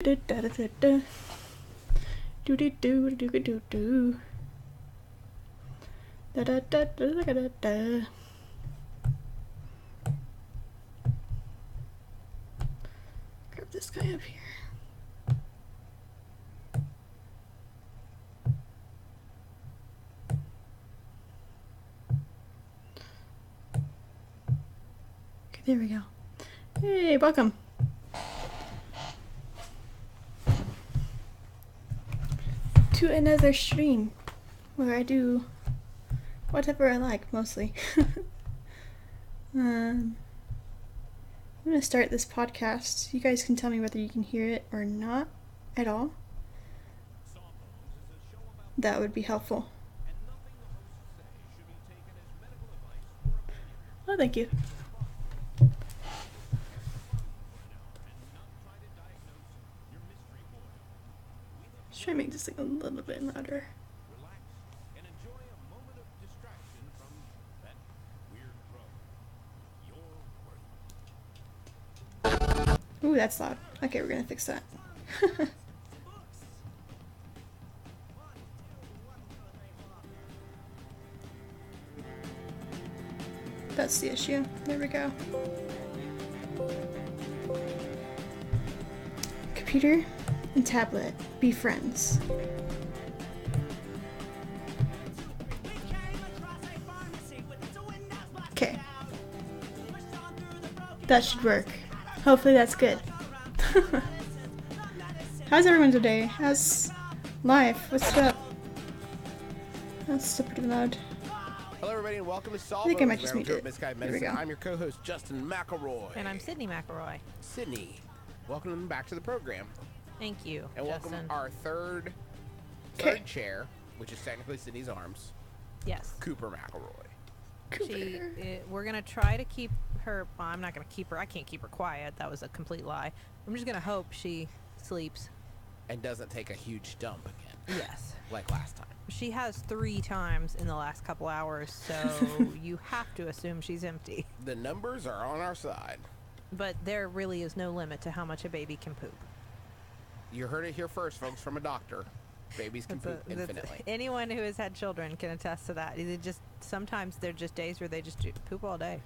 Da da da da da. Do do do do do do. Da da da da da da da. Grab this guy up here. Okay, there we go. Hey, welcome. To another stream where I do whatever I like, mostly. I'm gonna start this podcast. You guys can tell me whether you can hear it or not at all. That would be helpful. Oh, thank you. Just try to make this thing a little bit louder. Ooh, that's loud. Okay, we're gonna fix that. That's the issue. There we go. Computer and tablet, be friends. Okay. That should work. Hopefully that's good. How's everyone today? How's life? What's up? That's still pretty loud. Hello everybody and welcome to Solve. I think I might just mute it. There we go. I'm your co-host Justin McElroy. And I'm Sydney McElroy. Sydney, welcome back to the program. Thank you, and Justin. Welcome our third chair, which is technically Sydney's arms. Yes. Cooper McElroy. We're gonna try to keep her. Well, I'm not gonna keep her. I can't keep her quiet. That was a complete lie. I'm just gonna hope she sleeps and doesn't take a huge dump again. Yes. Like last time. She has 3 times in the last couple hours, so you have to assume she's empty. The numbers are on our side. But there really is no limit to how much a baby can poop. You heard it here first, folks, from a doctor. Babies can poop infinitely. Anyone who has had children can attest to that. Sometimes they're just days where they just poop all day.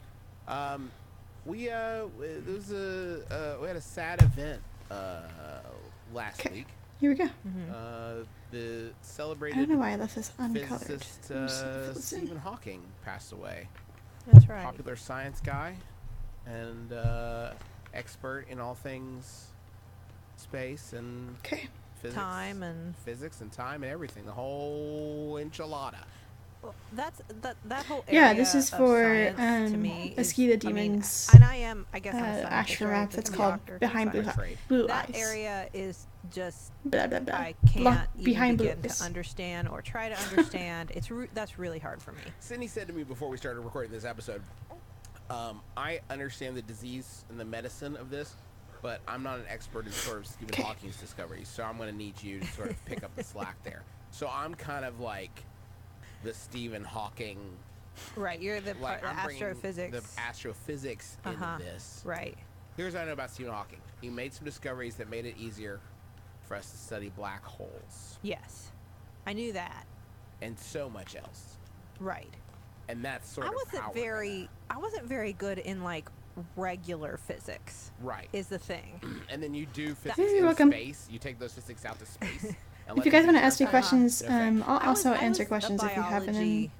We had a sad event last week. Here we go. The celebrated I don't know why I left this uncolored. physicist Stephen Hawking passed away. That's right. Popular science guy and expert in all things space and physics, time and physics and time and everything. The whole enchilada. Well, that whole area. Yeah, this is for to me Esky the Demons. And I guess action map that's called Behind Blue Eyes. That area is just blah, blah, blah. I can't even begin to understand or try to understand. That's really hard for me. Sydney said to me before we started recording this episode, I understand the disease and the medicine of this, but I'm not an expert in sort of Stephen Hawking's discoveries, so I'm going to need you to sort of pick up the slack there. So I'm kind of like the Stephen Hawking. Right, you're the astrophysics. The astrophysics into this. Right. Here's what I know about Stephen Hawking. He made some discoveries that made it easier for us to study black holes. Yes, I knew that. And so much else. Right. And that's sort of I wasn't very good in like regular physics. Right. Is the thing. And then you do physics in space. You take those physics out to space. If you guys want to ask me questions, I'll also answer questions if you have them.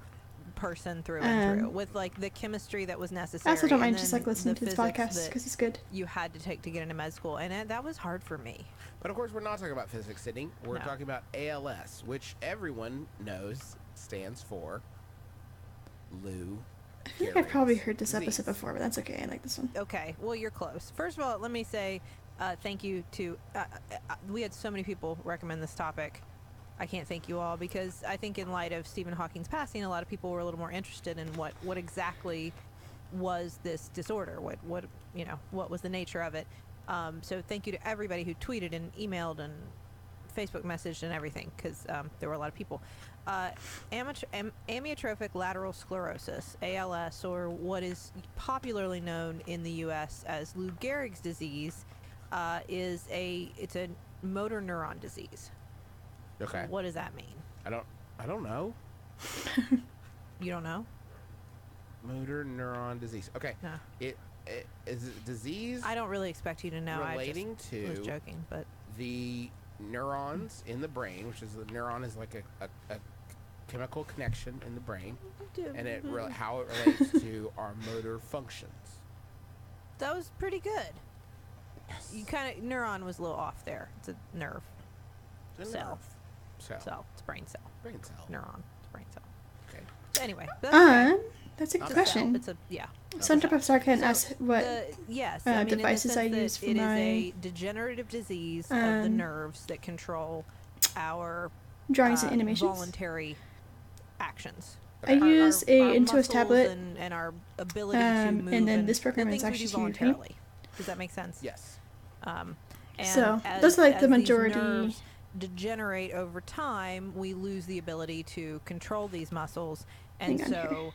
Person through and through with like the chemistry that was necessary. I also don't mind just like listening to this podcast because it's good. You had to take to get into med school, and that was hard for me. But of course, we're not talking about physics, Sydney. We're talking about ALS, which everyone knows stands for Lou. I feel like I've probably heard this episode before, but that's okay. I like this one. Okay, well you're close. First of all, let me say thank you to. We had so many people recommend this topic. I can't thank you all because I think in light of Stephen Hawking's passing, a lot of people were a little more interested in what exactly was this disorder, what was the nature of it. So thank you to everybody who tweeted and emailed and Facebook messaged and everything because there were a lot of people. Amyotrophic lateral sclerosis, ALS, or what is popularly known in the U.S. as Lou Gehrig's disease, it's a motor neuron disease. Okay. What does that mean? I don't know. You don't know? Motor neuron disease. Okay. No. It is it disease I don't really expect you to know. relating I was to joking, but the neurons in the brain, which is the neuron is like a chemical connection in the brain, and how it relates to our motor functions. that was pretty good. Yes. You kind of neuron was a little off there. It's a nerve The cell. Cell. Cell. It's a brain cell. Brain cell. Neuron. It's a brain cell. Okay. So anyway, that's okay. That's a good Not bad. question. It's a yeah. Sandra Professor can So ask what. yes, uh, I mean, in the devices I sense that use for it is my, a degenerative disease of the nerves that control our drawings and animations. voluntary actions. I use a our Intuos muscles tablet, and our ability to move. and then and this program the is things we actually do CVP. voluntarily. Does that make sense? Yes. And So, those are, like, the as these majority- nerves degenerate over time, we lose the ability to control these muscles, and Hang on here. so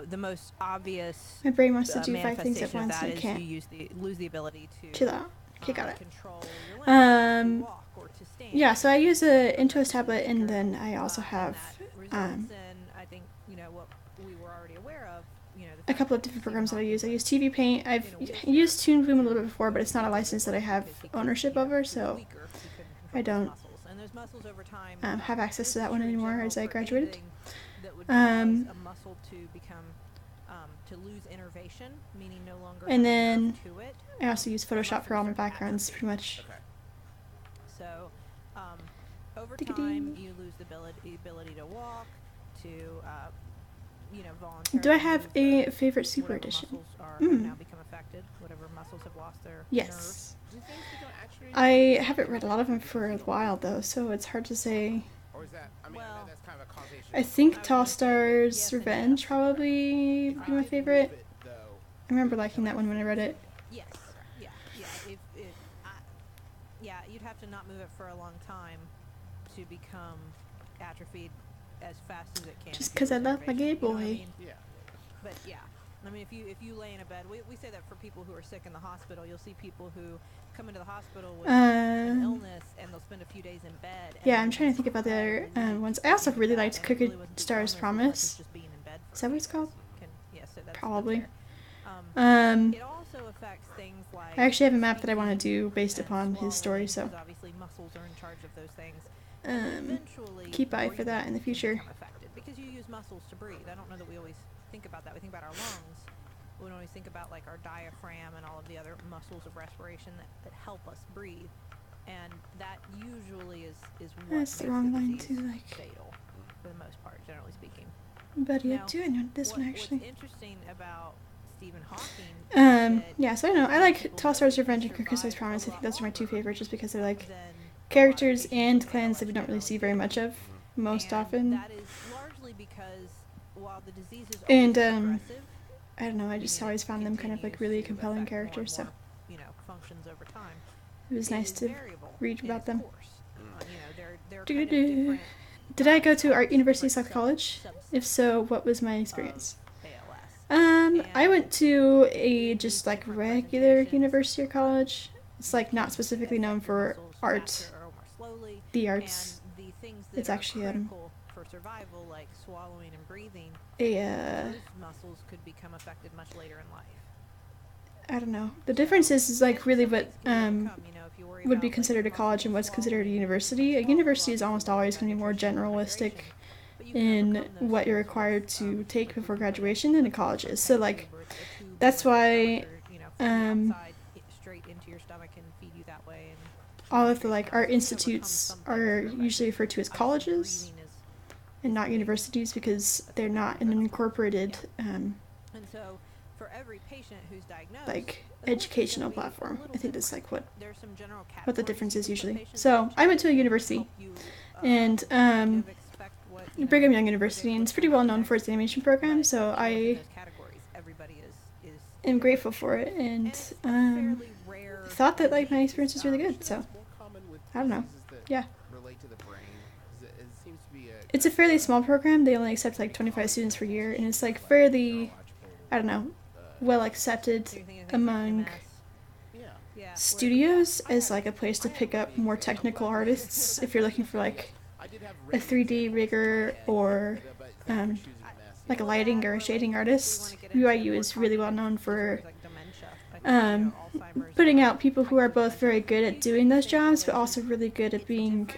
the most obvious My brain wants to do 5 things at manifestation of once, that and I is can't. you lose the ability to Chill out. Okay, got it. control your limbs, Um, to walk or to stand. Yeah, so I use a Or Intuos to tablet, and speaker, then I also and have that results in, I think, what we were already aware of, the a fact couple of that different Stephen programs that I Hawking use. I was use TV Paint. I've in a wheelchair. used Toon Boom a little bit before, but it's not a license that I have because he couldn't- ownership over, he was so weaker, he couldn't control I his don't muscles. And those muscles over time, have access to this that is one true in anymore general as I for graduated. anything that would Um, cause a muscle to become to lose innervation, meaning no longer And have then nerve to it. I also use Photoshop for all my muscles start to backgrounds, atrophy. pretty much. Okay. So, over Diggity. time, you lose the ability to walk, to voluntarily. Do I have move a favorite Super whatever Edition? muscles have now become affected, whatever muscles have lost their nerves. Yes. Do things become actually? I haven't read a lot of them for a while, though, so it's hard to say. Or is that? I mean, Well, that's kind of a causation. I think I was Tall gonna say Stars yes and Revenge yes. probably If be I my believe favorite. it, though, I remember liking that one when I read it. Yes. Yeah. Yeah. You'd have to not move it for a long time to become atrophied as fast as it can. Just if you 'cause I lose love my innervation, Game you know what I Boy. mean? Yeah. But yeah, I mean, if you lay in a bed, we say that for people who are sick in the hospital, you'll see people who come into the hospital with an illness and they'll spend a few days in bed. And Yeah, they're I'm trying to think about the other ones. I also really liked and it really Crooked wasn't due to Stars illness, it was Promise. just being in bed for Is that what it's days. called? So that's Probably. fair. Um, It also affects things like. I actually have a map that I want to speaking do based and upon his story, swallowing, so 'cause obviously muscles are in charge of those things. And eventually keep eye for that in the breathing can future. become affected because you use muscles to breathe. I don't know that we always think about that. We think about our lungs. We don't always think about like our diaphragm and all of the other muscles of respiration that help us breathe. And that usually is what That's makes the wrong line disease to like. fatal for the most part, generally speaking. Buddy Now, up to and this one What's actually. interesting about Stephen Hawking is that Yeah, so I don't know. I like people Tall Stars who Revenge and Crooked Stars survive Promise. I a think lot those are my two longer favorites just because they're like than characters a lot of and patients clans that we with don't really ALS see very much of most and often. that is largely because while the disease is And, always progressive, I don't know, I just always found them kind of like really compelling characters, so functions over time. it was nice to read about them. They're kind of Do-do-do. different, Did I go to Art different University South sub- College? subsets If so, what was my of experience? ALS. I went to a just like regular university or college. It's like not specifically known for art, the arts. And the things It's that are actually critical for survival, like swallowing and breathing, a those muscles could become affected much later in life. I don't know. The difference is like really what Some things can overcome, if you worry would about, be like, considered a muscle college and what's considered a swallowing, university. A university is almost always going to be more generalistic but you can in overcome those what you're things required with, to take like before looking at graduation than a college is. So like tube or a tube that's or a why doctor, from the um, outside straight into your stomach and feed you that way. And all of the like art you can overcome institutes some things are through it. usually referred to as Obviously, colleges breathing is and not universities because they're not an incorporated And so, for every patient who's diagnosed, like the course is gonna educational be a platform. little I think that's different. like what There's some general the categories difference you is can put usually. patients So into I went to a to university, help you, and kind of expect what, Brigham Young predict University, and what's it's pretty gonna well happen known for next. its animation program. But So within I those categories, everybody is am grateful for it, and it's a fairly rare thought that like my disease. experience was really good. So That's more common with I don't know. diseases that Yeah. relate to the brain. It seems to be a It's a fairly small program. They only accept like 25 students per year, and it's like fairly, I don't know, well accepted So you're thinking of things like among MS. yeah. Yeah. studios as like a place to pick up more technical artists if you're looking for like a 3D rigger or like a lighting or a shading artist. BYU is really well known for putting out people who are both very good at doing those jobs, but also really good at being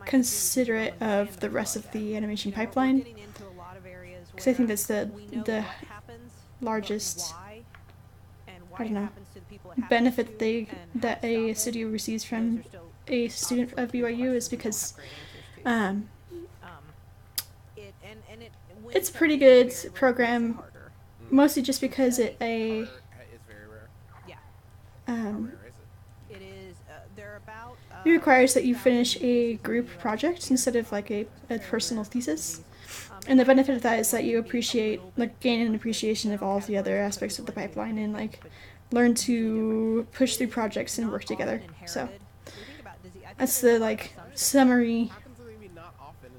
considerate of the rest of the animation pipeline. Because I think that's the largest, I don't know, benefit that a studio receives from a student of BYU is because it's a pretty good program, mostly just because it It's very rare. How um, rare is it? It is. They're about. it requires that you finish a group project instead of like a personal thesis. And the benefit of that is that you appreciate, like, gain an appreciation of all of the other aspects of the pipeline and like learn to push through projects and work together. So that's the like summary How come something be not often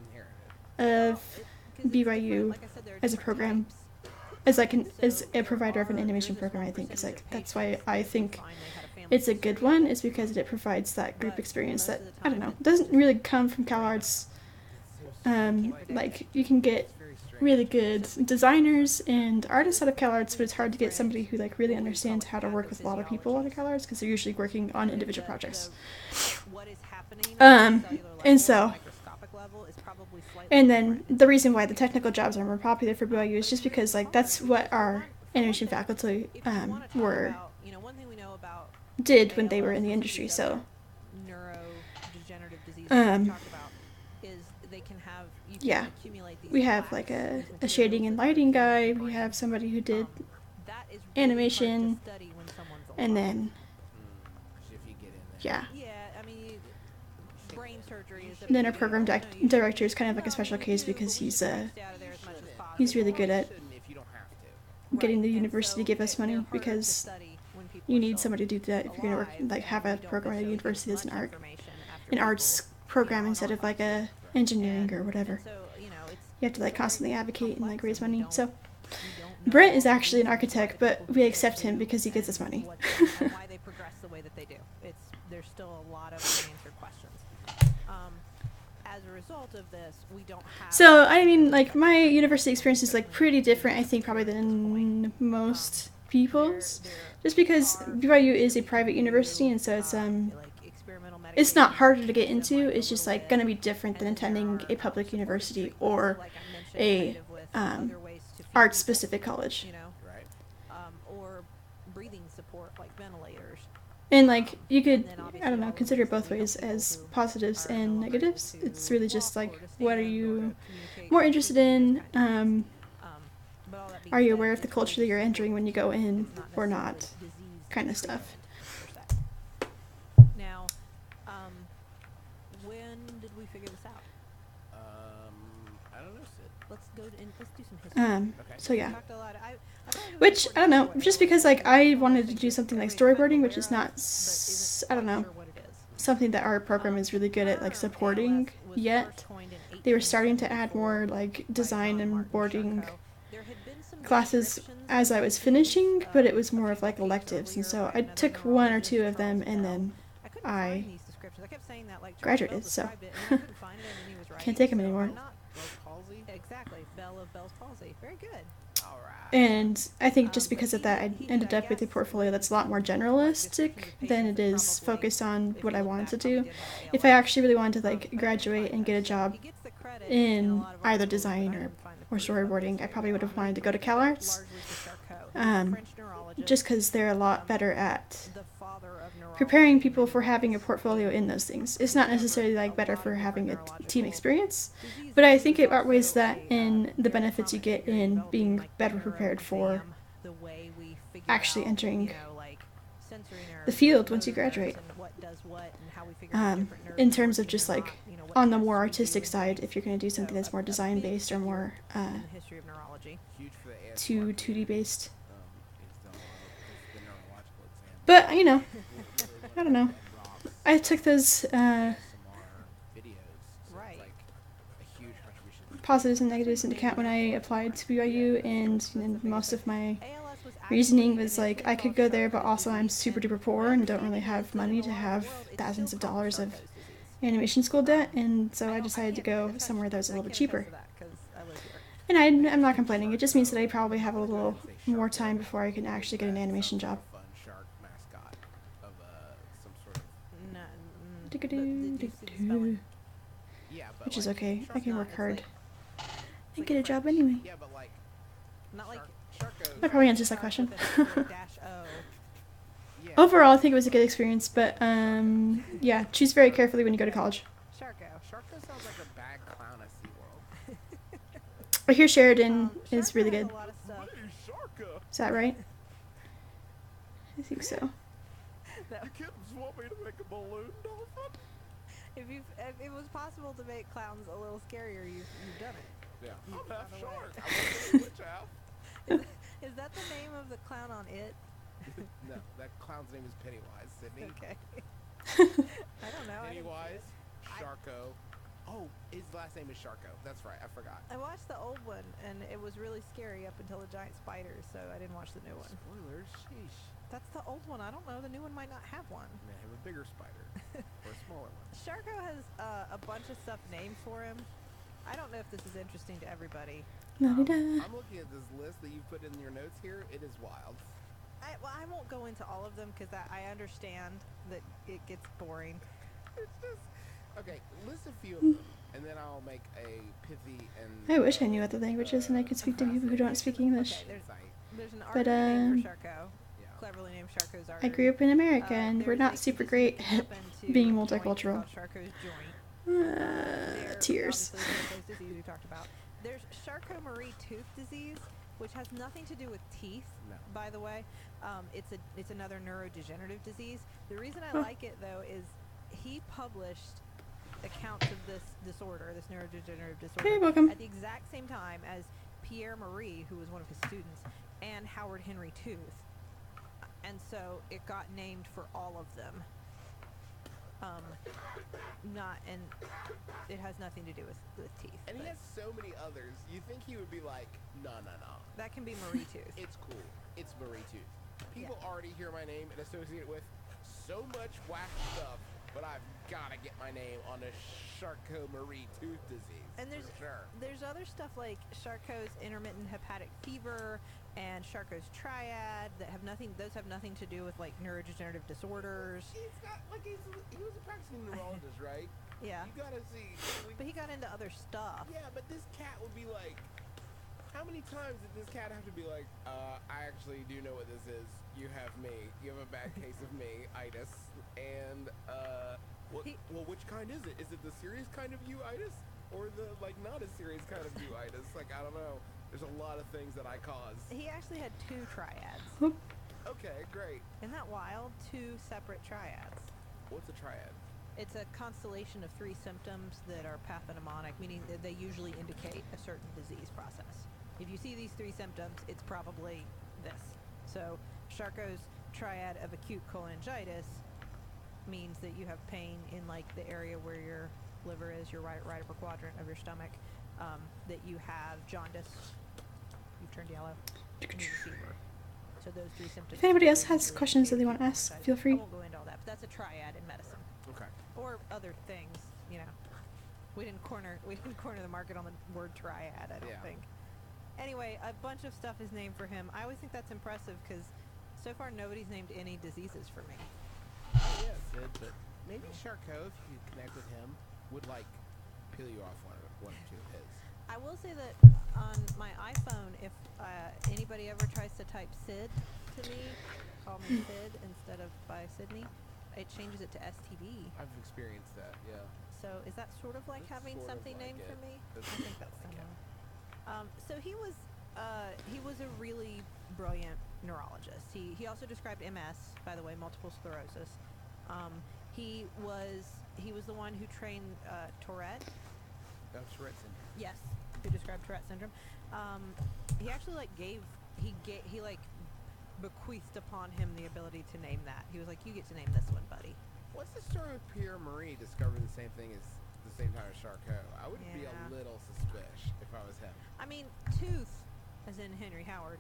inherited? of BYU as a program, as like as a provider of an animation program. I think is like that's why I think it's a good one, is because it provides that group experience that, I don't know, doesn't really come from CalArts. Like you can get really good designers and artists out of CalArts, but it's hard to get somebody who like really understands how to work with a lot of people out of CalArts because they're usually working on individual projects. And so, and then the reason why the technical jobs are more popular for BYU is just because like that's what our animation faculty did when they were in the industry. So, yeah, we have like a shading and lighting guy. We have somebody who did animation, and then yeah. Then our program director is kind of like a special case because he's really good at getting the university to give us money, because you need somebody to do that if you're gonna work, like have a program at a university that's an arts program instead of like a engineering or whatever. You have to like constantly advocate and like raise money. So Brent is actually an architect, but we accept him because he gives us money. Why they progress the way that they do. There's still a lot of unanswered questions. As a result of this, we don't have. So I mean, like my university experience is like pretty different, I think, probably than most people's, just because BYU is a private university, and so it's not harder to get into. It's just like gonna be different than attending a public university or a arts specific college. Or breathing support like ventilators. And like you could, I don't know, consider it both ways as positives and negatives. It's really just like, what are you more interested in? Are you aware of the culture that you're entering when you go in or not? Kind of stuff. Now, when did we figure this out? I don't know, Sid. Let's do some history. So yeah. Talked a lot. Which, I don't know, just because like I wanted to do something like storyboarding, which is not, I don't know, something that our program is really good at like supporting yet. They were starting to add more like design and boarding classes as I was finishing, but it was more of like electives, and so I took one or two of them and then I graduated, so can't take them anymore. Exactly, Bell's palsy. Very good. And I think just because of that, I ended up with a portfolio that's a lot more generalistic than it is focused on what I wanted to do. If I actually really wanted to like graduate and get a job in either design or storyboarding, I probably would have wanted to go to CalArts, just because they're a lot better at preparing people for having a portfolio in those things. It's not necessarily like better for having a team experience, but I think it outweighs that in the benefits you get in being better prepared for actually entering the field once you graduate. In terms of just like on the more artistic side, if you're going to do something that's more design based or more 2D based. But you know, I don't know. I took those positives and negatives into account when I applied to BYU, and most of my reasoning was like I could go there, but also I'm super duper poor and don't really have money to have thousands of dollars of animation school debt, and so I decided to go somewhere that was a little bit cheaper. And I'm not complaining. It just means that I probably have a little more time before I can actually get an animation job. Fun shark mascot of some sort of. No, Yeah, but Which is like, okay. I can work hard It's and like get a job anyway. Yeah, but like not like Sharko. That probably answers that question. dash O. Yeah. Overall, I think it was a good experience, but yeah, choose very carefully when you go to college. Sharko. Sharko sounds like a bad clown at SeaWorld. I hear Sheridan is Sharko really has good. a lot of stuff. Sharko. Is that right? I think so. The kids want me to make a balloon dolphin. If it was possible to make clowns a little scarier, you've done it. Yeah. You've I'm half found a way. shark. I want to which half. Is that the name of the clown on It? No, that clown's name is Pennywise, Sydney. Okay. I don't know. Pennywise, Sharko. Oh, his last name is Sharko. That's right. I forgot. I watched the old one, and it was really scary up until the giant spiders, so I didn't watch the new one. Spoilers. Sheesh. That's the old one. I don't know. The new one might not have one. May have a bigger spider or a smaller one. Sharko has a bunch of stuff named for him. I don't know if this is interesting to everybody. La-di-da. I'm looking at this list that you put in your notes here. It is wild. I won't go into all of them because I understand that it gets boring. It's just okay. List a few of them, and then I'll make a pithy and. I wish I knew other languages and I could speak to people who don't speak English. Okay, there's an But, artist named for Sharko. Yeah. Cleverly named Sharko's art. I grew up in America and we're There's not a super condition great that at happened to being a joint multicultural. called Charcot's joint. There's Tears. obviously those diseases we talked about. There's Charcot-Marie tooth disease, which has nothing to do with teeth, No. by the way. It's another neurodegenerative disease. The reason I Huh. like it though is he published accounts of this disorder, this neurodegenerative disorder, Hey, welcome. at the exact same time as Pierre Marie, who was one of his students, and Howard Henry Tooth. And so it got named for all of them. And it has nothing to do with teeth. And he but has so many others. You think he would be like, no. that can be Marie Tooth. It's cool. It's Marie Tooth. People already hear my name and associate it with so much whack stuff, but I've got to get my name on a Charcot-Marie tooth disease. And there's other stuff like Charcot's intermittent hepatic fever and Charcot's triad that have nothing. Those have nothing to do with like neurodegenerative disorders. He's got like he was a practicing neurologist, right? Yeah, You gotta see. but he got into other stuff. Yeah, but this cat would be like. How many times did this cat have to be like, I actually do know what this is. You have me. You have a bad case of me, itis. And, which kind is it? Is it the serious kind of uveitis? Or the, like, not as serious kind of uveitis? Like, I don't know. There's a lot of things that I cause. He actually had 2 triads. Okay, great. Isn't that wild? 2 separate triads. What's a triad? It's a constellation of 3 symptoms that are pathognomonic, meaning that they usually indicate a certain disease process. If you see these 3 symptoms, it's probably this. So Charcot's triad of acute cholangitis means that you have pain in like the area where your liver is, your right upper quadrant of your stomach, that you have jaundice, you've turned yellow, and you have fever. So those 3 symptoms. If anybody else has questions that they want to ask, feel free. I won't go into all that, but that's a triad in medicine. Okay. Or other things, you know. We didn't corner the market on the word triad, I don't Yeah. think. Anyway, a bunch of stuff is named for him. I always think that's impressive because so far nobody's named any diseases for me. Oh, yeah, Sid, but maybe Charcot, if you connect with him, would, like, peel you off one or two of his. I will say that on my iPhone, if anybody ever tries to type Sid to me, call me Sid instead of by Sydney, it changes it to STD. I've experienced that, yeah. So is that sort of like That's having sort of something like named it. for me? That's I think that's like it. similar. So he was a really brilliant neurologist. He also described MS, by the way, multiple sclerosis. He was the one who trained Tourette. That's Tourette syndrome. Yes, who described Tourette syndrome. He actually bequeathed upon him the ability to name that. He was like, "You get to name this one, buddy." What's the story with Pierre Marie discovering the same thing as the same time as Charcot? I would be a Yeah. little suspicious if I was him. I mean, Tooth, as in Henry Howard,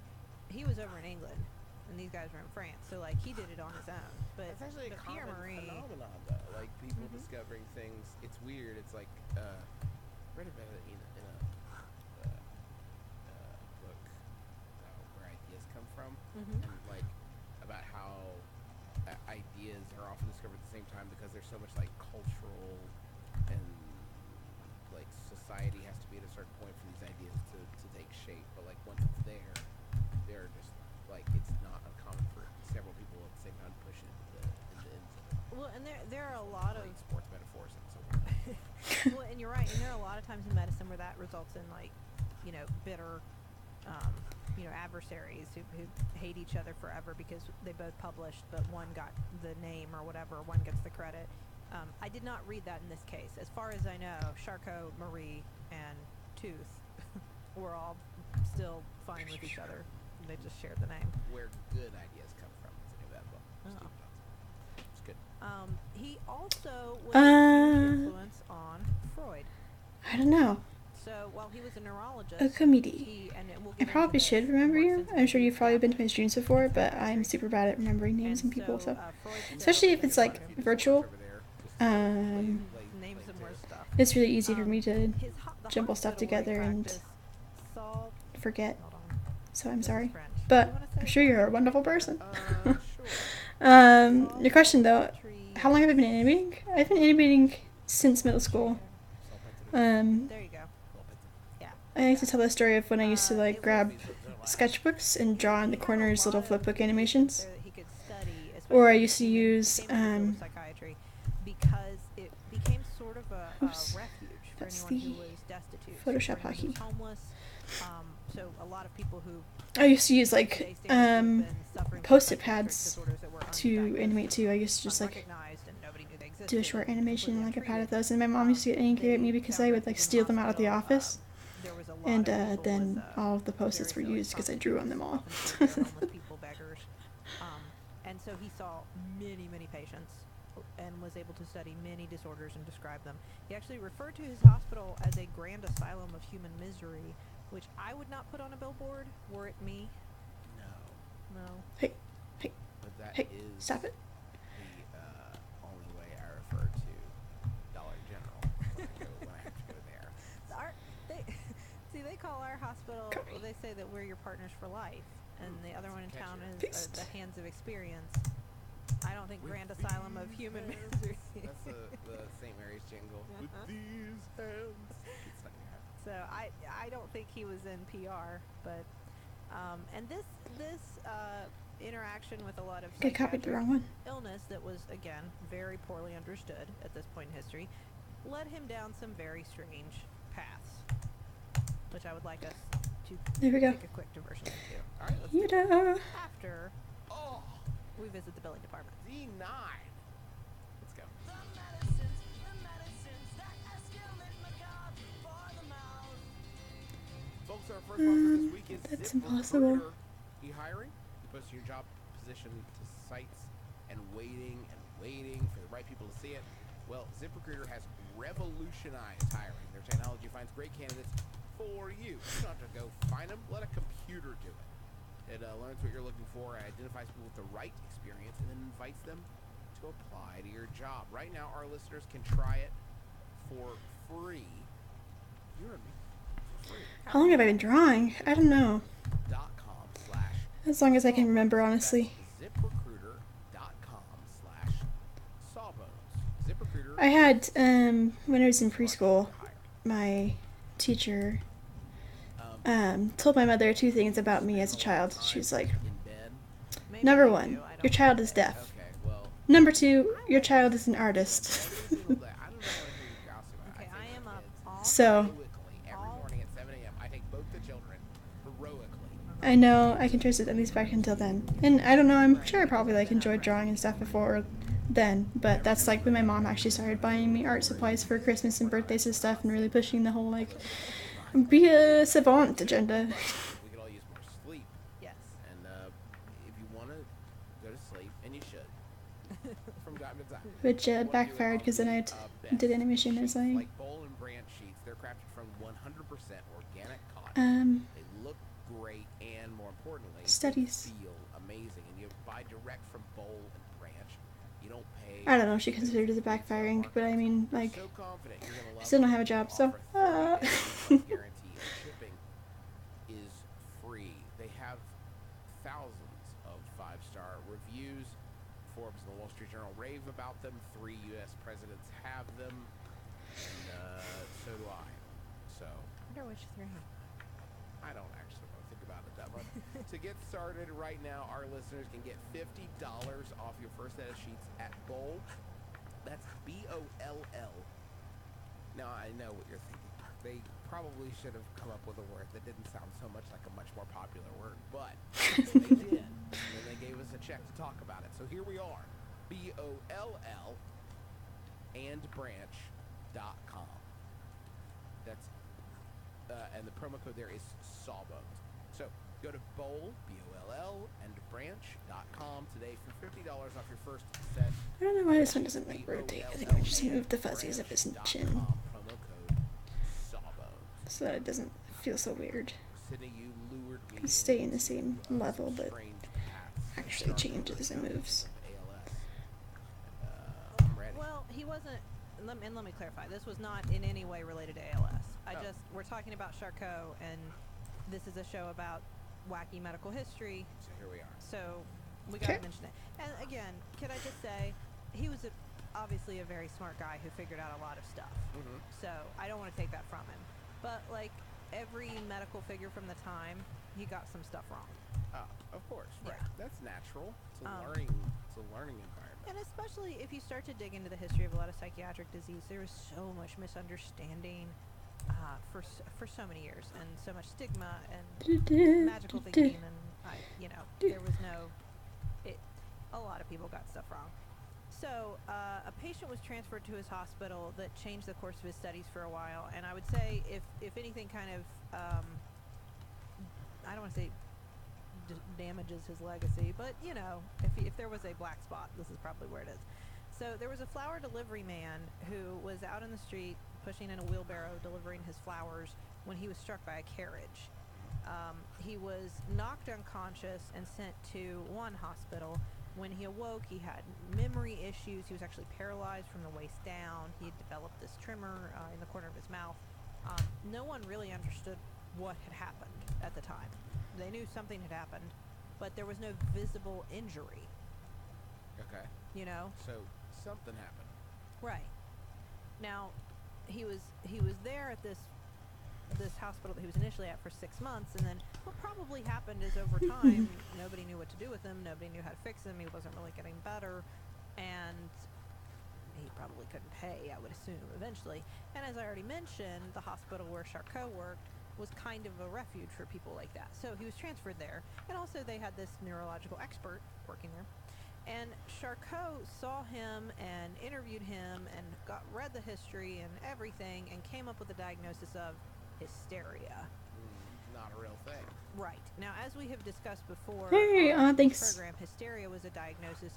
he was over in England. and these guys were in France. So like he did it on his own. But It's actually a Pierre common Marie, phenomenon, though. Like people discovering things. It's weird. It's like read about it in a book where ideas come from, and like about how ideas are often discovered at the same time because there's so much like cultural and like society has to be at a certain point for these ideas to take shape. But like once it's there, they're just like it's not uncommon for several people at the same time to push it into well, and there are a lot of great sports metaphors and so on. well, and you're right. And there are a lot of times in medicine where that results in like, bitter, adversaries who hate each other forever because they both published, but one got the name or whatever, one gets the credit. I did not read that in this case. As far as I know, Charcot, Marie, and Tooth were all still fine with each other. They just shared the name. Where good ideas come from is the name of that book. Oh. Steve Johnson. It's good. He also was a huge influence on Freud. I don't know. So while he was a neurologist, A committee. I probably should remember you. I'm sure you've probably been to my students before, but I'm super bad at remembering names and people, so especially if it's like virtual. names and more stuff. It's really easy for me to The jumble stuff hospital where he together and practiced solved- forget. hold on. So I'm This is sorry, French. but You wanna I'm say sure you're a French? wonderful person. Sure. Your question though, how long have I been animating? I've been animating since middle school. There you go. Yeah. I like to tell the story of when I used to like grab sketchbooks and draw in the corners little flipbook animations. There that he could study, Or I especially used to in the use, famous field of psychiatry, because it became sort of a oops. refuge for That's anyone who the was destitute, Photoshop for anyone who was hockey. homeless. So a lot of people who I used to use like faced anyone who'd been suffering from post-it psychiatric pads disorders that were to undiagnosed, animate too. I used to just like unrecognized, and nobody knew they existed, do a short and animation completely like a pad of untreated. those, and my mom used to get angry at me because I would like steal them out of the office, There was a lot and of people then with, all of the post-its were very silly used because I drew on them all. often homeless people, beggars. And so he saw many, many patients and was able to study many disorders and describe them. He actually referred to his hospital as a grand asylum of human misery, which I would not put on a billboard were it me. No. No. Hey, hey, But that hey, is stop it. the only way I refer to Dollar General when I have to go there. They call our hospital, well, they say that we're your partners for life, and the other one in Catch town it. is the Hands of Experience. I don't think With Grand Asylum of these Human hands. Misery. That's the St. Mary's jingle. With these hands. It's stuck in your head. So I don't think he was in PR, but and this interaction with a lot of I copied the psychiatric wrong one. illness that was again very poorly understood at this point in history led him down some very strange paths, which I would like us to There we go. take a quick diversion into All right, let's do it. Yada. after Oh, we visit the billing department. D9. Let's go. Folks, our first sponsor this week is That's ZipRecruiter. impossible. You hiring? You post your job position to sites and waiting for the right people to see it. Well, ZipRecruiter has revolutionized hiring. Their technology finds great candidates for you. You don't have to go find them. Let a computer do it. It learns what you're looking for, identifies people with the right experience, and then invites them to apply to your job. Right now, our listeners can try it for free. You heard me. For free. How long have I been drawing? I don't know. .com/ As long as I can remember, honestly. ZipRecruiter.com/Sawbones. ZipRecruiter. I had, when I was in preschool, my teacher told my mother two things about me as a child. She was like, In bed. Maybe number they one, do, I don't your child know. is deaf. Okay, well. Number two, your child is an artist. Every single day. I don't know who you're gossiping about. Okay, I take am my up kids all So, heroically every morning at 7 a.m. I take both the children heroically. I know I can trace it at least back until then. And I don't know, I'm sure I probably like enjoyed drawing and stuff before then, but that's like when my mom actually started buying me art supplies for Christmas and birthdays and stuff and really pushing the whole like be a savant agenda. We could all use more sleep. Yes. And if you want to go to sleep, and you should, from time to time. Which you wanna do it backfired on because then the, I did best animation as sheets, I like bowl and branch sheets. They're crafted from 100% organic cotton. They look great, and more importantly, studies. they feel amazing. buy direct from Bowl and Branch. You don't pay. I don't know if she considered it backfiring, but I mean, like, So confident you're gonna I love still don't them. have a job, so. Offer 30-day money guarantee, and shipping is free. They have thousands of 5-star reviews. Forbes and the Wall Street Journal rave about them. 3 U.S. presidents have them, and so do I. So I wonder which 3. I don't actually want to think about it that much. To get started right now, our listeners can get $50 off your first set of sheets at Bowl. That's BOLL. Now, I know what you're thinking. They probably should have come up with a word that didn't sound so much like a much more popular word, but they did. And then they gave us a check to talk about it. So here we are. BOLL and branch.com. That's and the promo code there is Sawbones. So go to Bowl, BOLL, and branch.com today for $50 off your first set. I don't know why this one doesn't like rotate. I think I just moved the fuzzies of his chin Promo code Sawbones. so that it doesn't feel so weird. Sydney, you lured me Can stay in the into, same level, but strange paths. actually changes as it moves. ALS. I'm ready. Well, he wasn't. And let me clarify. This was not in any way related to ALS. We're talking about Charcot, and this is a show about wacky medical history. So here we are. So we gotta mention it. And again, can I just say, he was obviously a very smart guy who figured out a lot of stuff. Mm-hmm. So I don't want to take that from him. But like every medical figure from the time, he got some stuff wrong. Of course, right. Yeah. That's natural. It's a learning environment. And especially if you start to dig into the history of a lot of psychiatric disease, there was so much misunderstanding for so many years, and so much stigma and magical thinking, and there was a lot of people got stuff wrong. So a patient was transferred to his hospital that changed the course of his studies for a while, and I would say if anything kind of I don't want to say damages his legacy, but if there was a black spot, this is probably where it is. So there was a flower delivery man who was out in the street pushing in a wheelbarrow delivering his flowers when he was struck by a carriage. He was knocked unconscious and sent to one hospital. When he awoke, he had memory issues. He was actually paralyzed from the waist down. He had developed this tremor in the corner of his mouth. No one really understood what had happened at the time. They knew something had happened, but there was no visible injury. Okay. So something happened. Right. Now, he was there at this hospital that he was initially at for 6 months, and then what probably happened is over time, nobody knew what to do with him. Nobody knew how to fix him. He wasn't really getting better, and he probably couldn't pay, I would assume, eventually. And as I already mentioned, the hospital where Charcot worked was kind of a refuge for people like that. So he was transferred there, and also they had this neurological expert working there. And Charcot saw him and interviewed him and read the history and everything and came up with the diagnosis of hysteria. Not a real thing. Right. Now, as we have discussed before Hey, on this thanks. program, hysteria was a diagnosis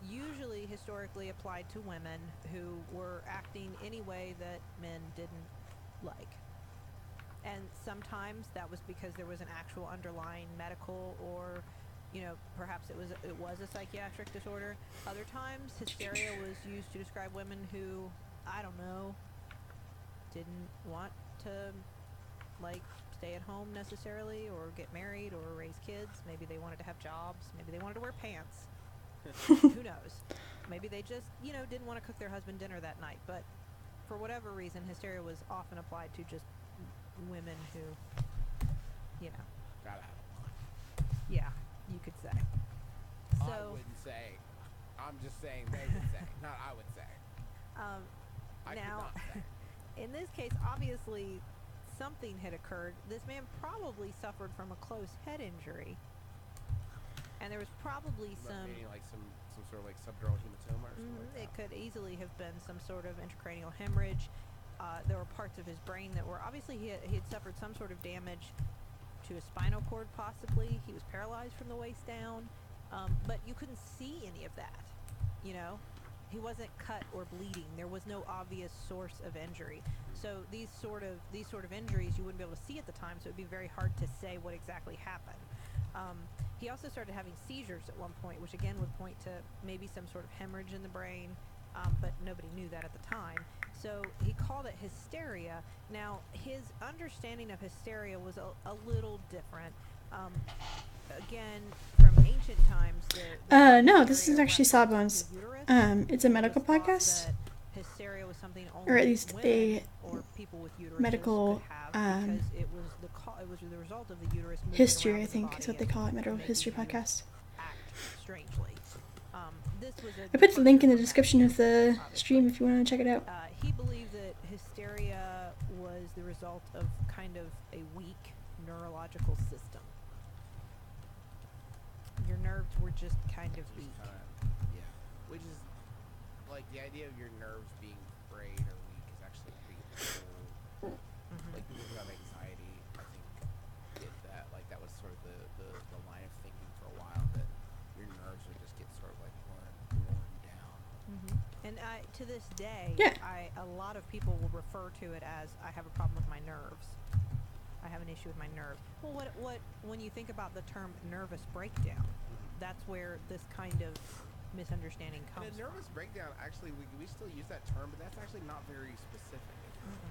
usually historically applied to women who were acting any way that men didn't like. And sometimes that was because there was an actual underlying medical or perhaps it was a psychiatric disorder. Other times, hysteria was used to describe women who, I don't know, didn't want to, stay at home necessarily, or get married, or raise kids. Maybe they wanted to have jobs. Maybe they wanted to wear pants. Who knows? Maybe they just, didn't want to cook their husband dinner that night. But for whatever reason, hysteria was often applied to just women who, Gotta have yeah, you could say. I So, wouldn't say. I'm just saying they would say. Not I would say. I now, could not say. in this case, obviously, something had occurred. This man probably suffered from a close head injury, and there was probably some. Meaning like some sort of subdural hematoma or something like It that. could easily have been some sort of intracranial hemorrhage. There were parts of his brain that were obviously he had suffered some sort of damage to his spinal cord. Possibly he was paralyzed from the waist down, but you couldn't see any of that. He wasn't cut or bleeding. There was no obvious source of injury. So these sort of injuries you wouldn't be able to see at the time. So it'd be very hard to say what exactly happened. He also started having seizures at one point, which again would point to maybe some sort of hemorrhage in the brain, but nobody knew that at the time. So he called it hysteria. Now, his understanding of hysteria was a little different. Again, from ancient times, no, this is actually Sawbones. It's a medical podcast. Hysteria was something only Or at least women or people with uteruses medical, could have, because it was the result of the uterus moving history, around I in the think, body is what they and call it, medical making history you podcast. act strangely. This was I put the link in the departure from description of the obviously. stream if you want to check it out. He believed that hysteria was the result of kind of a weak neurological system. Your nerves were just kind of weak. Yeah. Which is, like, the idea of your nerves being frayed or weak is actually pretty cool. Like, people who have anxiety, I think, get that. Like, that was sort of the line of thinking for a while, that your nerves would just get sort of, like, worn down. And to this day, Yeah. a lot of people will refer to it as, I have a problem with my nerves. I have an issue with my nerves. Well, when you think about the term nervous breakdown, that's where this kind of misunderstanding comes And a nervous breakdown, actually, we still use that term, but that's actually not very specific.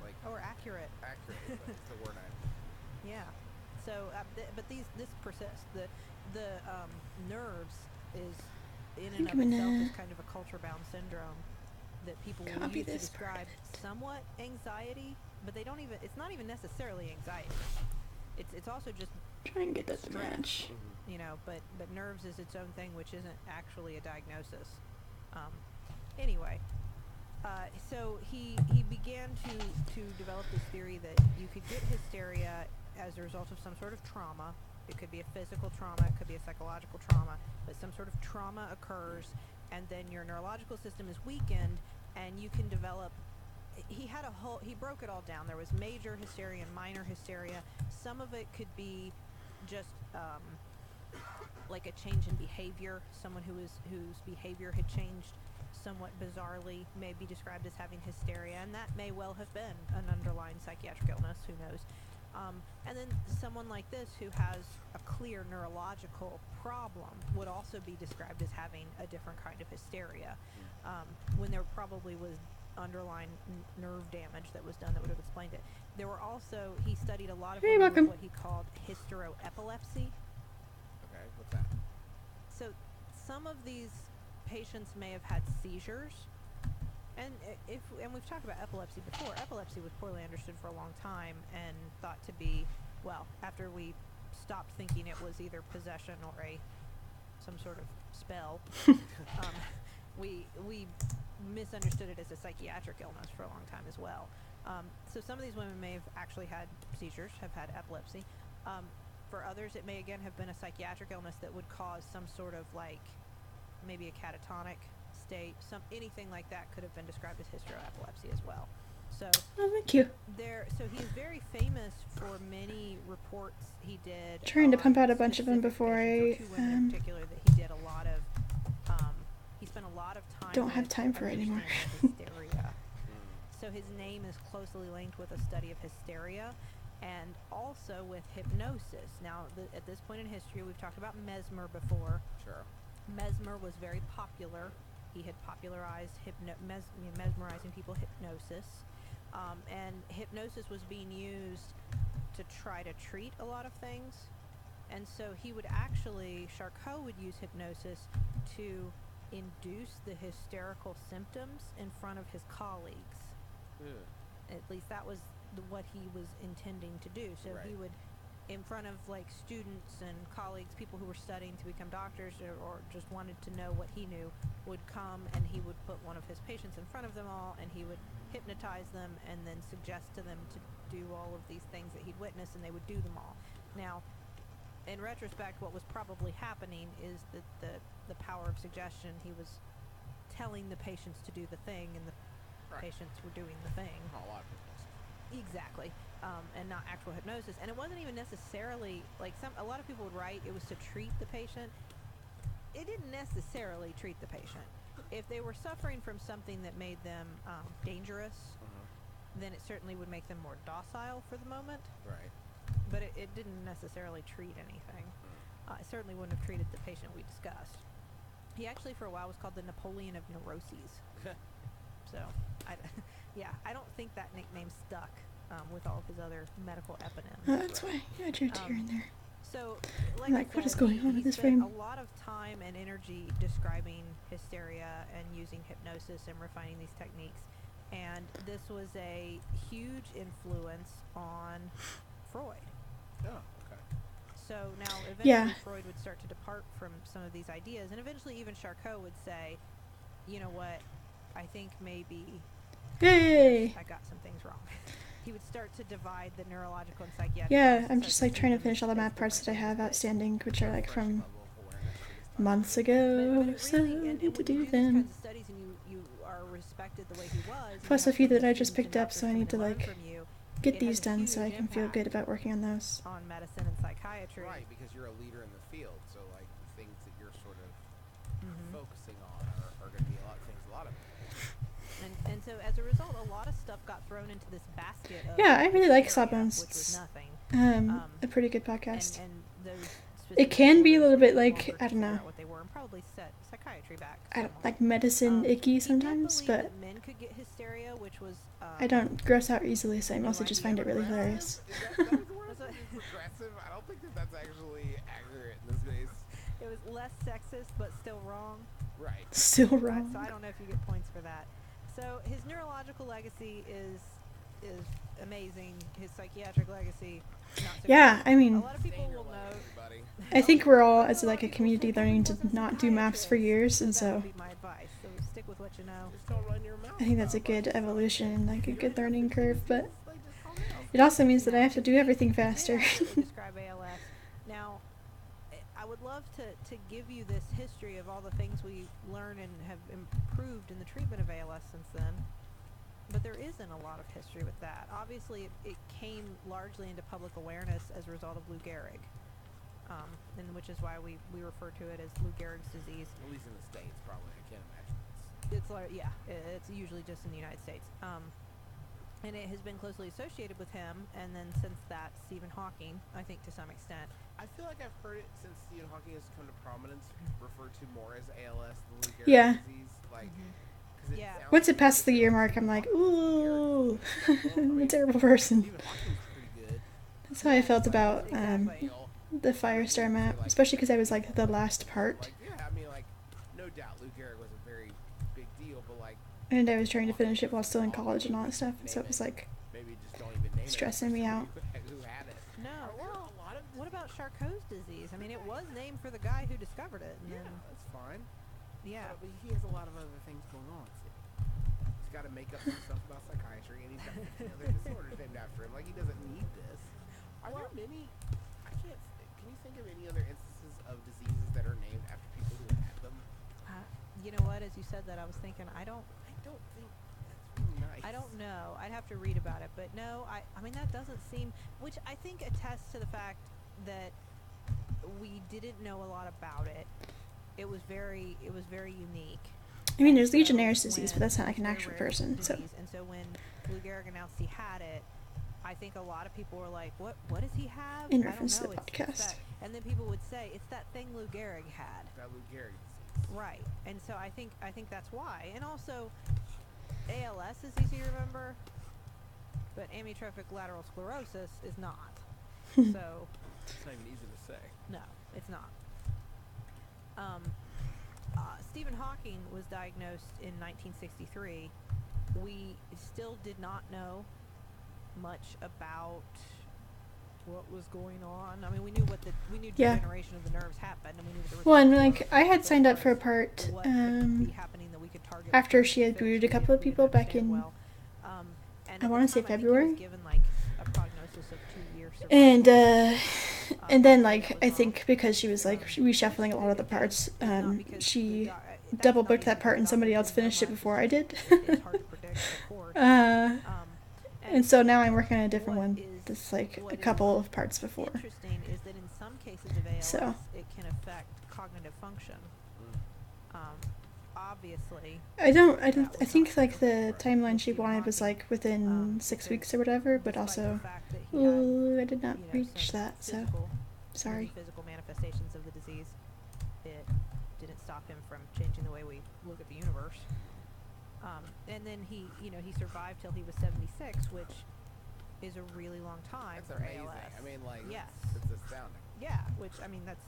Like, or accurate. accurate is the word I. Yeah. So, but this persists. The nerves is in and of I'm itself gonna is kind of a culture-bound syndrome that people will copy use to this part describe somewhat anxiety, but they don't even. It's not even necessarily anxiety. It's also just try and get that to stress. match. You know, but nerves is its own thing, which isn't actually a diagnosis. Anyway, so he began to develop this theory that you could get hysteria as a result of some sort of trauma. It could be a physical trauma, it could be a psychological trauma, but some sort of trauma occurs, and then your neurological system is weakened, and you can develop. He broke it all down. There was major hysteria and minor hysteria. Some of it could be just like a change in behavior. Someone whose behavior had changed somewhat bizarrely may be described as having hysteria, and that may well have been an underlying psychiatric illness. Who knows? And then someone like this who has a clear neurological problem would also be described as having a different kind of hysteria, when there probably was underlying nerve damage that was done that would have explained it. There were also, he studied a lot of You're women with welcome. what he called hysteroepilepsy. Okay, what's that? So some of these patients may have had seizures, and we've talked about epilepsy before. Epilepsy was poorly understood for a long time and thought to be, well, after we stopped thinking it was either possession or some sort of spell, we misunderstood it as a psychiatric illness for a long time as well. So some of these women may have actually had seizures, have had epilepsy. For others, it may again have been a psychiatric illness that would cause some sort of maybe a catatonic state. Anything like that could have been described as hysteroepilepsy as well. So Oh, thank you. so he's very famous for many reports he did. Trying to pump on out a bunch of them specific before patients, or two women in I particular that he did a lot of. He spent a lot of time. don't have with time for it anymore. understanding hysteria. So his name is closely linked with a study of hysteria, and also with hypnosis. Now, at this point in history, we've talked about Mesmer before. Sure. Mesmer was very popular. He had popularized mesmerizing people hypnosis, and hypnosis was being used to try to treat a lot of things. And so Charcot would use hypnosis to induce the hysterical symptoms in front of his colleagues. At least that was what he was intending to do. So Right. he would, in front of students and colleagues, people who were studying to become doctors or just wanted to know what he knew, would come, and he would put one of his patients in front of them all, and he would hypnotize them and then suggest to them to do all of these things that he'd witnessed, and they would do them all. Now, in retrospect, what was probably happening is that the power of suggestion, he was telling the patients to do the thing, and the patients were doing the thing. Not a lot of people. Exactly. And not actual hypnosis. And it wasn't even necessarily a lot of people would write it was to treat the patient. It didn't necessarily treat the patient. If they were suffering from something that made them dangerous, then it certainly would make them more docile for the moment. Right. But it didn't necessarily treat anything. I certainly wouldn't have treated the patient we discussed. He actually, for a while, was called the Napoleon of neuroses. So, I don't think that nickname stuck with all of his other medical eponyms. Oh, that's why I drew a tear in there. So, I'm like, what is going on in this frame? A lot of time and energy describing hysteria and using hypnosis and refining these techniques. And this was a huge influence on Freud. Oh, okay. So now eventually Freud would start to depart from some of these ideas, and eventually even Charcot would say, you know what, I think maybe I got some things wrong. He would start to divide the neurological and psychiatric. Yeah, I'm just like trying to finish all the math parts that I have outstanding, which are like from months ago, so I need to do them. Plus a few that I just picked up, so I need to like get these done so I can feel good about working on those. On medicine and psychiatry. Right, because you're a leader in the field, so like the things that you're sort of focusing on are going to be a lot of it. And so as a result, a lot of stuff got thrown into this basket of yeah, I really like Sawbones. It's a pretty good podcast. And those it can be a little bit like, I don't know, what they were and probably set psychiatry back I don't, like medicine icky sometimes, but men could get hysteria, which was I don't gross out easily, so I mostly just find it really hilarious. Progressive? I don't think that's actually accurate in this case. It was less sexist, but still wrong. Right. Still wrong. So I don't know if you get points for that. So his neurological legacy is amazing. His psychiatric legacy, not so yeah, good. I mean, a lot of people will know. I think we're all, as like a community, learning to not do maps for years, and so that would be my advice. So stick with what you know. Just don't run your mouth. I think that's a good evolution and like a good learning curve, but it also means that I have to do everything faster. Describe ALS. Now, I would love to give you this history of all the things we learn and have improved in the treatment of ALS since then. But there isn't a lot of history with that. Obviously, it came largely into public awareness as a result of Lou Gehrig, and which is why we refer to it as Lou Gehrig's disease. At least in the States, probably. I can't imagine. It's like, yeah, it's usually just in the United States. And it has been closely associated with him, and then since that, Stephen Hawking, I think to some extent. I feel like I've heard it since Stephen Hawking has come to prominence, referred to more as ALS than Lou Gehrig's disease. Like, yeah. Once it passed the year mark, I'm like, ooh, I'm a terrible person. Stephen Hawking's pretty good. That's how I felt about the Firestar map, especially because I was like the last part. Like, yeah, I mean, like, no doubt Lou Gehrig was a very big deal, but like, And I was trying to finish it while still in college and all that stuff, so it was like maybe just don't even name stressing me out. who had it. No, well, what about Charcot's disease? I mean, it was named for the guy who discovered it. And Yeah, then, that's fine. yeah. But he has a lot of other things going on. He's got to make up some stuff about psychiatry, and he's got 15 other disorders named after him. Like, he doesn't need this. Are there many? Can you think of any other instances of diseases that are named after people who had them? You know what? As you said that, I was thinking, I don't think that's really nice. I don't know. I'd have to read about it, but no, I mean that doesn't seem, which I think attests to the fact that we didn't know a lot about it. It was very unique. I mean, there's Legionnaire's disease, but that's not like an actual person, so. And so when Lou Gehrig announced he had it, I think a lot of people were like, "What does he have?" In reference to the podcast. And then people would say, "It's that thing Lou Gehrig had." That Lou Gehrig disease. Right. And so I think that's why. And also, ALS is easy to remember, but amyotrophic lateral sclerosis is not. So It's not even easy to say. no, it's not. Stephen Hawking was diagnosed in 1963. We still did not know much about what was going on. I mean, we knew degeneration of the nerves happened, and we knew Well, and like I had signed up for a part after she had booted a couple of people back in, I want to say February. And then like I think because she was like reshuffling a lot of the parts, she double booked that part and somebody else finished it before I did. And so now I'm working on a different one that's like a couple of parts before. Interesting is that in some cases of ALS, So it can affect cognitive function. Obviously. I think like the timeline she wanted was like within 6 weeks or whatever, but also, ooh, I did not reach that, so sorry. Physical manifestations of stop him from changing the way we look at the universe. And then he survived till he was 76, which is a really long time That's for amazing. ALS. I mean, like, yes, it's astounding. yeah, which I mean that's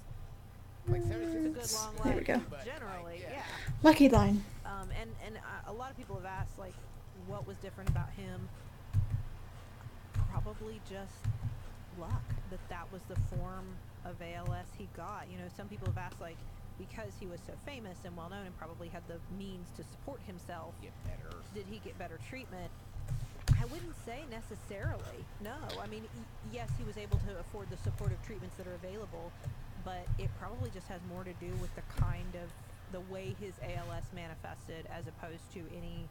Like it's 76 a is good long There we life go. but, generally, like, yeah. Lucky line. And a lot of people have asked like, what was different about him? Probably just luck that was the form of ALS he got. You know, some people have asked like, because he was so famous and well known and probably had the means to support himself, Get better. did he get better treatment? I wouldn't say necessarily. No, I mean, yes, he was able to afford the supportive treatments that are available, but it probably just has more to do with the kind of the way his ALS manifested as opposed to any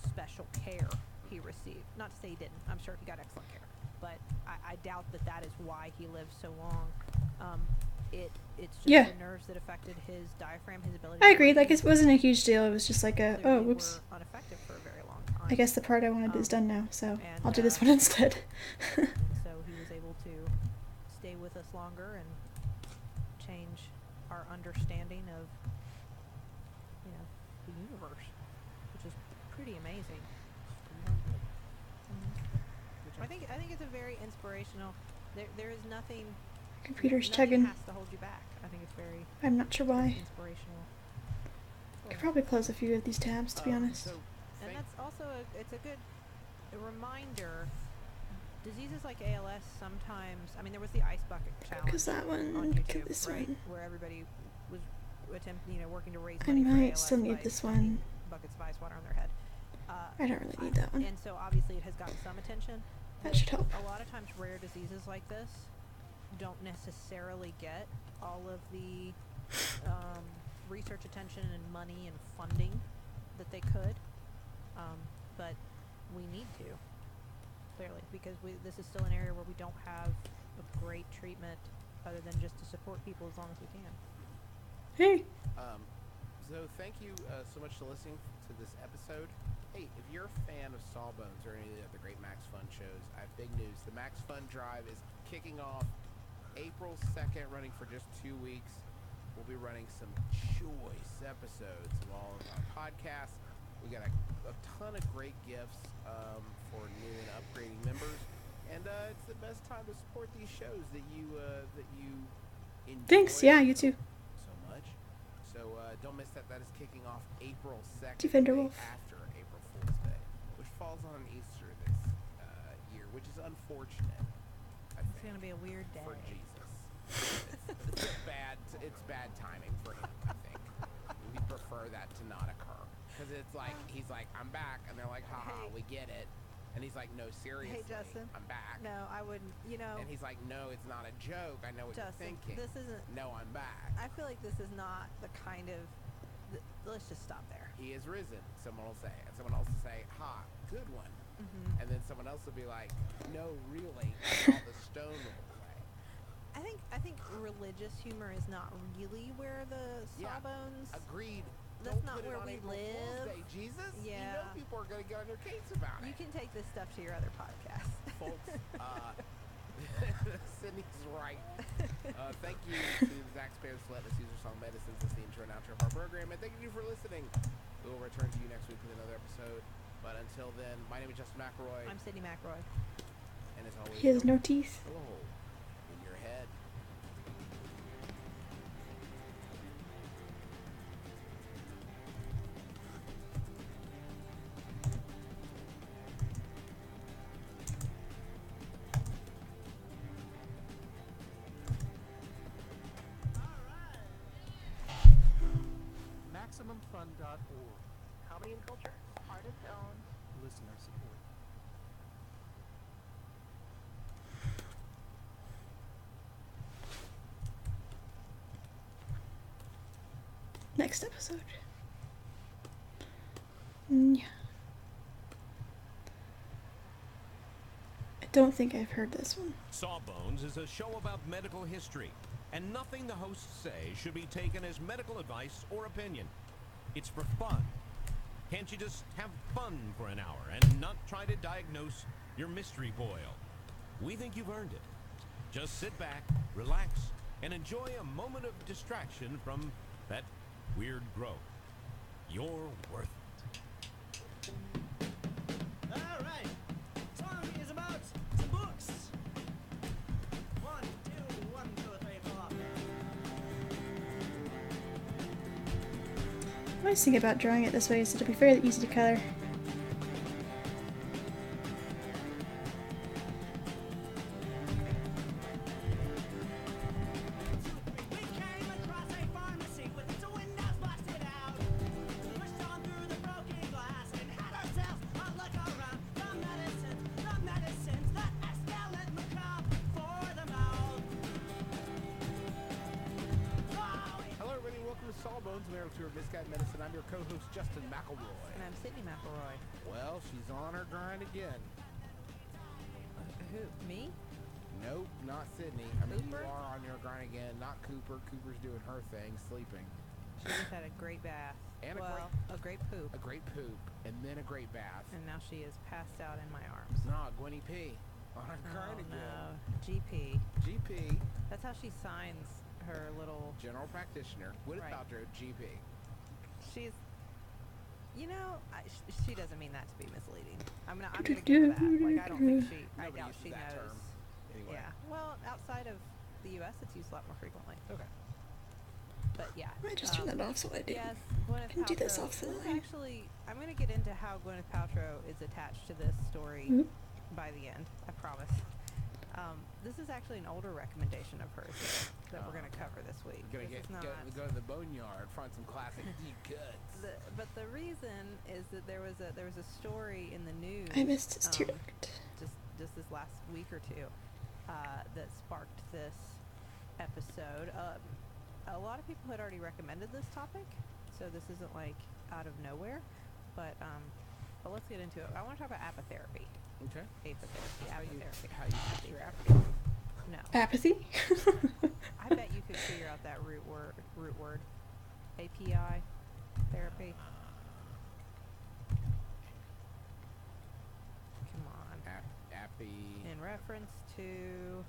special care he received. Not to say he didn't. I'm sure he got excellent care, but I doubt that is why he lived so long. It's just Yeah. the nerves that affected his diaphragm, his ability. I to agree. Like, breathe, it wasn't a huge deal. It was just like a, oh, clearly whoops. were unaffected for a very long time. I guess the part I wanted is done now, so and, I'll do this one instead. And so he was able to stay with us longer and change our understanding of, you know, the universe, which is pretty amazing. I think it's a very inspirational. There is nothing. Computer's nothing chugging. has to hold you back. I think it's very I'm not sure why. inspirational. I could probably close a few of these tabs, to be honest. And that's also it's a good reminder. Diseases like ALS sometimes. I mean, there was the ice bucket challenge Because that one, on get YouTube, this right, one. where everybody was working to raise I money for might ALS still need by this dumping one. buckets of ice water on their head. I don't really need that one. And so obviously it has gotten some attention. That but should help. A lot of times rare diseases like this don't necessarily get all of the research attention and money and funding that they could. But we need to, clearly, because this is still an area where we don't have a great treatment other than just to support people as long as we can. Hey! So thank you so much for listening to this episode. Hey, if you're a fan of Sawbones or any of the great Max Fun shows, I have big news. The Max Fun Drive is kicking off April 2nd, running for just 2 weeks. We'll be running some choice episodes of all of our podcasts. We got a ton of great gifts for new and upgrading members, and it's the best time to support these shows that you enjoy. Thanks, yeah, you too. So much. So don't miss that. That is kicking off April 2nd, Defender the day Wolf. after April Fool's Day, which falls on Easter this year, which is unfortunate. I It's think, going to be a weird day. for Jesus. It's bad timing for him, I think. We prefer that to not occur. Because it's like, he's like, I'm back. And they're like, haha, Hey. we get it. And he's like, no, seriously, Justin. I'm back. No, I wouldn't. You know, And he's like, no, it's not a joke. I know what Justin, you're thinking. this isn't. No, I'm back. I feel like this is not the kind of. Let's just stop there. He is risen, someone will say. And someone else will say, ha, good one. Mm-hmm. And then someone else will be like, no, really, I saw the stone roll away. I think religious humor is not really where the Yeah. Sawbones. Agreed. That's Don't not put it where on we April Fool's live. Day, Jesus. You Yeah. know people are going to get on your case about You it. can take this stuff to your other podcast. Folks, Sydney's right. Thank you to Zach Spears for letting us use our song Medicines as the intro and outro of our program. And thank you for listening. We will return to you next week with another episode. But until then, my name is Justin McElroy. I'm Sydney McRoy. And as always, He has no don't teeth. blow a hole in your head. MaximumFun.org. Comedy and culture, artist owned. Listener support. Next episode. Yeah. I don't think I've heard this one. Sawbones is a show about medical history, and nothing the hosts say should be taken as medical advice or opinion. It's for fun. Can't you just have fun for an hour and not try to diagnose your mystery boil? We think you've earned it. Just sit back, relax, and enjoy a moment of distraction from that weird growth. You're worth it. Alright, song is about some books. 1, 2, 1, 2, 3, 4. The nice thing about drawing it this way is it'll be fairly easy to color. We came across a pharmacy with its windows busted out. Pushed on through the broken glass and had ourselves a look around. The medicines that escalate macabre for the mouth. Oh, Hello, everybody. Welcome to Sawbones, Marital Tour of Misguided Medicine. I'm your co-host, Justin McElroy. And I'm Sydney McElroy. Well, she's on her grind again. Who? Me? Nope, not Sydney. I mean, Cooper? you are on your grind again. Not Cooper. Cooper's doing her thing, sleeping. She just had a great bath. And a great poop. a great poop, and then a great bath. And now she is passed out in my arms. Nah, Gwenny P. On her grind Oh again. no. GP. GP, That's how she signs her little... General Practitioner. Gwyneth Right. Paltrow, GP. She's... You know, she doesn't mean that to be misleading. I'm gonna give her that. Like, I don't think she... I Nobody doubt uses she that knows. term. Anyway. Yeah. Well, outside of the U.S., it's used a lot more frequently. Okay. But yeah. I might just turn that off so I do. Yes, Gwyneth can do this Paltrow. off the This is line. actually, I'm going to get into how Gwyneth Paltrow is attached to this story Mhm. by the end. I promise. This is actually an older recommendation of hers that we're going to cover this week. Gonna This get, is not. go to the boneyard, find some classic deep cuts. But the reason is that there was a story in the news. I missed his tear duct. Just this last week or two that sparked this episode. A lot of people had already recommended this topic, so this isn't like out of nowhere. But let's get into it. I want to talk about apitherapy. Okay. Apitherapy. How you Apitherapy. your apathy? No. Apathy? I bet you could figure out that root word. API therapy. Come on. Appy. In reference to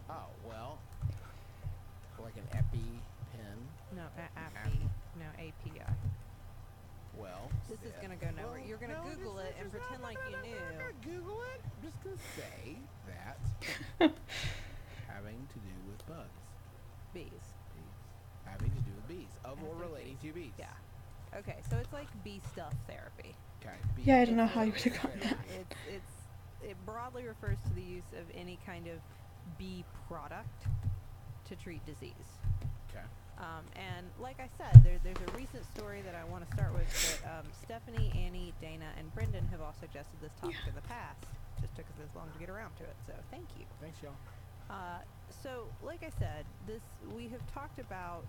Oh, well. Like an epi pen. no API. No API. Well. This is yeah. gonna go nowhere. Well, You're gonna no, Google this it and is pretend like you I'm knew. not gonna Google it. I'm just gonna say that having to do with bugs. Bees. Bees. Having to do with bees. Of or Having relating to bees. Yeah. Okay, so it's like bee stuff therapy. Okay. Yeah, I don't know how you would have gotten that. It broadly refers to the use of any kind of bee product to treat disease. Okay. And like I said, there's a recent story that I want to start with that Stephanie, Annie, Dana, and Brendan have all suggested this topic in the past. Just took us this long to get around to it, so thank you. Thanks, y'all. So, like I said, we have talked about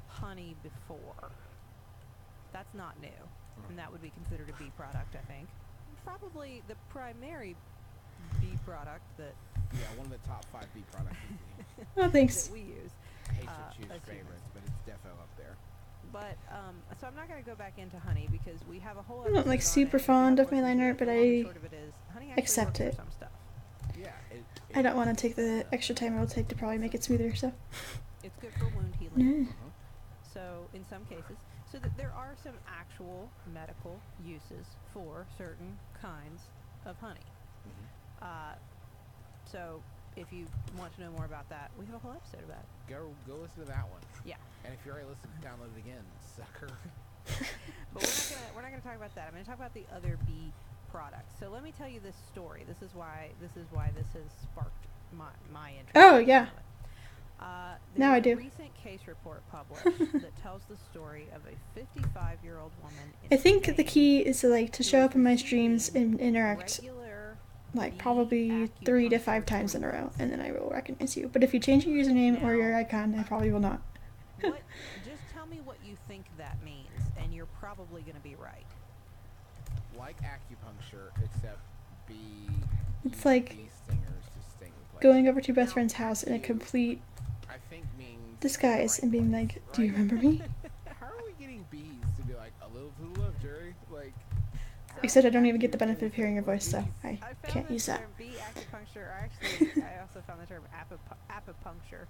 honey before. That's not new, and that would be considered a bee product, I think. Probably the primary bee product that Yeah, one of the top 5 bee products is Oh, thanks. we use. I hate to choose as humans. favorites, but it's defo up there. But so I'm not going to go back into honey because we have a whole. I'm not, like, episode on super it. If you fond haven't of my listened to liner, it, but the long and I short of it is, honey actually accept works it. for some stuff. Yeah. I don't want to take the extra time it will take to probably make it smoother, so. It's good for wound healing. Yeah. So in some cases, so that there are some actual medical uses for certain kinds of honey. So if you want to know more about that, we have a whole episode about it. Go listen to that one. Yeah. And if you're already listening, download it again, sucker. But we're not gonna talk about that. I'm gonna talk about the other bee products. So let me tell you this story. This is why this has sparked my interest. Oh, yeah. There Now I was a do. recent case report published that tells the story of a 55-year-old woman in I think the Spain key is to, like, to who show was up in my streams and receiving interact, regular like, bee probably 3 to 5 acupuncture times in a row, treatments. and then I will recognize you. But if you change your username or your icon, I probably will not. What? Just tell me what you think that means, and you're probably going to be right. Like acupuncture, except bee. It's use like bee stingers to sting the place. Going over to your best friend's house in a complete I think means disguise right and being place, like, "Do you right? remember me?" How are we getting bees to be like a little to the left, Jerry? Like. Except I don't even get the benefit of hearing your voice, so I found can't the use that. term bee acupuncture. Or actually, I also found the term apipuncture.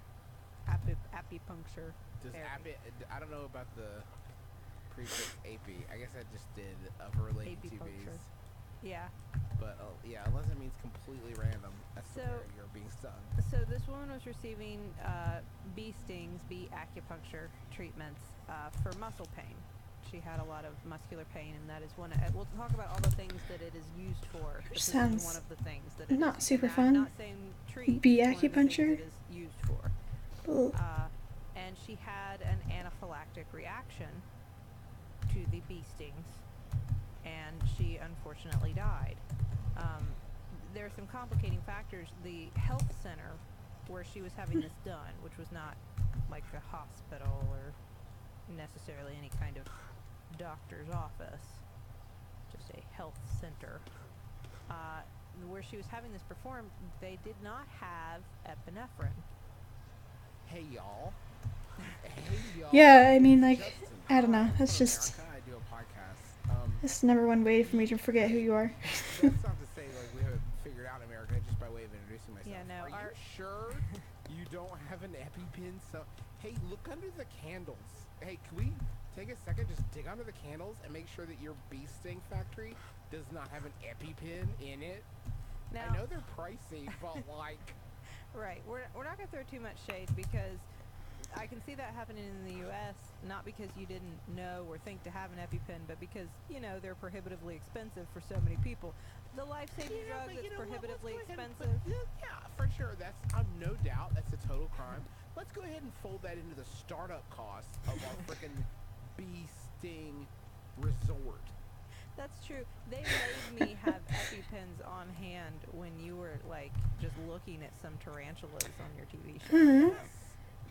Apipuncture. Does therapy. I don't know about the prefix AP. I guess I just did of related AP TVs. puncture. Yeah. But yeah, unless it means completely random, that's So- where you're being stung. So this woman was receiving bee stings, bee acupuncture treatments for muscle pain. She had a lot of muscular pain, and that is one. We'll talk about all the things that it is used for. This is Sounds one of the things that it not is. super And fun. I'm not saying treat. Bee it's one of the things acupuncture? it is used for. Ugh. And she had an anaphylactic reaction to the bee stings, and she unfortunately died. There are some complicating factors. The health center where she was having this done, which was not like a hospital or necessarily any kind of doctor's office, just a health center, where she was having this performed, they did not have epinephrine. Hey y'all. Hey y'all. Yeah, I mean, like, Justin. I don't know. Hi, That's from just America. I do a podcast. that's the number one way for me to forget who you are. That's not to say like we haven't figured out America just by way of introducing myself. Yeah, no, Are you sure you don't have an EpiPen? So hey, look under the candles. Hey, can we take a second, just dig under the candles and make sure that your bee sting factory does not have an EpiPen in it? Now, I know they're pricey, but like, right, we're not going to throw too much shade because I can see that happening in the U.S., not because you didn't know or think to have an EpiPen, but because, you know, they're prohibitively expensive for so many people. The life-saving drug but that's you know what, prohibitively let's go ahead expensive. and yeah, for sure. That's no doubt. That's a total crime. Let's go ahead and fold that into the startup costs of our freaking bee sting resort. That's true. They made me have EpiPens on hand when you were, like, just looking at some tarantulas on your TV show. Mhm. Yes.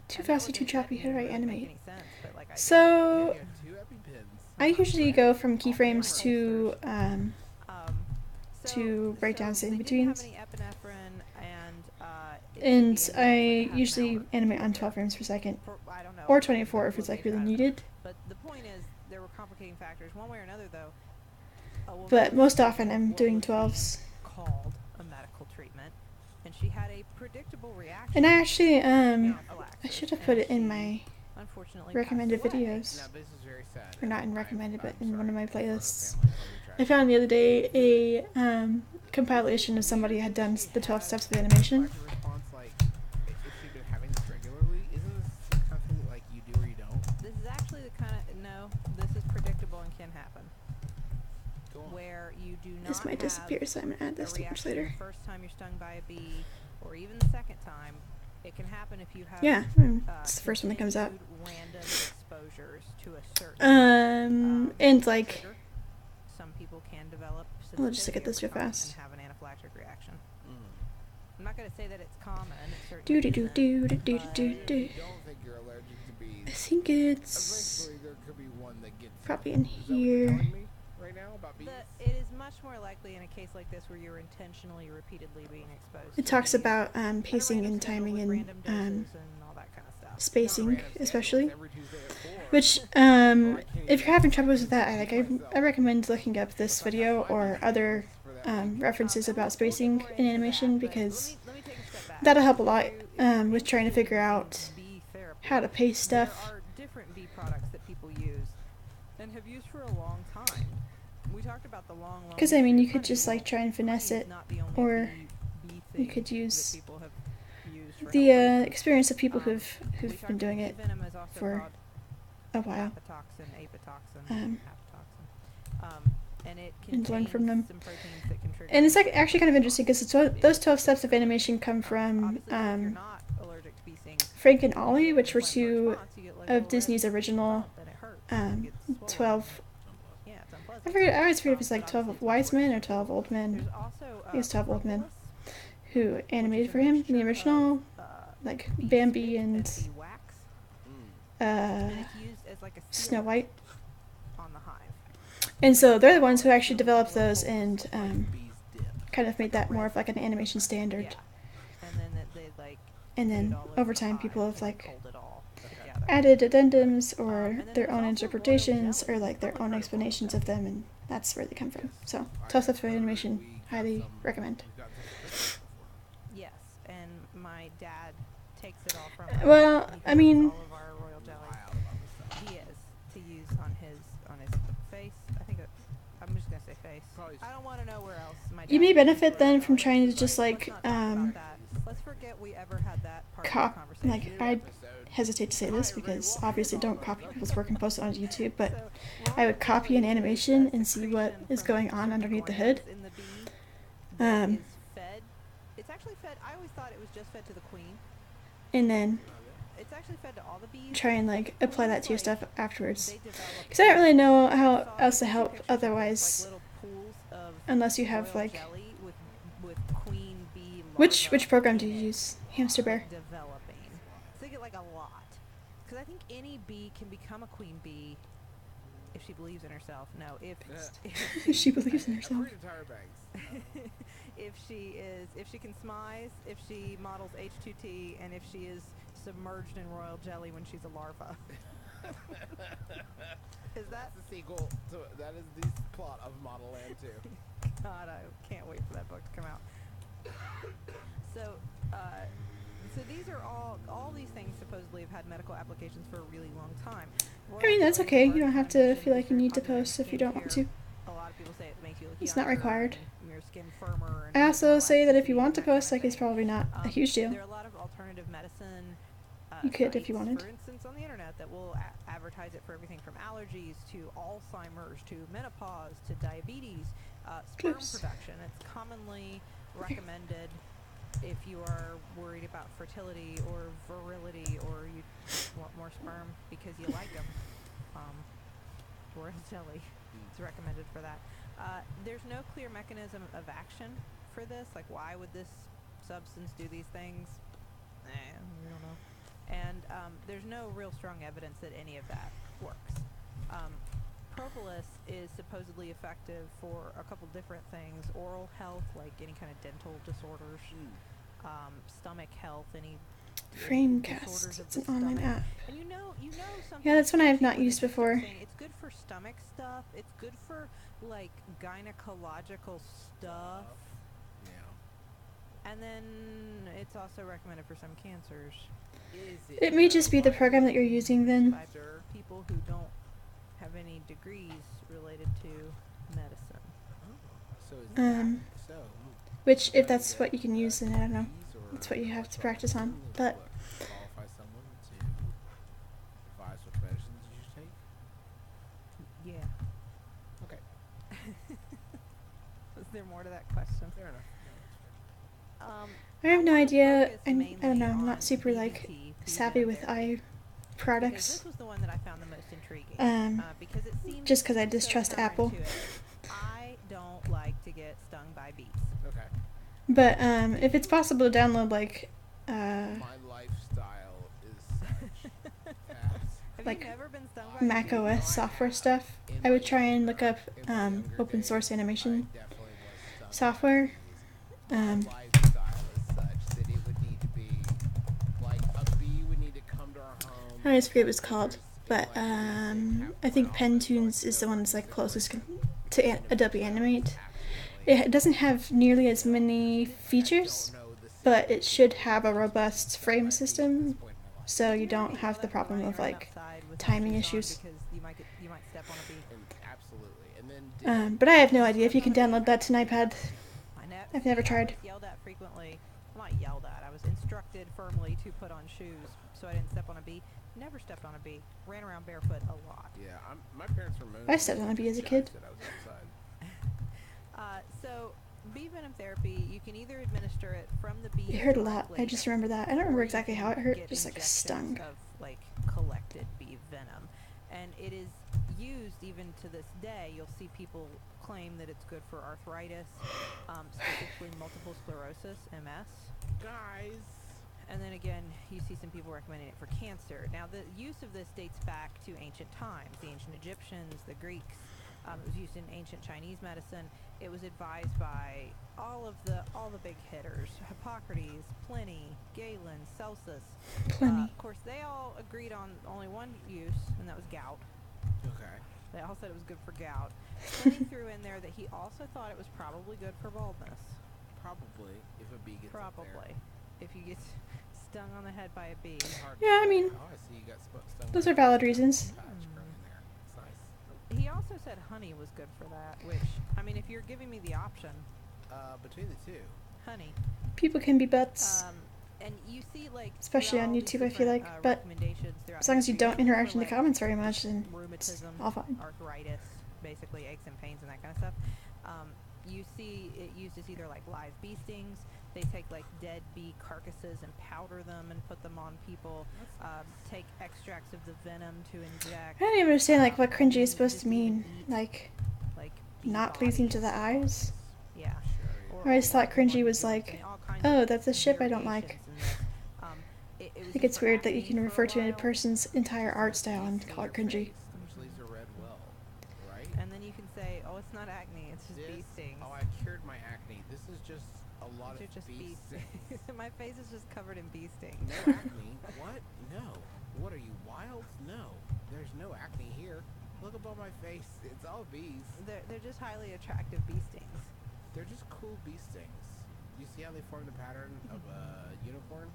Too And that fast, too wasn't- choppy. that How do I didn't really animate? make any sense, but, like, I did. So You have 2 EpiPens. I usually go from keyframes to Um, to breakdowns in they betweens. didn't have any epinephrine, and And it I ended up, like, a half an usually hour. animate on 12 frames per second. I don't know, Or the 24 if it's like location, really I don't know. needed. But the point is, there were complicating factors. One way or another, though. A woman But was most receiving often I'm what doing was being 12s. Called a medical treatment, and she had a predictable reaction. And I actually, to I anaphylaxis, should have and put it in she my unfortunately recommended passed away. videos. Now this is very sad. Or not in recommended, but in one of my sorry for her playlists. family, I found the other day a compilation of somebody had done the 12 steps of animation. Response, like, if you've been having this regularly, isn't this some kind of thing that, like, you do or you don't? This is actually the kind of this is predictable and can happen. Go on. Where you do not This might have disappear, so I'm gonna add a this to much reaction later. the first time you're stung by a bee, or even the second time. It can happen if you have Yeah, it's the first one that comes up. continued random exposures to a certain And like, trigger. Some people can develop I'll just look at this real sensitivity over time fast. and have an anaphylactic reaction. Mm. I'm not going to say that it's common. It do certainly do do isn't, do do do but do If do. you don't think you're allergic to I bees, think it's eventually there could be one that gets you. probably in Is that what you're here. telling me right now about bees? It is much more likely in a case like this where you're intentionally, repeatedly being exposed. It to talks bees about at a pacing random and schedule timing with and random doses and all that kind of stuff. spacing, Random schedule, especially. it's every Tuesday at 4. Which, if you're having troubles with that, I recommend looking up this video or other references about spacing in animation, because Let me take a step back. that'll help a lot If with trying to figure out bee therapy, how to pace stuff. There are different bee products that people use and have used for a long time. We talked about the long. Because I mean, you history could of just honey. like try and finesse Honey is it, not the only or bee you thing could that use people have used for the health reasons. experience of people We who've talked been doing about it bee venom is also for called a while. apatoxin, Um, apatoxin. And it and learn from them. contains some proteins that can trigger And it's like actually kind of interesting because those 12 steps of animation come from obviously, if you're not allergic to bee stings, Frank and Ollie, which were two response, you get like a of little red Disney's original bump and it hurts. You get swollen. 12. Yeah, it's unpleasant. I always forget if it's like But 12 obviously wise men or works. 12 old men There's also I guess 12 old men propolis, who which animated is for a him in mixture the of, original, like bee Bambi spit and bee wax, uh, and it's used as like a Snow sealant White. on the hive. And so they're the ones who actually developed those and Bees dip. kind of made that more of like an animation standard. Yeah. And then they like And put it then all over over the time, hive people have and like hold it all together. added addendums or And then their there's own also royal interpretations or jelly. like their own explanations of them, and that's where they come from. So, I 12 steps of heard animation, we got highly some- recommend. we've got some Yes, and my dad takes it all from Well, He I mean- collects all of our royal jelly. wild about this stuff. He is to use on his probably I don't want to know where else my You dad may gets benefit his then food from from. trying to just Let's like not talk about that. Let's forget we ever had that part of cop the conversation. like I hesitate to say this because obviously don't copy people's work and post it on YouTube, but So, I would copy an royal jelly animation is a and see what secretion is from going on certain underneath the hood. glands in the bee that Um, is fed. It's actually fed. I always thought it was just fed to the queen. and then It's actually fed to all the bees. try and like apply that to your stuff They afterwards. develop Because I don't really know I how saw else to pictures help of this, like otherwise, little pools of unless you have royal like jelly with queen bee which larvae program do in you it, use? Hamster Bear. developing. So they get like a lot. Because I think any bee can become a queen bee if she believes in herself. No, if She believes in herself. free to tire bags. if she can smize, if she models H2T, and if she is submerged in royal jelly when she's a larva. Is that? That's the sequel to that is the plot of Model Land 2. God, I can't wait for that book to come out. So, so these are all these things supposedly have had medical applications for a really long time. I mean, that's okay. You don't have to feel like you need to post if you don't want to. A lot of people say it makes you look It's not younger required. and your skin firmer. And I has more also say that if you elasticity want to and that kind post, of like, it's thing. probably not a huge deal. There are a lot of alternative medicine. You could if you sites, wanted. For instance, on the internet that will advertise it for everything from allergies to Alzheimer's to menopause to diabetes, sperm Close. production. It's commonly recommended if you are worried about fertility or virility or you want more sperm because you like them. Royal jelly is recommended for that. There's no clear mechanism of action for this. Like, why would this substance do these things? We don't know. And there's no real strong evidence that any of that works. Propolis is supposedly effective for a couple different things: oral health, like any kind of dental disorders, stomach health, any Framecast. disorders of It's the an online stomach. app. And you know something. Yeah, that's one I have not when used they start before. saying It's good for stomach stuff. It's good for like gynecological stuff. Yeah. And then it's also recommended for some cancers. It may just be the program that you're using then. By people who don't have any degrees related to medicine. So is that so? Which, if that's what you can use, then I don't know. That's what you have to practice on. But Qualify someone to advise which medicines you should take. Yeah. Okay. Was there more to that question? Fair enough. I have no wanna idea. focus I don't mainly know. I'm on not super like DBT, savvy with therapy, eye because products. this was the one that I found the most intriguing. Because it seems Just 'cause I so distrust Apple. counterintuitive. I don't like to get stung by bees. Okay. But if it's possible to download like My lifestyle is such that Have Like you never been stung by Mac a bee? OS software stuff, I would try and look up open source animation definitely was software. My lifestyle is such that it would need to be like a bee would need to come to our home. I always forget what it's called, but I think Pentunes is the one that's like closest to Adobe Animate. It doesn't have nearly as many features, but it should have a robust frame system, so you don't have the problem of like timing issues. Because you might step on a bee. Absolutely. And then But I have no idea if you can download that to an iPad. I've never I tried. was yelled at frequently. Well, not yelled at. I was instructed firmly to put on shoes so I didn't step on a bee. Never stepped on a bee. Ran around barefoot a lot. yeah, my parents were moaning. I stepped on a bee as a kid. That I was outside. So, bee venom therapy, you can either administer it from the bee. It hurt a lot. directly, I just remember that. I don't or remember you exactly can how it hurt. get Just like injections stung. Of like collected bee venom, and it is used even to this day. You'll see people claim that it's good for arthritis, specifically multiple sclerosis (MS). Guys. And then again, you see some people recommending it for cancer. Now, the use of this dates back to ancient times. The ancient Egyptians, the Greeks. It was used in ancient Chinese medicine. It was advised by all the big hitters: Hippocrates, Pliny, Galen, Celsus. Pliny. Of course, they all agreed on only one use, and that was gout. Okay. They all said it was good for gout. Pliny threw in there that he also thought it was probably good for baldness. Probably if a bee gets up there. Probably, if you get stung on the head by a bee. Hard to Yeah, I say. mean, Oh, I see you got stung those by are a valid bee. reasons. Patch growing there. It's nice. He also said honey was good for that, which, I mean, if you're giving me the option, Between the two. honey. People can be butts, And you see, like, especially throughout on all these YouTube, I feel different, like. But recommendations throughout as long as you history, don't even interact for, in the like, comments very much, then it's rheumatism, all fine. arthritis, basically aches and pains and that kind of stuff. You see it uses either like live bee stings. They take like dead bee carcasses and powder them and put them on people. Take extracts of the venom to inject. I don't even understand like what cringy is and supposed just to mean. even eat, Like like bee not pleasing to bodies. the eyes. Yeah. Sure. Or I always thought or cringy was organisms like, and all kinds oh, of that's a ship I don't like. variations in this. It I was think used it's for weird that you acne can for refer to a while. person's entire art style and call it cringy. Which leaves a red well, right? And then you can say, oh, it's not acne, it's just bee stings. Oh, I cured my acne. This is just a lot These of are just bee stings. My face is just covered in bee stings. No acne? What? No. What are you, wild? No. There's no acne here. Look above my face. It's all bees. They're just highly attractive bee stings. They're just cool bee stings. You see how they form the pattern of a unicorn?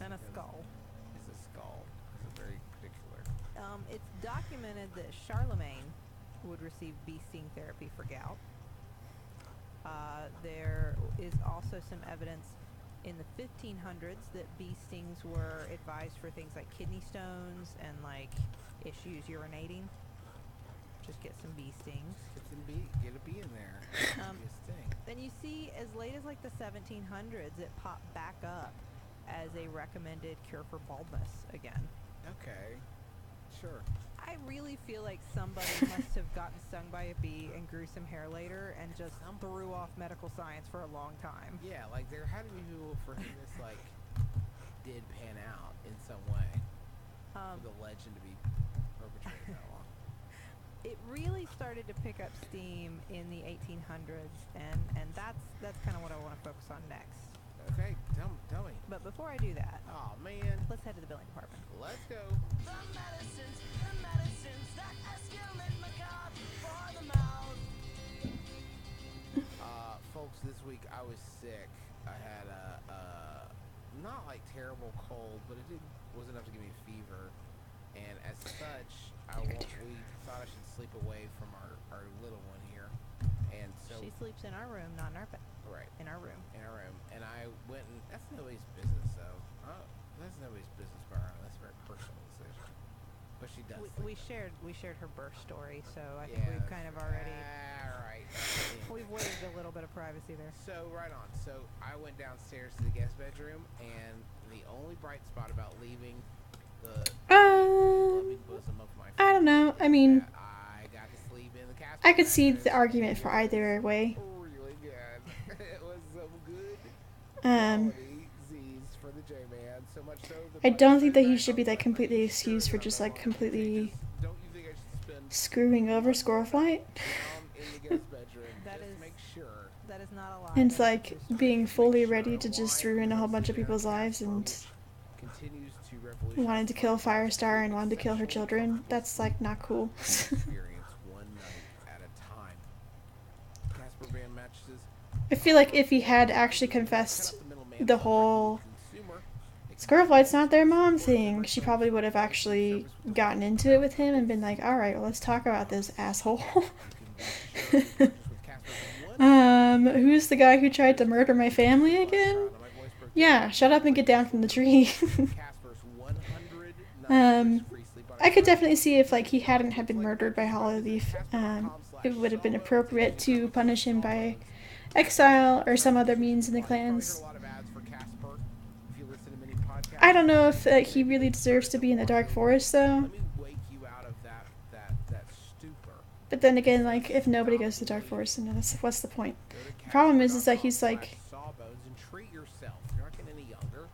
And a skull. It's a skull. It's very particular. It's documented that Charlemagne would receive bee sting therapy for gout. There is also some evidence in the 1500s that bee stings were advised for things like kidney stones and like issues urinating. Just get some bee stings. Get a bee in there. Be a sting. Then you see, as late as like the 1700s, it popped back up as a recommended cure for baldness again. Okay. Sure. I really feel like somebody must have gotten stung by a bee and grew some hair later and just threw off medical science for a long time. Yeah, like there had to be people for whom this like did pan out in some way. For the legend to be perpetrated that long. It really started to pick up steam in the 1800s, and that's kind of what I want to focus on next. Okay, tell me. But before I do that, Oh man, let's head to the billing department. let's go. The medicines that escalate macabre for the mouth. Folks, this week I was sick. I had a not like terrible cold, but was enough to give me a fever. And as such, we thought I should sleep away from our little one here. And so She sleeps in our room, not in our bed. right. In our room. In our room, and I went and that's nobody's business though. That's nobody's business but our own. That's a very personal decision. But she does. We shared her birth story, so I think Yeah, we've kind of already Alright. we've waived a little bit of privacy there. So right on. So I went downstairs to the guest bedroom, and the only bright spot about leaving the loving bosom of my I don't know. I mean, that I got to sleep in the castle. I could see mattress. the argument for either way. Really good. It was so good. Um, Quality Z's for the J-Man. So much so that I my don't think that he friend should be was like like, completely "Are you excused sure for you're just not like on completely Don't you think I should spend screwing over Squirrel Flight. down in the guest bedroom That just is- to make sure? That is not a lie. And it's That is like just- being fully ready to just ruin a whole bunch of people's lives and Continues to revolutionize wanted to kill Firestar and wanted to kill her children. That's like not cool. experience one night at a time. Casper Van mattresses. I feel like if he had actually confessed the whole Squirrel Flight's not their mom thing, she probably would have actually gotten into it with him and been like, alright, well, let's talk about this, asshole. Who's the guy who tried to murder my family again? Yeah, shut up and get down from the tree. I could definitely see if like he hadn't have been murdered by Hollyleaf, it would have been appropriate to punish him by exile or some other means in the clans. I don't know if he really deserves to be in the Dark Forest though. Let me wake you out of that stupor. But then again, like if nobody goes to the Dark Forest, then what's the point? The problem is that he's like Sawbones and treat yourself. You're not getting any younger.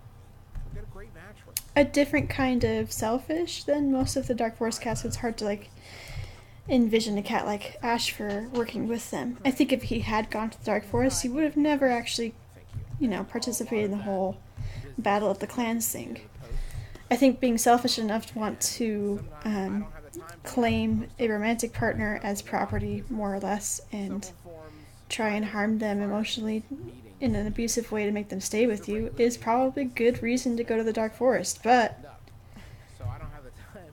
We'll get a great mattress. a different kind of selfish than most of the Dark Forest cats. So it's hard to like envision a cat like Ashfur working with them. I think if he had gone to the Dark Forest, he would have never actually, you know, participated in the whole Battle of the Clans thing. I think being selfish enough to want to claim a romantic partner as property, more or less, and try and harm them emotionally in an abusive way to make them stay with you is probably good reason to go to the Dark Forest, but So I don't have the time.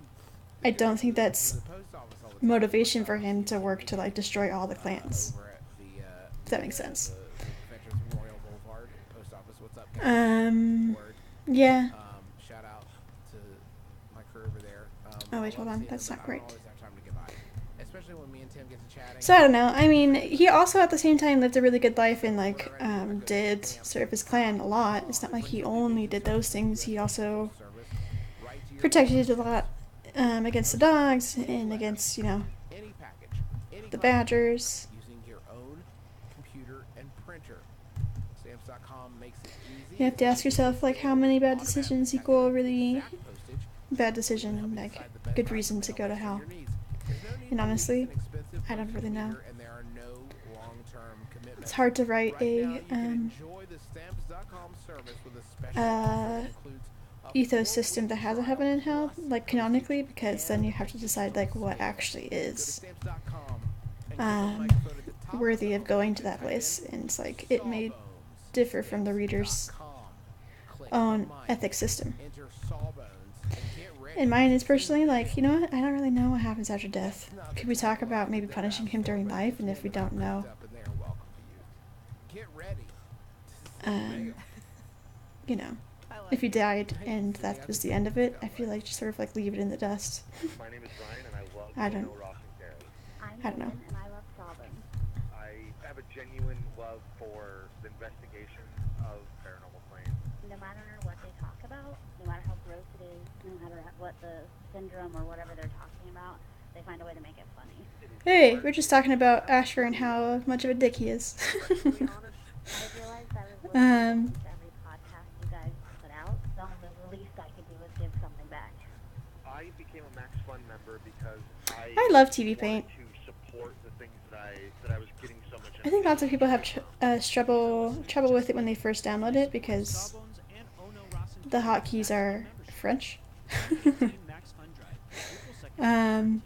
I don't think that's The post office all motivation for him to work to like destroy all the clans. Over at the, If that makes sense. the Veterans Memorial Boulevard post office. What's up, guys? Word. Yeah. Shout out to my crew over there. Oh, I wait, hold love on. seeing That's them, not but I don't great. always have time to get by, especially when me and Tim get to chatting. So I don't know. I mean, he also at the same time lived a really good life and like did serve his clan a lot. It's not like he only did those things. He also Service right to your protected a lot against the dogs and against, you know, any package, any the content, badgers. using your own computer and printer. Stamps.com makes it easy. You have to ask yourself like how many bad decisions equal a really Exact postage, bad decision and like decide the best good time reason to mail go to based on hell. your needs. There's no need And to honestly, lease an expensive I don't postage really know. meter, and there are no long-term commitments. It's hard to write Right now, a you can enjoy the Stamps.com service with a special offer that includes up to 4 ethos system weeks that has a trial heaven and hell, plus like canonically, because then you have to decide like what actually Go to is Stamps.com and click on the microphone at the top worthy of of the going homepage to and that type place, in and it's like it may Sawbones. differ from the reader's Stamps.com. Click the own mic, ethic system. enter Sawbones, and get ready And mine is to personally sing like, you know what? I don't really know what happens after death. That's not Could we the talk title about of maybe the punishing Death him during Sawbones. life? It's And one if we that I don't know, picked up and they are welcome to use. Get ready to um, you know, I like if he it. died and that was the end of it, I feel like just sort of like leave it in the dust. My name is Ryan, and I love I don't- Ross and Gary. I'm I don't know. Megan, and I love Sawbones. I have a genuine love for the investigation of paranormal claims. No matter what they talk about, no matter how gross it is, no matter what the syndrome or whatever they're talking about, they find a way to make it funny. Hey, we're just talking about Asher and how much of a dick he is. To be honest, I realized I was listening Um, to every podcast you guys put out, so the least I could do was give something back. I became a Max Fun member because I love TV Paint. wanted to support the things that I was getting so much. I think lots of people have trouble with it when they first download it because Sawbones and Ono Ross and the Gary hotkeys are membership. French. 2018 Max Fun Drive, April 2nd, Um, 2019. And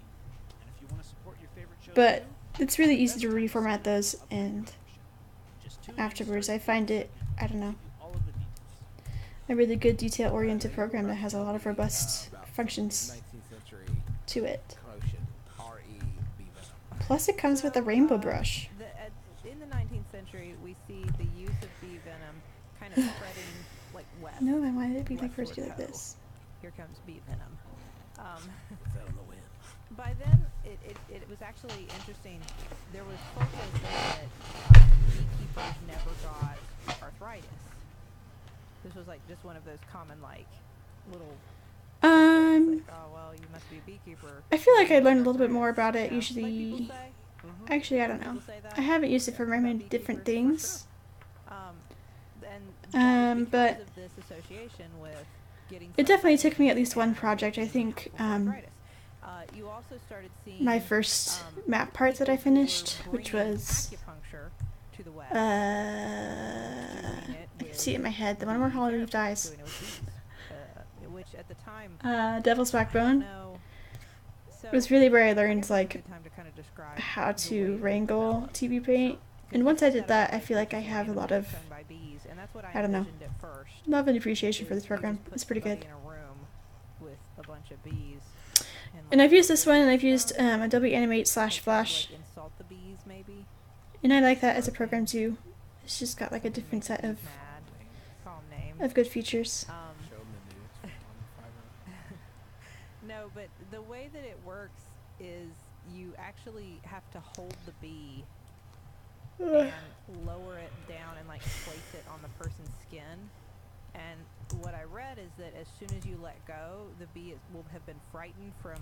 if you want to support your favorite shows but too, it's really easy best to time reformat sign those, up for your and membership. Just tune in, afterwards I search find it, and I don't know, give you all of the details. a really good detail-oriented program that has a lot of robust About functions 19th century to it. commotion. R.E.B. Venom. Plus it comes with a rainbow brush. In the 19th century, we see the use of bee venom kind of spreading like west. No, then why did it be like west first do toward like the this? Here comes bee venom. What's that on the wind? By then, it was actually interesting. There was folklore saying that beekeepers never got arthritis. This was like just one of those common like little. Like, oh well, you must be a beekeeper. I feel like I learned a little bit more about it You know, like people usually. say. Actually, I don't know. People say that. I haven't used it for very many About different beekeepers, for things. sure. And that was but because of this association with getting It definitely sunlight took me at least one and project. I think arthritis. You also started seeing my first map part that I people who were finished, which bringing was acupuncture to the west, I can see it in my head, the one where Holly Reeve dies. doing it with bees, which at the time Devil's Backbone no. So was really where I I learned guess it's a like good time to kind of describe how the way to that wrangle developed. TV Paint. And once I did that, I feel like I have a lot of I don't know, love and appreciation for this program. It's pretty good. In a room with a bunch of bees, And I've used this one, and I've used Adobe Animate / Flash, like, insult the bees, maybe. and I like that as a program too. It's just got like a different set of Mad, call 'em names. good features. Show them the nudes from Fiverr. No, but the way that it works is you actually have to hold the bee and lower it down and like place it on the person's skin. And what I read is that as soon as you let go, the bee will have been frightened from,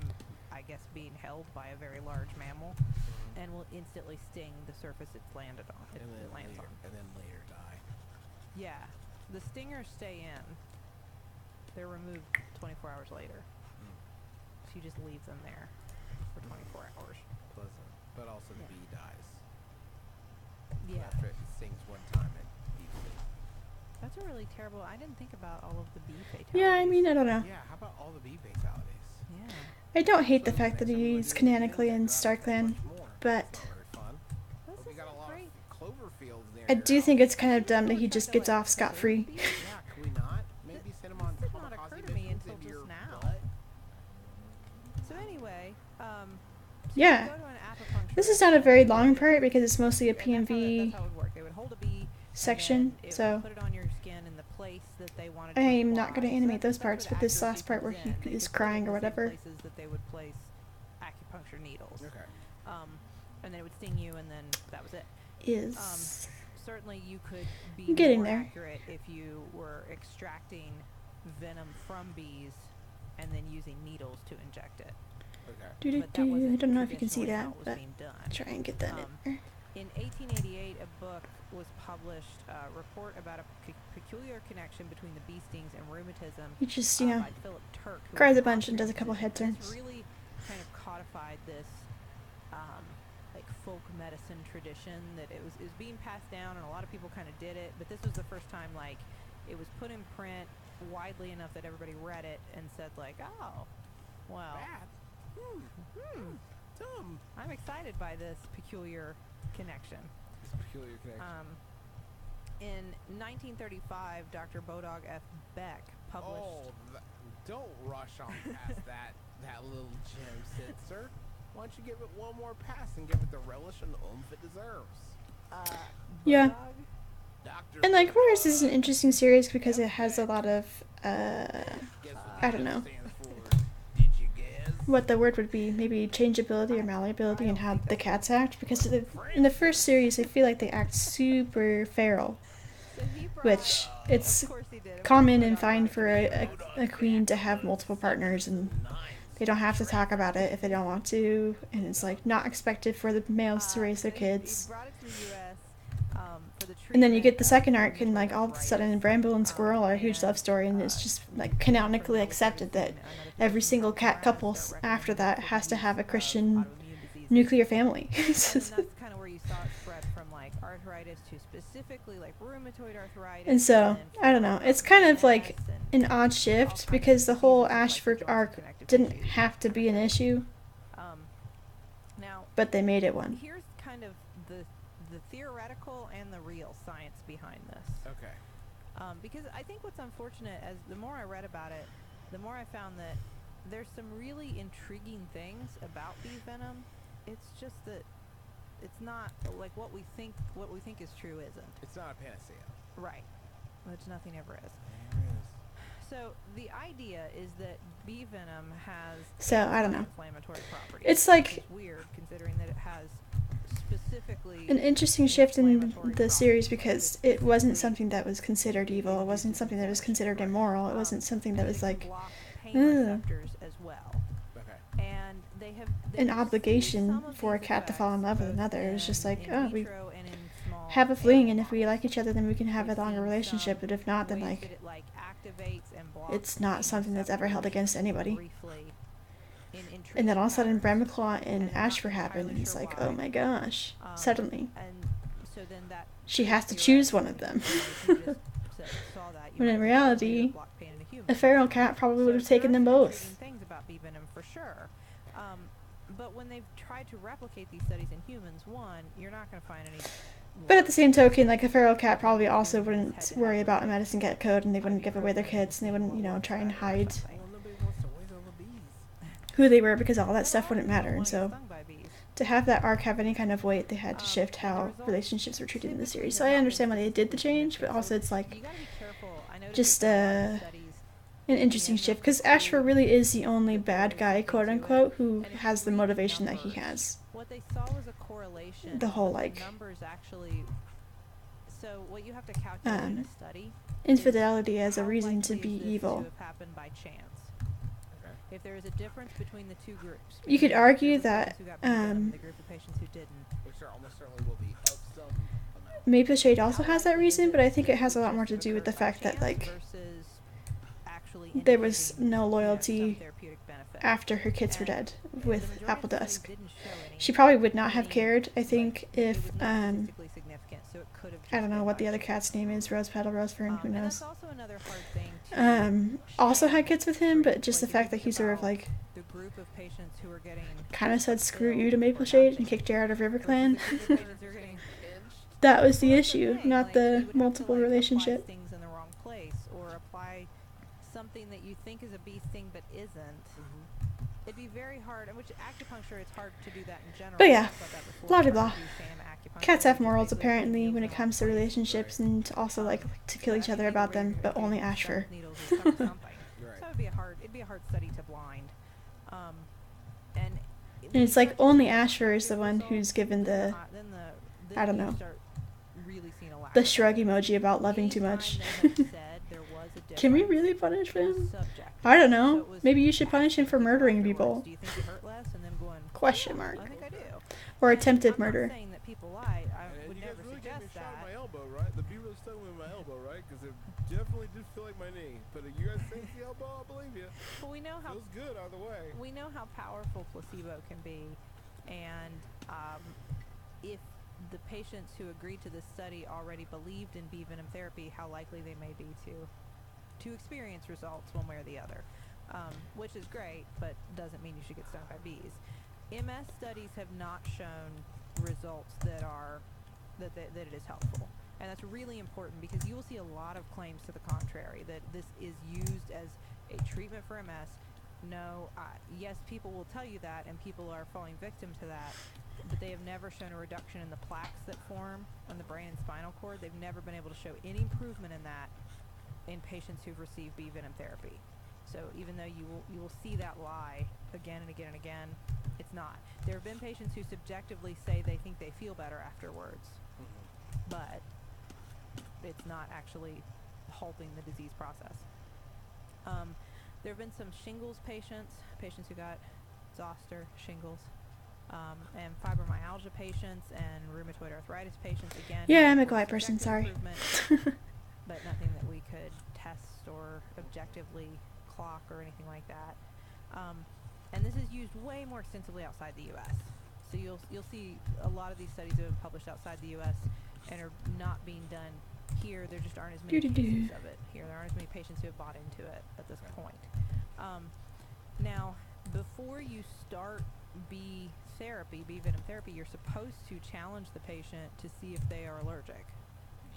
I guess, being held by a very large mammal, and will instantly sting the surface it's landed on. It lands on. And then later die. Yeah, the stingers stay in. They're removed 24 hours later. So you just leave them there for 24 hours. Pleasant. But also the bee dies. Yeah. After it stings one time, it eats it. That's a really terrible. I didn't think about all of the bee fatalities. Yeah, I mean, I don't know. Yeah, how about all the bee fatalities? Yeah. I don't hate the fact that he's canonically in StarClan, but Not very fun. This Hope you got a isn't lot great. of clover fields there. I do think it's kind of dumb that he just gets off scot-free. Yeah, can we not? Maybe send him on This did not occur kamikaze to me missions until into just your now. butt? So anyway, Yeah. Go to an acupuncturist, This is not a very long part because it's mostly a that's how it PMV would work. They would hold a bee section, and then it so would put it on your skin in the place that they wanted to I'm not apply. going to So animate that's- those that's parts, where but the this last accuracy part where comes he in. They is could put it crying in or the same whatever. places that they would place acupuncture needles. Okay. And then it would sting you, and then that was it. Is Certainly, you could be Getting more there. accurate if you were extracting venom from bees and then using needles to inject it. Okay. But that wasn't I don't know if you can see traditionally how that, it was but being done. try and get that in there. In 1888, a book was published, a report about a peculiar connection between the bee stings and rheumatism. He just, you know, by Philip Turk, who cries was a bunch and Austrian does a couple head physician. This turns. really kind of codified this like folk medicine tradition that it was being passed down, and a lot of people kind of did it. But this was the first time like it was put in print widely enough that everybody read it and said like, oh, well, I'm excited by this peculiar connection. This peculiar connection. In 1935, Dr. Bodog F. Beck published. Oh, don't rush on past that little gem, Sitzer. Why don't you give it one more pass and give it the relish and oomph it deserves? Yeah. Dr. And like Warriors is an interesting series because it has a lot of I don't know Did you guess? what the word would be, maybe changeability or malleability and how the cats act, because in the first series I feel like they act super feral, So he brought, which it's of course he did. common and fine for a queen to have multiple partners, and they don't have to talk about it if they don't want to, and it's like not expected for the males to raise their He kids. brought it to the U.S. For the And then you get the treatment second of arc, and like all of a sudden Bramble and Squirrel are a huge love story, and it's just like canonically accepted that every single cat couple after that has to have a Christian nuclear family. And that's kind of where you saw it spread from like arthritis to specifically like rheumatoid arthritis. And so, then I don't know, it's kind of like MS and an odd shift because the whole Ashford arc didn't have to be an issue, now but they made it one. here's kind of the theoretical and the real science behind this. Okay. Because I think what's unfortunate, as the more I read about it, the more I found that there's some really intriguing things about bee venom. It's just that it's not like what we think is true isn't. It's not a panacea. Right. Which nothing ever is. So the idea is that bee venom has So, I don't know. inflammatory properties. It's which like is weird considering that it has specifically an interesting shift in inflammatory the series properties. because it wasn't something that was considered evil, it wasn't something that was considered immoral, it wasn't something that and was it can like block pain "Ugh." receptors as well. Okay. And they have an obligation for a cat to fall in love with another. It was just like, oh, we have a fling, and if we like each other, then we can have a longer relationship. But if not, then like, it's not something that's ever held against anybody. And then all of a sudden, Bramaclaw and Ashford happen, and it's like, oh my gosh! Suddenly, she has to choose one of them. When in reality, a feral cat probably would have taken them both. Things about bee venom for sure. But when they've tried to replicate these studies in humans, one, you're not going to find any. But at the same token, like a feral cat probably also wouldn't worry about a medicine cat code, and they wouldn't give away their kids, and they wouldn't, you know, try and hide Well, nobody wants to waste all the bees. who they were because all that stuff wouldn't matter. And so Stung by bees. to have that arc have any kind of weight, they had to shift how relationships were treated in the series. So I understand why they did the change, but also it's like You gotta be careful. I noticed just there's a lot of studies an interesting shift because Ashford really is the only bad guy, quote unquote, who has the motivation that he has. What they saw was a correlation. The whole, of like, numbers actually. So what you have to calculate in a study. Infidelity is as a how reason to likely be is this evil. To have happened by chance. If there is a difference between the two groups. You could between the argue group of that, patients who got bee venom and the group of patients who didn't. Which there almost certainly will be of some amount. Maple Shade also has that reason, but I think it has a lot more to do with the fact that like there was no loyalty after her kids were dead with Apple Dusk. She probably would not have cared, I think, if I don't know what the other cat's name is, Rose Petal, Rose Fern, who knows. Also had kids with him, but just the fact that he sort of like kind of said screw you to Maple Shade and kicked her out of RiverClan. That was the issue, not the multiple relationship. Things in the wrong place or apply something that you think is a bee sting but isn't. it'd be very hard, and which acupuncture, it's hard to do that in general. But We yeah, talked about that before. blah, It's blah, hard blah. to do sham acupuncture, Cats have which is morals basically putting apparently needles when in it the comes to wrong place. relationships and also like to kill each I other mean, about needle them, reading but could be only stomach Ashfur. needles or something. Right. So it'd be a hard study to blind. And And it's like only Ashfur is the one who's given the, I don't know, the shrug emoji about loving too much. Can we really punish him? I don't know. Maybe you should punish him for murdering people. Do you think you hurt less? And them going, Question "Yeah, mark. I think I do. Or And attempted I'm murder. not saying that people lie. I would you never guys really gave me suggest a shot in that. my elbow, right? The bee really stuck me in my elbow, right? Because it definitely did feel like my knee. But if you guys think it's the elbow, I'll believe you. But we know how Feels good either way. we know how powerful placebo can be, and if the patients who agreed to this study already believed in bee venom therapy, how likely they may be to experience results one way or the other, which is great, but doesn't mean you should get stung by bees. MS studies have not shown results that it is helpful, and that's really important because you will see a lot of claims to the contrary, that this is used as a treatment for MS. No, yes, people will tell you that, and people are falling victim to that, but they have never shown a reduction in the plaques that form on the brain and spinal cord. They've never been able to show any improvement in that in patients who've received bee venom therapy. So even though you will see that lie again and again and again, it's not. There have been patients who subjectively say they think they feel better afterwards, but it's not actually halting the disease process. There have been some shingles patients who got zoster, shingles, and fibromyalgia patients and rheumatoid arthritis patients. Again, Yeah, I'm a quiet person, sorry. But nothing that we could test or objectively clock or anything like that. And this is used way more extensively outside the U.S. So you'll see a lot of these studies have been published outside the U.S. and are not being done here. There just aren't as many cases of it here. There aren't as many patients who have bought into it at this point. Now, before you start bee venom therapy, you're supposed to challenge the patient to see if they are allergic.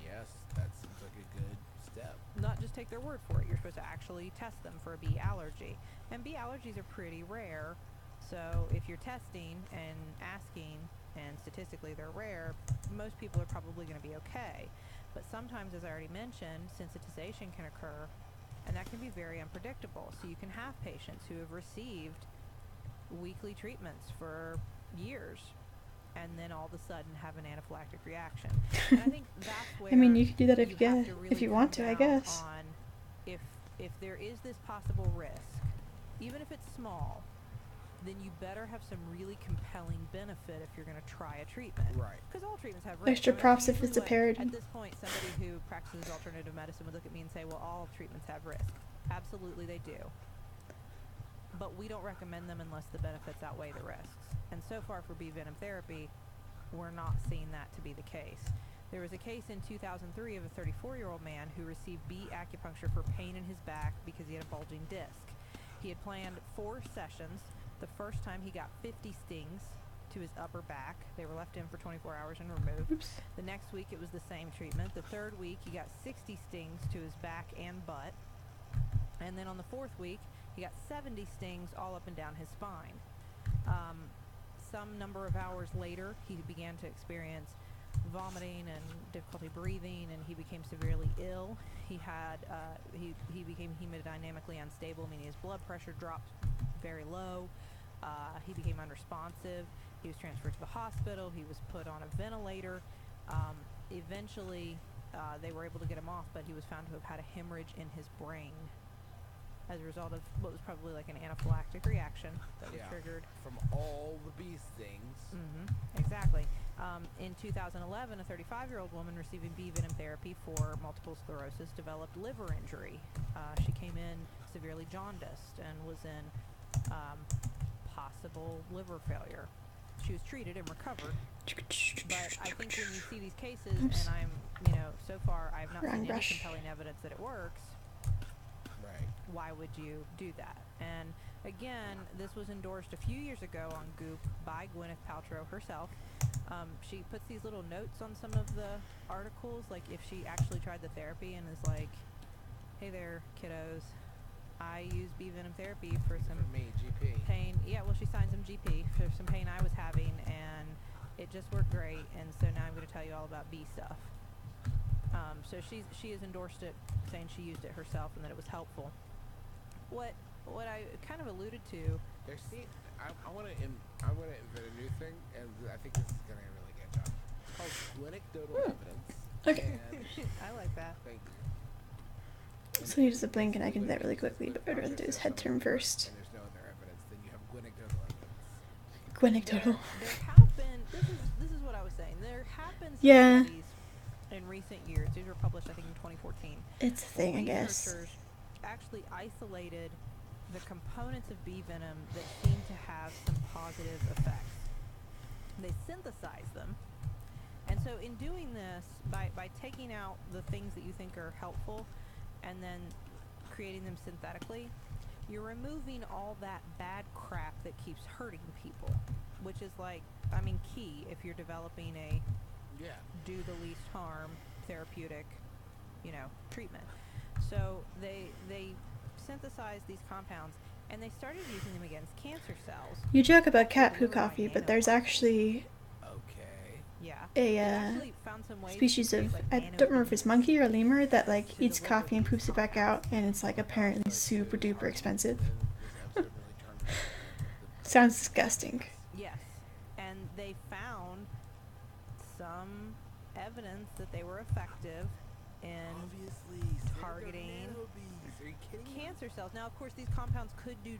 Yes, that seems like a good step. Not just take their word for it. You're supposed to actually test them for a bee allergy. And bee allergies are pretty rare. So if you're testing and asking, and statistically they're rare, most people are probably going to be okay. But sometimes, as I already mentioned, sensitization can occur, and that can be very unpredictable. So you can have patients who have received weekly treatments for years, and then all of a sudden have an anaphylactic reaction. And I think that's where I mean, you could do that if you have to really if you want to, come I down guess. on if there is this possible risk, even if it's small, then you better have some really compelling benefit if you're going to try a treatment. Right. Because all treatments have risk. Extra props if usually it's a parody. At this point, somebody who practices alternative medicine would look at me and say, well, all treatments have risk. Absolutely they do. But we don't recommend them unless the benefits outweigh the risks. And so far for bee venom therapy, we're not seeing that to be the case. There was a case in 2003 of a 34-year-old man who received bee acupuncture for pain in his back because he had a bulging disc. He had planned 4 sessions. The first time he got 50 stings to his upper back. They were left in for 24 hours and removed. Oops. The next week it was the same treatment. The third week he got 60 stings to his back and butt. And then on the 4th week he got 70 stings all up and down his spine. Some number of hours later he began to experience vomiting and difficulty breathing, and he became severely ill. He had he became hemodynamically unstable, meaning his blood pressure dropped very low. He became unresponsive. He was transferred to the hospital. He was put on a ventilator. Eventually, they were able to get him off, but he was found to have had a hemorrhage in his brain as a result of what was probably like an anaphylactic reaction that was triggered from all the bee stings. Exactly. In 2011, a 35-year-old woman receiving bee venom therapy for multiple sclerosis developed liver injury. She came in severely jaundiced and was in possible liver failure. She was treated and recovered. But I think when you see these cases, and so far I've not seen any compelling evidence that it works. Right. Why would you do that? And again, this was endorsed a few years ago on Goop by Gwyneth Paltrow herself. She puts these little notes on some of the articles, like if she actually tried the therapy and is like, hey there, kiddos, I use bee venom therapy for some For me, GP. pain. Yeah, well, she signed some GP for some pain I was having, and it just worked great. And so now I'm going to tell you all about bee stuff. So she has endorsed it, saying she used it herself and that it was helpful. What I kind of alluded to. I want to invent a new thing, and I think this is going to really get job. It's called anecdotal evidence. Okay. And I like that. thank you. So you just a blink and I can do that really quickly, but what I'd rather do is head turn first. And there's no other evidence, then you have anecdotal evidence. Gwenectotal. There have been. This is what I was saying. There have been some Yeah. studies in recent years. These were published, I think, in 2014. It's a thing, I guess. Researchers actually isolated the components of bee venom that seem to have some positive effects. They synthesized them. And so in doing this, by taking out the things that you think are helpful and then creating them synthetically, you're removing all that bad crap that keeps hurting people, which is key if you're developing a do the least harm therapeutic, treatment. So they synthesized these compounds and they started using them against cancer cells. You joke about cat poo coffee, but there's actually Yeah. a They actually found some ways species to of, create, I don't remember if it's monkey or lemur, that like eats coffee and poops it back out, and it's like apparently super duper expensive. Sounds disgusting. Yes, and they found some evidence that they were effective in targeting Are you kidding me? cancer cells. Now, of course, these compounds could do.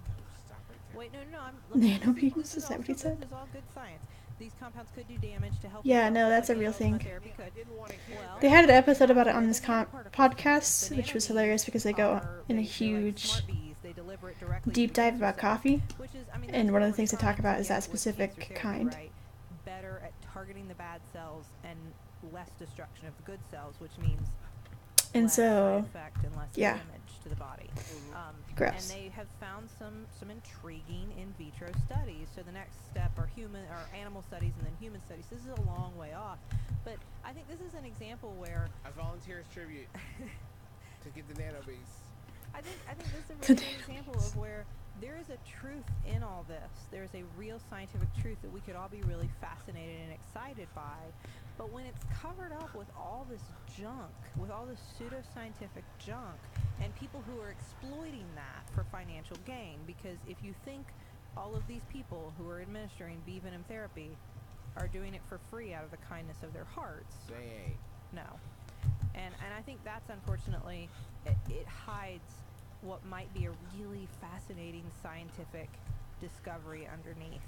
Stop right there. Wait, no. Nanobeams? This Is that what he also- said? This is all good science. These compounds could do damage to healthy Yeah, cells, no, that's like a real thing. chemotherapy could. Well, They had an episode about it on this podcast, which was hilarious because they go in a huge deep dive about coffee. And one of the things they talk about is that specific kind. Better at targeting the bad cells and less destruction of the good cells, which means And less so, side effect and less yeah. damage to the body. Gross. And they have found some intriguing in vitro studies. So the next step are animal studies and then human studies. This is a long way off, but I think this is an example where I volunteer as tribute to get the nanobees. I think this is a really good example of where there is a truth in all this. There is a real scientific truth that we could all be really fascinated and excited by. But when it's covered up with all this junk, with all this pseudoscientific junk, and people who are exploiting that for financial gain, because if you think all of these people who are administering bee venom therapy are doing it for free out of the kindness of their hearts, They ain't. no. And I think that's unfortunately, it hides what might be a really fascinating scientific discovery underneath.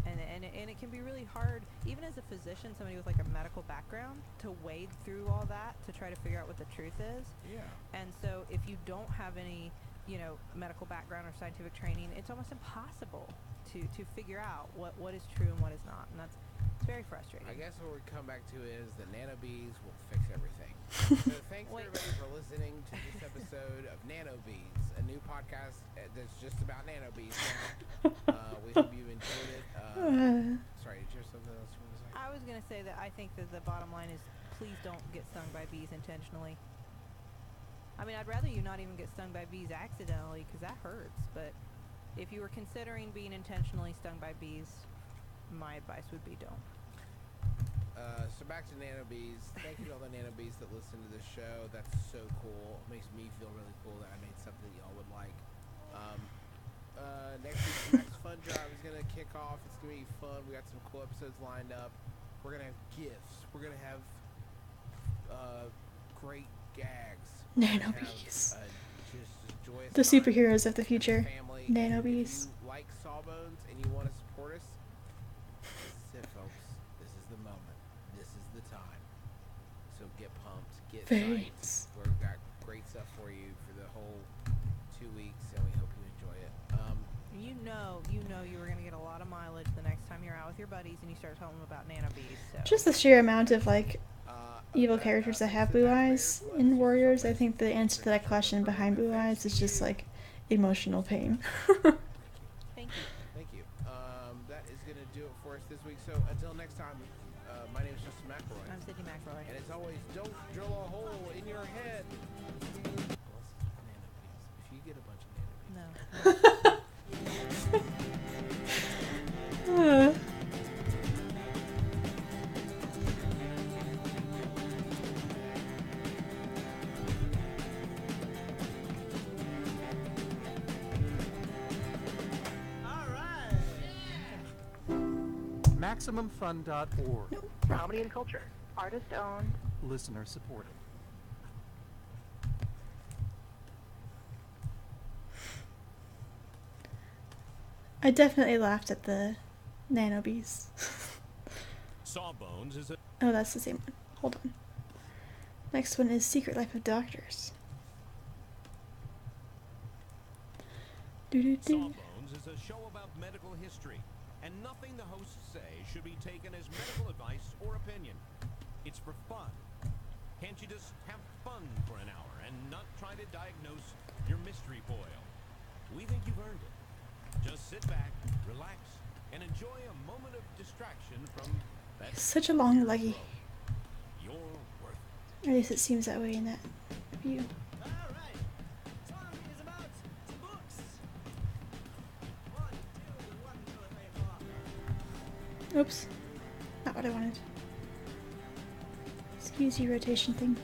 And it can be really hard, even as a physician, somebody with like a medical background, to wade through all that to try to figure out what the truth is. Yeah. And so if you don't have any, medical background or scientific training, it's almost impossible to figure out what is true and what is not. And it's very frustrating. I guess what we come back to is the nanobees will fix everything. So thanks everybody for listening to this episode of Nanobees, a new podcast that's just about nanobees now. We hope you enjoyed it. Sorry, did you have something else you want to say? I was going to say that I think that the bottom line is please don't get stung by bees intentionally. I mean, I'd rather you not even get stung by bees accidentally because that hurts. But if you were considering being intentionally stung by bees, my advice would be don't. So back to nanobees. Thank you to all the nanobees that listen to this show. That's so cool. It makes me feel really cool that I made something y'all would like. Next week's Max Fun Drive is going to kick off. It's going to be fun. We got some cool episodes lined up. We're going to have gifts. We're going to have great gags. Nanobees. Just joyous The time superheroes of the with future. family. Nanobees. If you like Sawbones and you want to support us, this is it, folks. This is the moment. This is the time. So get pumped. Get Thanks. psyched. We've got great stuff for you for the whole 2 weeks, and we hope you enjoy it. You know you were going to get a lot of mileage the next time you're out with your buddies and you start telling them about nanobees. So. Just the sheer amount of like evil characters that have blue eyes in Warriors, I think the answer to that question behind blue eyes is just like emotional pain. Thank you. Thank you. That is going to do it for us this week. So until next time, my name is Justin McElroy. I'm Sydney McElroy. And as always, don't drill a hole in your head. If you MaximumFun.org. No. Comedy and culture. Artist owned. Listener supported. I definitely laughed at the nano bees. Sawbones is a Oh, that's the same one. Hold on. Next one is Secret Life of Doctors. Doo-doo-doo. Sawbones is a show about medical history, and nothing the hosts say should be taken as medical advice or opinion. It's for fun. Can't you just have fun for an hour and not try to diagnose your mystery boil? We think you've earned it. Just sit back, relax, and enjoy a moment of distraction from that. Such a long leggy. You're worth it. Or at least it seems that way in that view. Alright, song is about some books. 1, 2, 1, 2, 3, 4. Oops. Not what I wanted. Excuse you, rotation thing.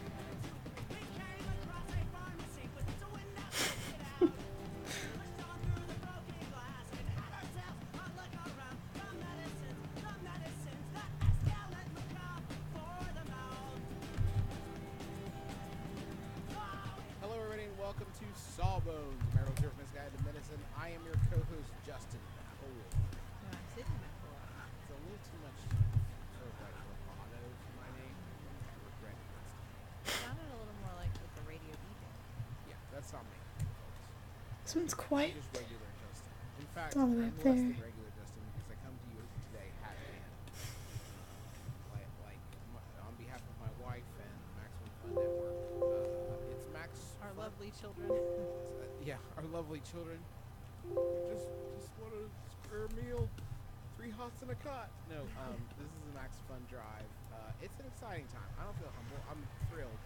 We came across a pharmacy with its windows busted out. Pushed on through the broken glass and had ourselves a look around. The medicines that escalate macabre for the mouth. Hello, everybody, and welcome to Sawbones, Marital Jerkness Guide to Medicine. I am your co-host, Justin. I'm sitting back a lot. It's a little too much sort of like bravado for my name. I regret it. It sounded a little more like with the radio DJ. Yeah, that's not me, This one's folks. quiet. Just regular Justin. In fact, all the way I'm up less than there. regular Justin because I come to you today hat in hand. On behalf of my wife and Maximum Fun Network, it's Max. Our Fun- lovely children. Yeah, our lovely children. Just want a square meal, 3 hots and a cot. No, this is a Max Fun Drive. It's an exciting time. I don't feel humble. I'm thrilled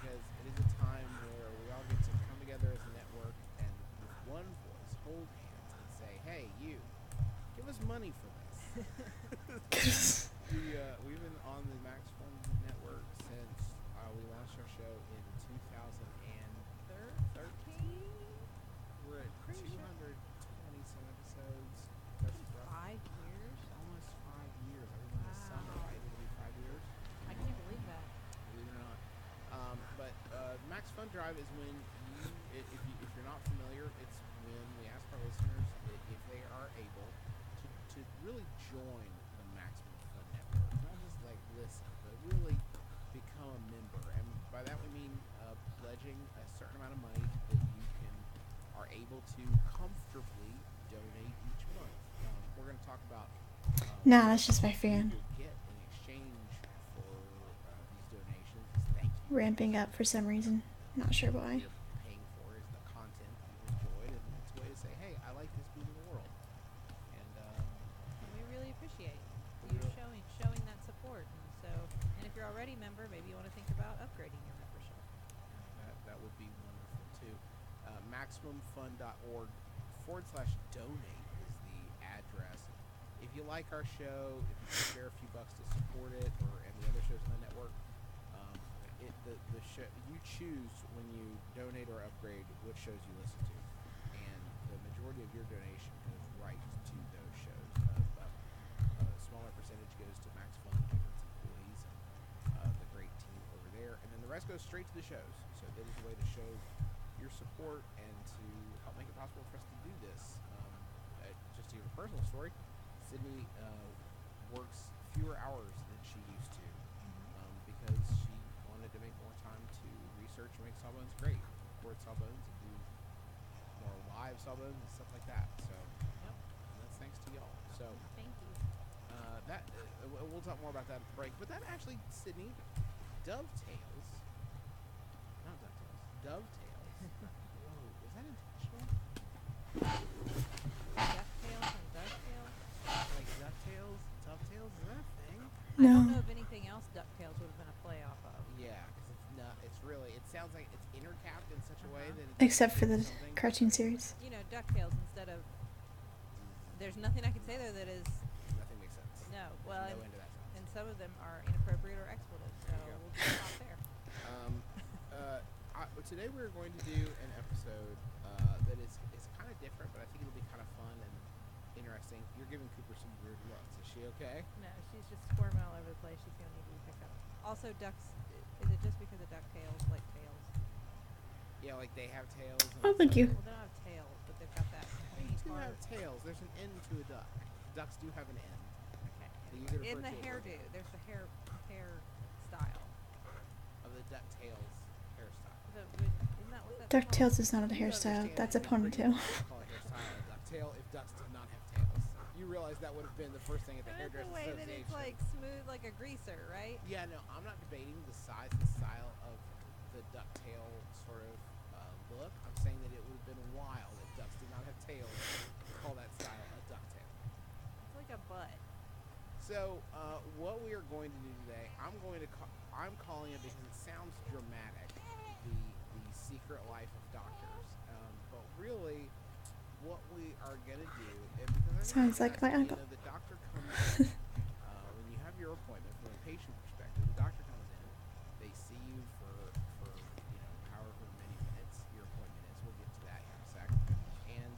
because it is a time where we all get to come together as a network and with one voice hold hands and say, "Hey, you, give us money for this." We've been on the Max Fun Network since we launched our show in 2013. We're at Pretty sure. 227 episodes. That's rough. 5 years? Almost 5 years. I think in the summer, Wow. right? It'll be 5 years. I can't believe that. Believe it or not. But Max Fun Drive is when if you're not familiar, it's when we ask our listeners if they are able to really join the Maximum Fun Network. Not just like listen, but really become a member. And by that we mean pledging a certain amount of money that you are able to comfortably donate each month. We're going to talk about Nah, that's just my what fan. you'll get in exchange for these donations. Is thank you. Ramping up for some reason. Not sure why. You're paying for is the content you've enjoyed, and it's a way to say, hey, I like this being in the world. And And we really appreciate you showing that support. And so, and if you're already a member, maybe you want to think about upgrading your membership. that would be wonderful too. MaximumFun.org/donate is the address. If you like our show, if you can share a few bucks to support it or any other shows on the network, the show you choose when you donate or upgrade which shows you listen to, and the majority of your donation goes right to those shows. A smaller percentage goes to Max Fun and its employees and the great team over there, and then the rest goes straight to the shows. So it is a way to show your support and to help make it possible for us to do this. Just to give a personal story, Sydney works fewer hours than she used to because she wanted to make more time to research and make Sawbones great, record Sawbones, and do more live Sawbones and stuff like that. So and that's thanks to y'all. So Thank you. we'll talk more about that at the break. But that actually, Sydney, dovetails. Not dovetails. Whoa, was that intentional? DuckTales and DuckTales? Like DuckTales, Dovetails, is that a thing? I don't know No. if anything else DuckTales would have been a play off of. Yeah, because it's not. It's really. It sounds like it's intercapped in such a way that it's Except for the something- cartoon series. You know, DuckTales instead of. There's nothing I can say there that is. Nothing makes sense. No. Well, no end to that sentence. and some of them are inappropriate or expletive, so There you go. we'll just stop there. But today we're going to do an episode that is kind of different, but I think it'll be kind of fun and interesting. You're giving Cooper some weird looks. Is she okay? No, she's just squirming all over the place. She's gonna need to be picked up. Also, ducks. Is it just because of duck tails, like tails? Yeah, like they have tails. And Oh, thank you. Well, they don't have tails, but they've got that They pointy do part. have tails. There's an end to a duck. Ducks do have an end. Okay. So you could In refer the to it hairdo, there's the hair style. of the duck tails hairstyle. Isn't that what that's DuckTales is not a You hairstyle. understand That's a that it's pretty ponytail. difficult to call a hairstyle a ducktail if ducks did not have tails. You realize that would have been the first thing at the But it's hairdresser the way that association. it's like smooth, like a greaser, right? Yeah, no, I'm not debating the size and style of the ducktail sort of look. I'm saying that it would have been wild if ducks did not have tails to call that style a ducktail. It's like a butt. So, what we are going to do today, I'm calling it because it sounds dramatic, the secret life of doctors. But really, what we are going to do, and because Sounds like my uncle. the doctor comes in, when you have your appointment from a patient perspective, the doctor comes in, they see you for however many minutes your appointment is. We'll get to that in a sec. And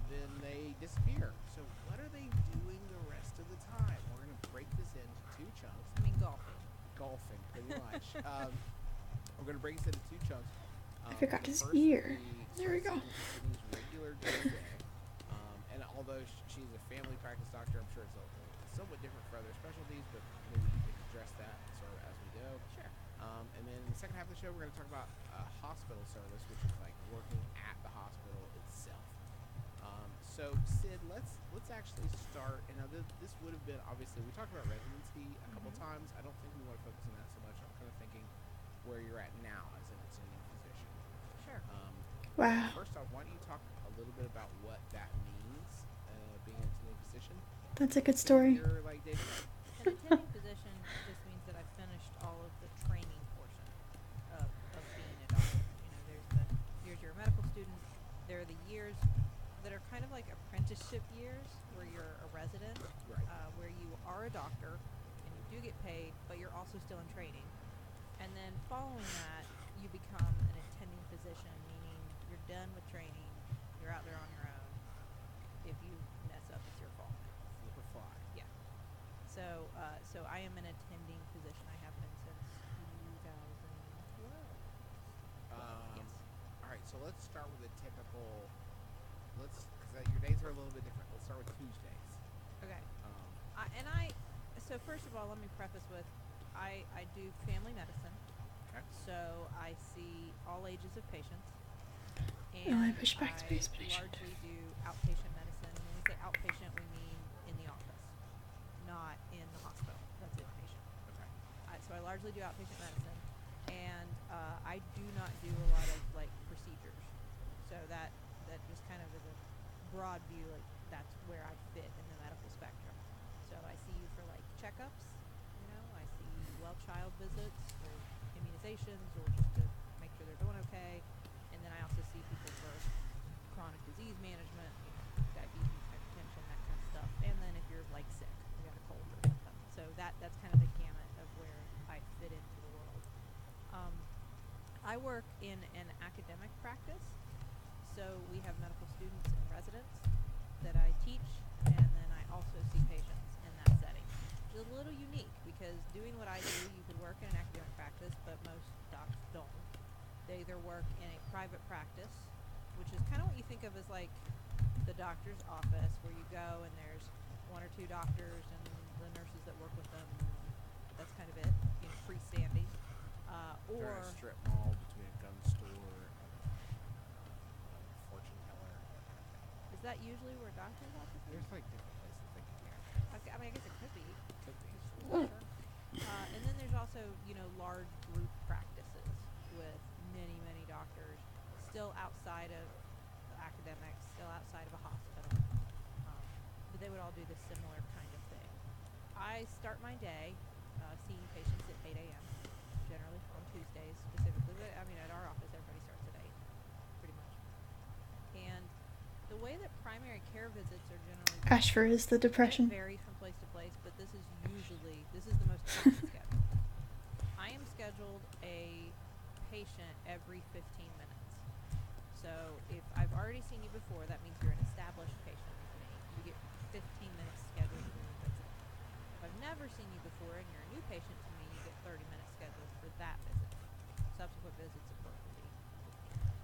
then they disappear. So what are they doing the rest of the time? We're going to break this into two chunks. I mean, golfing. Golfing, pretty much. We're going to break this into two chunks. I forgot his First, ear. There we go. Sydney's regular day-to-day. And although she's a family practice doctor, I'm sure it's somewhat different for other specialties, but maybe you can address that sort of as we go. Sure. And then in the second half of the show, we're going to talk about hospital service, which is like working at the hospital itself. So Sid, let's actually start. And now this would have been, obviously, we talked about residency a couple times. I don't think we want to focus on that so much. I'm kind of thinking where you're at now as an attending physician. Sure. Wow. First off, why don't you talk a little bit about what that means, being an attending physician? That's a good story. Your, like, day-to-day. An attending physician just means that I've finished all of the training portion of being a doctor. You know, there's the years you're a medical student. There are the years that are kind of like apprenticeship years where you're a resident, Right. where you are a doctor and you do get paid, but you're also still in training. And then following that, you become an attending physician, meaning you're done with training, you're out there on your own. If you mess up, it's your fault. Flip or fly. Yeah. So I am an attending physician. I have been since 2012. Yes. All right, so let's start with a typical. Because your days are a little bit different. Let's start with Tuesdays. Okay. Um, So first of all, let me preface with, I do family medicine. okay. So I see all ages of patients. Oh, I And push back to I space patient. largely do outpatient medicine. When we say outpatient, we mean in the office, not in the hospital. That's inpatient. Okay. So I largely do outpatient medicine, and I do not do a lot of like procedures. So that just kind of is a broad view, like that's where I fit in the medical spectrum. So I see you for like checkups, I see child visits or immunizations or just to make sure they're doing okay. And then I also see people for chronic disease management, diabetes, hypertension, that kind of stuff. And then if you're like sick, you got a cold or something. So that's kind of the gamut of where I fit into the world. I work in an academic practice. So we have medical students and residents that I teach, and then I also see patients in that setting. It's a little unique because doing what I do, you could work in an academic practice, but most docs don't. They either work in a private practice, which is kind of what you think of as like the doctor's office, where you go and there's one or two doctors and the nurses that work with them. That's kind of it, freestanding. They're Or in a strip mall between a gun store and a fortune teller. That kind of thing. is that usually where doctors' offices? There's like different places they can go. Okay, I mean, I guess it could be. Could be. Sure. And then there's also, large group practices with many, many doctors still outside of academics, still outside of a hospital. But they would all do this similar kind of thing. I start my day seeing patients at 8 a.m., generally on Tuesdays specifically. But, at our office, everybody starts at 8, pretty much. And the way that primary care visits are generally Ashford is the depression. vary from place to place, but this is the most common schedule. I am scheduled a patient every 15 minutes. So if I've already seen you before, that means you're an established patient with me. You get 15 minutes scheduled for your visit. If I've never seen you before and you're a new patient to me, you get 30 minutes scheduled for that visit. Subsequent visits, of course, will be 15 minutes.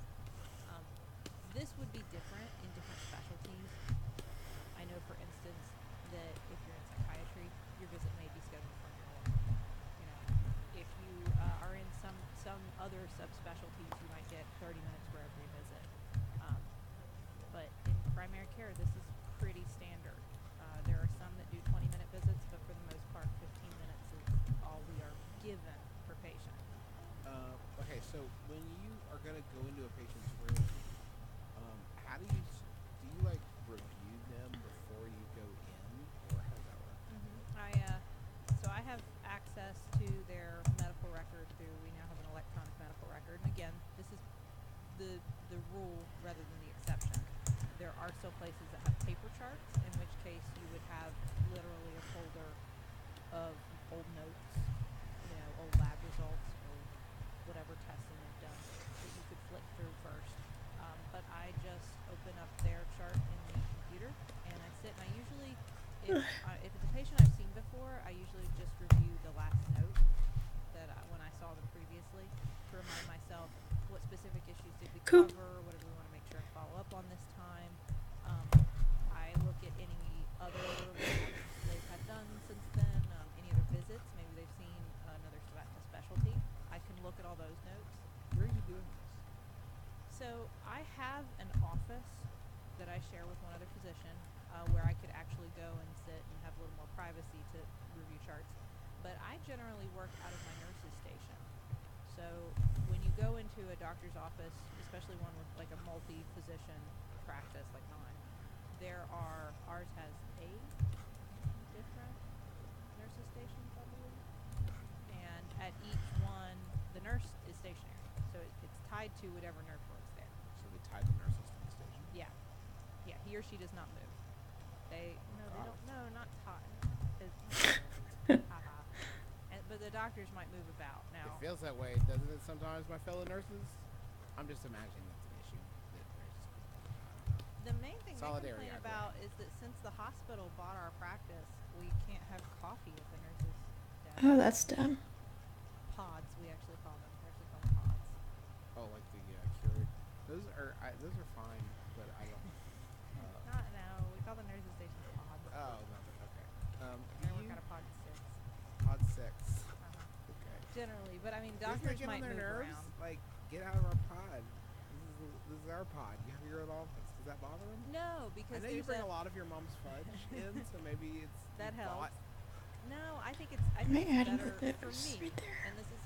This would be different in different specialties. I know, for instance, that if you're in psychiatry, your visit may be scheduled from your own. You know, if you are in some other subspecialties, you might get 30 minutes for every visit. But in primary care, this is pretty standard. There are some that do 20-minute visits, but for the most part, 15 minutes is all we are given per patient. Okay, so when you are gonna go into a patient's room, how do you like review them before you go in, or how does that work? So I have access to their medical record through. We now have an electronic medical record, and again, this is the rule rather than the exception. There are still places that have paper charts, in which case you would have literally a folder of old notes, old lab results, or whatever testing they've done that you could flick through first. But I just open up their chart in the computer, and I sit, and I usually, if it's a patient I've seen before, I usually just review the last note that when I saw them previously to remind myself what specific issues did we cover, what do we want to make sure and follow up on this time. I look at any other labs they've had done since then, any other visits, maybe they've seen another specialty. I can look at all those notes. Where are you doing this? So I have an office that I share with one other physician where I could actually go and sit and have a little more privacy to review charts. But I generally work out of my nurse's station. So when you go into a doctor's office, especially one with like a multi-physician practice like mine, ours has 8 different nurses stations, I believe. And at each one, the nurse is stationary. So it's tied to whatever nurse works there. So they tie the nurses to the station? Yeah. Yeah, he or she does not move. They don't, no, not tied. But the doctors might move about now. It feels that way, doesn't it, sometimes, my fellow nurses? I'm just imagining that's an issue that nurses. The main thing they Solidarity, complain I about is that since the hospital bought our practice, we can't have coffee at the nurses' desk. Oh, that's dumb. Pods, we actually call them. We actually call them pods. Oh, like the cured. Those are fine, but I don't. No, we call the nurses' stations pods. Oh, no, okay. And we're kind of pod 6. Pod 6. Okay. Generally, but I mean, Doesn't doctors it get might on their move nerves? around. Like, get out of our pod. This is our pod. You have your own office. Does that bother them? No, I because know you there's bring a lot of your mom's fudge in, so maybe it's that you helps. bought- No, I think Am I it's adding better the for notes me. right there? And this is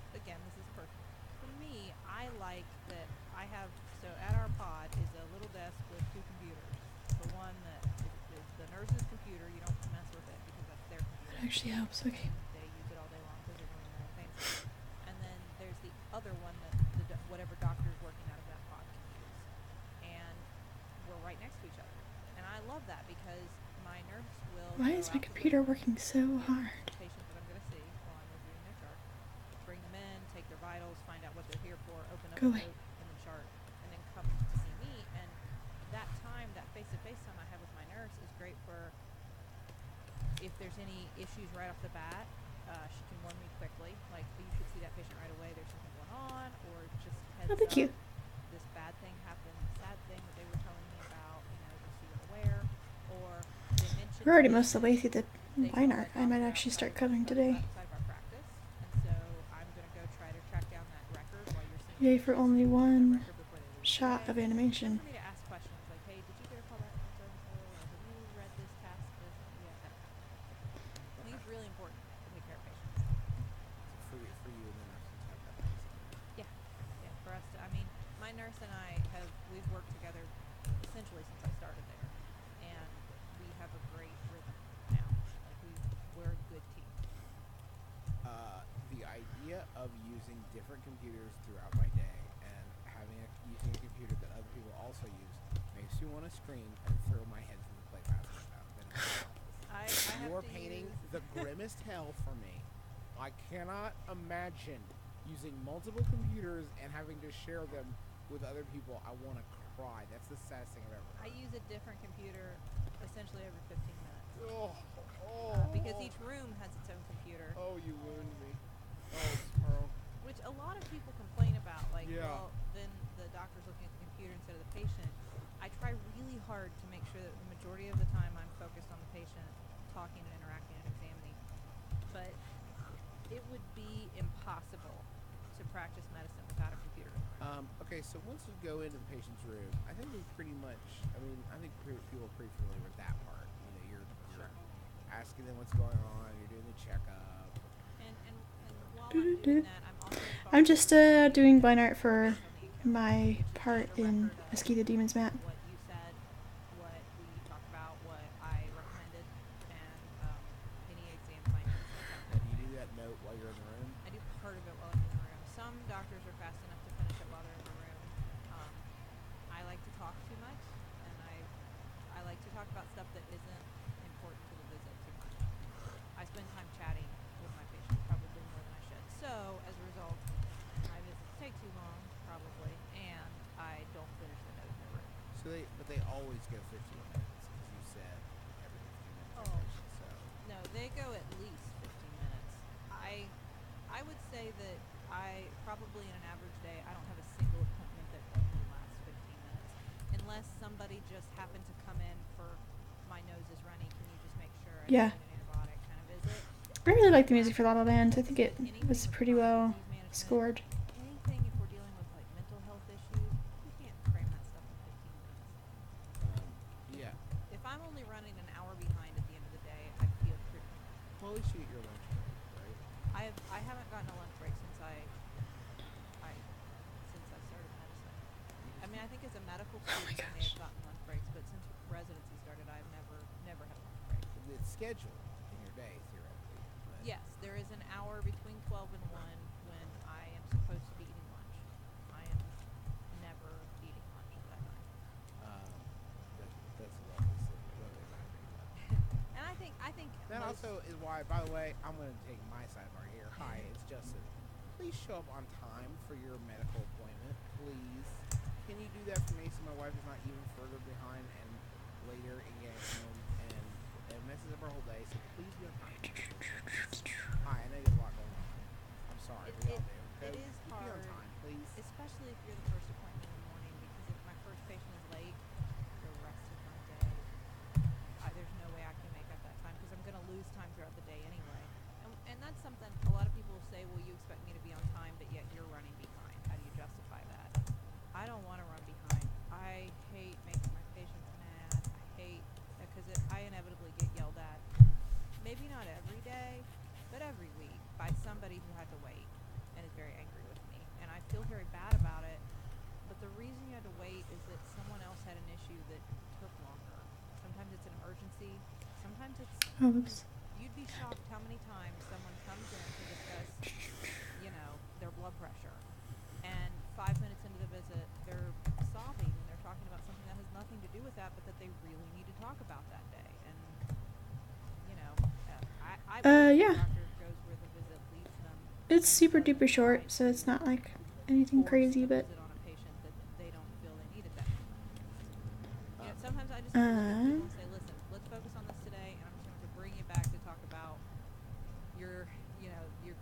personal. For me, I like that I have. So at our pod is a little desk with 2 computers. The one that is the nurse's computer. You don't mess with it because that's their computer. That actually helps. Okay. They use it all day long because they're doing their own things. And then there's the other one that whatever doctor is working out of that pod can use. And we're right next to each other. And I love that because my nurse will. Why go is my out to computer the working so hard? patient that I'm going to see while I'm reviewing their chart. Bring them in, take their vitals, find out what they're here for, open up Go the away. note in the chart, and then come to see me. And that time, that face-to-face time I have with my nurse is great for if there's any issues right off the bat. She can warn me quickly. Like, you could see that patient right away. There's something going on, or just heads Oh, thank you. up. This bad thing happened, sad thing that they were telling me about, just so you're aware. Or they mentioned We're already to me most of the way through the they saw line that art. I might doctor actually start outside coloring of today. outside of our practice, and so I'm gonna go try to track down that record while you're seeing. Yay for patients, only that one record before they leave shot today. of animation. For me to ask questions like, hey, did you get a call back from so and so, or have you read this task? Yeah, that. I think it's really important to take care of patients. for you and the nurses have that place. Yeah, for us to, my nurse and we've worked together essentially since I started there, and we have a great rhythm now. Like, we're a good team. The idea of using different computers throughout my day and using a computer that other people also use makes me want to scream and throw my head through the play basket out. I have You are to painting use the grimmest hell for me. I cannot imagine using multiple computers and having to share them with other people, I want to cry. That's the saddest thing I've ever I heard. use a different computer essentially every 15 minutes. Because each room has its own computer. Oh, you wound me. Oh, Smurl. Which a lot of people complain about, like, Yeah. well, then the doctor's looking at the computer instead of the patient. I try really hard to make sure that the majority of the time I'm focused on the patient, talking and interacting and examining. But it would be impossible to practice medicine without a computer. Okay, so once you go into the patient's room, I think we pretty much, I think people are pretty familiar with that part. You know, you're asking them what's going on, you're doing the checkup. And while I'm doing that, I'm also I'm just doing blind art for my part in Escape the Demons map. what you said, what we talked about, what I recommended, and any exam findings. And you do that note while you're in the room. I do part of it while I'm in the room. Some doctors are fast enough to finish it while they're in the room. I like to talk too much, and I like to talk about stuff that isn't important to the visit too much. I spend time chatting with my patients, probably more than I should. So, as a result, my visits take too long, probably, and I don't finish the note in the room. But they always go 15 minutes, because you said every 15 minutes. Oh. So. No, they go at least 15 minutes. I would say that I probably in an average day, I don't have a single appointment that only lasts 15 minutes. Unless somebody just happened to come in for my nose is runny, can you just make sure I Yeah. need an antibiotic kind of visit. I really like the music for La La Land. I think it was pretty well scored. Anything if we're dealing with like mental health issues, you can't cram that stuff in 15 minutes. Yeah. If I'm only running an hour behind at the end of the day, I feel pretty. Well, at least you get your lunch break, right? I haven't gotten a lunch break since I started medicine. I mean, I think as a medical student I may have gotten lunch breaks, but since residency started, I've never had a lunch break. It's scheduled in your day, theoretically. But Yes, there is an hour between 12 and 1 when I am supposed to be eating lunch. I am never eating lunch at that time. That's a lovely thing. And I think That most, also is why, by the way, I'm going to take my sidebar here. Hi, it's Justin. Please show up on time for your medical appointment, please. Can you do that for me so my wife is not even further behind and later in getting home and messes up our whole day? So please be on time. Hi, I know you have a lot going on. I'm sorry, we all do. it Okay? is Just be on hard, time, please. especially if you're the first appointment in the morning, because if my first patient is late, the rest of my day, there's no way I can make up that time because I'm going to lose time throughout the day anyway. And that's something a lot of people will say, well, you expect me to be on time, but yet you're running behind. How do you justify that? I don't want to run behind. I hate making my patients mad. I hate, because I inevitably get yelled at, maybe not every day, but every week by somebody who had to wait and is very angry with me. And I feel very bad about it, but the reason you had to wait is that someone else had an issue that took longer. Sometimes it's an emergency. Sometimes it's, Oops. you'd be shocked how many times someone comes in to discuss, their blood pressure. And 5 minutes into the visit, they're sobbing and they're talking about something that has nothing to do with that, but that they really need to talk about that day. And, I believe Yeah. the doctor goes where the visit leads them. It's super duper short, so it's not like anything crazy, but Visit on a patient that they don't feel they needed that. Sometimes I just look at people and say, listen, let's focus on this today, and I'm just going to bring you back to talk about your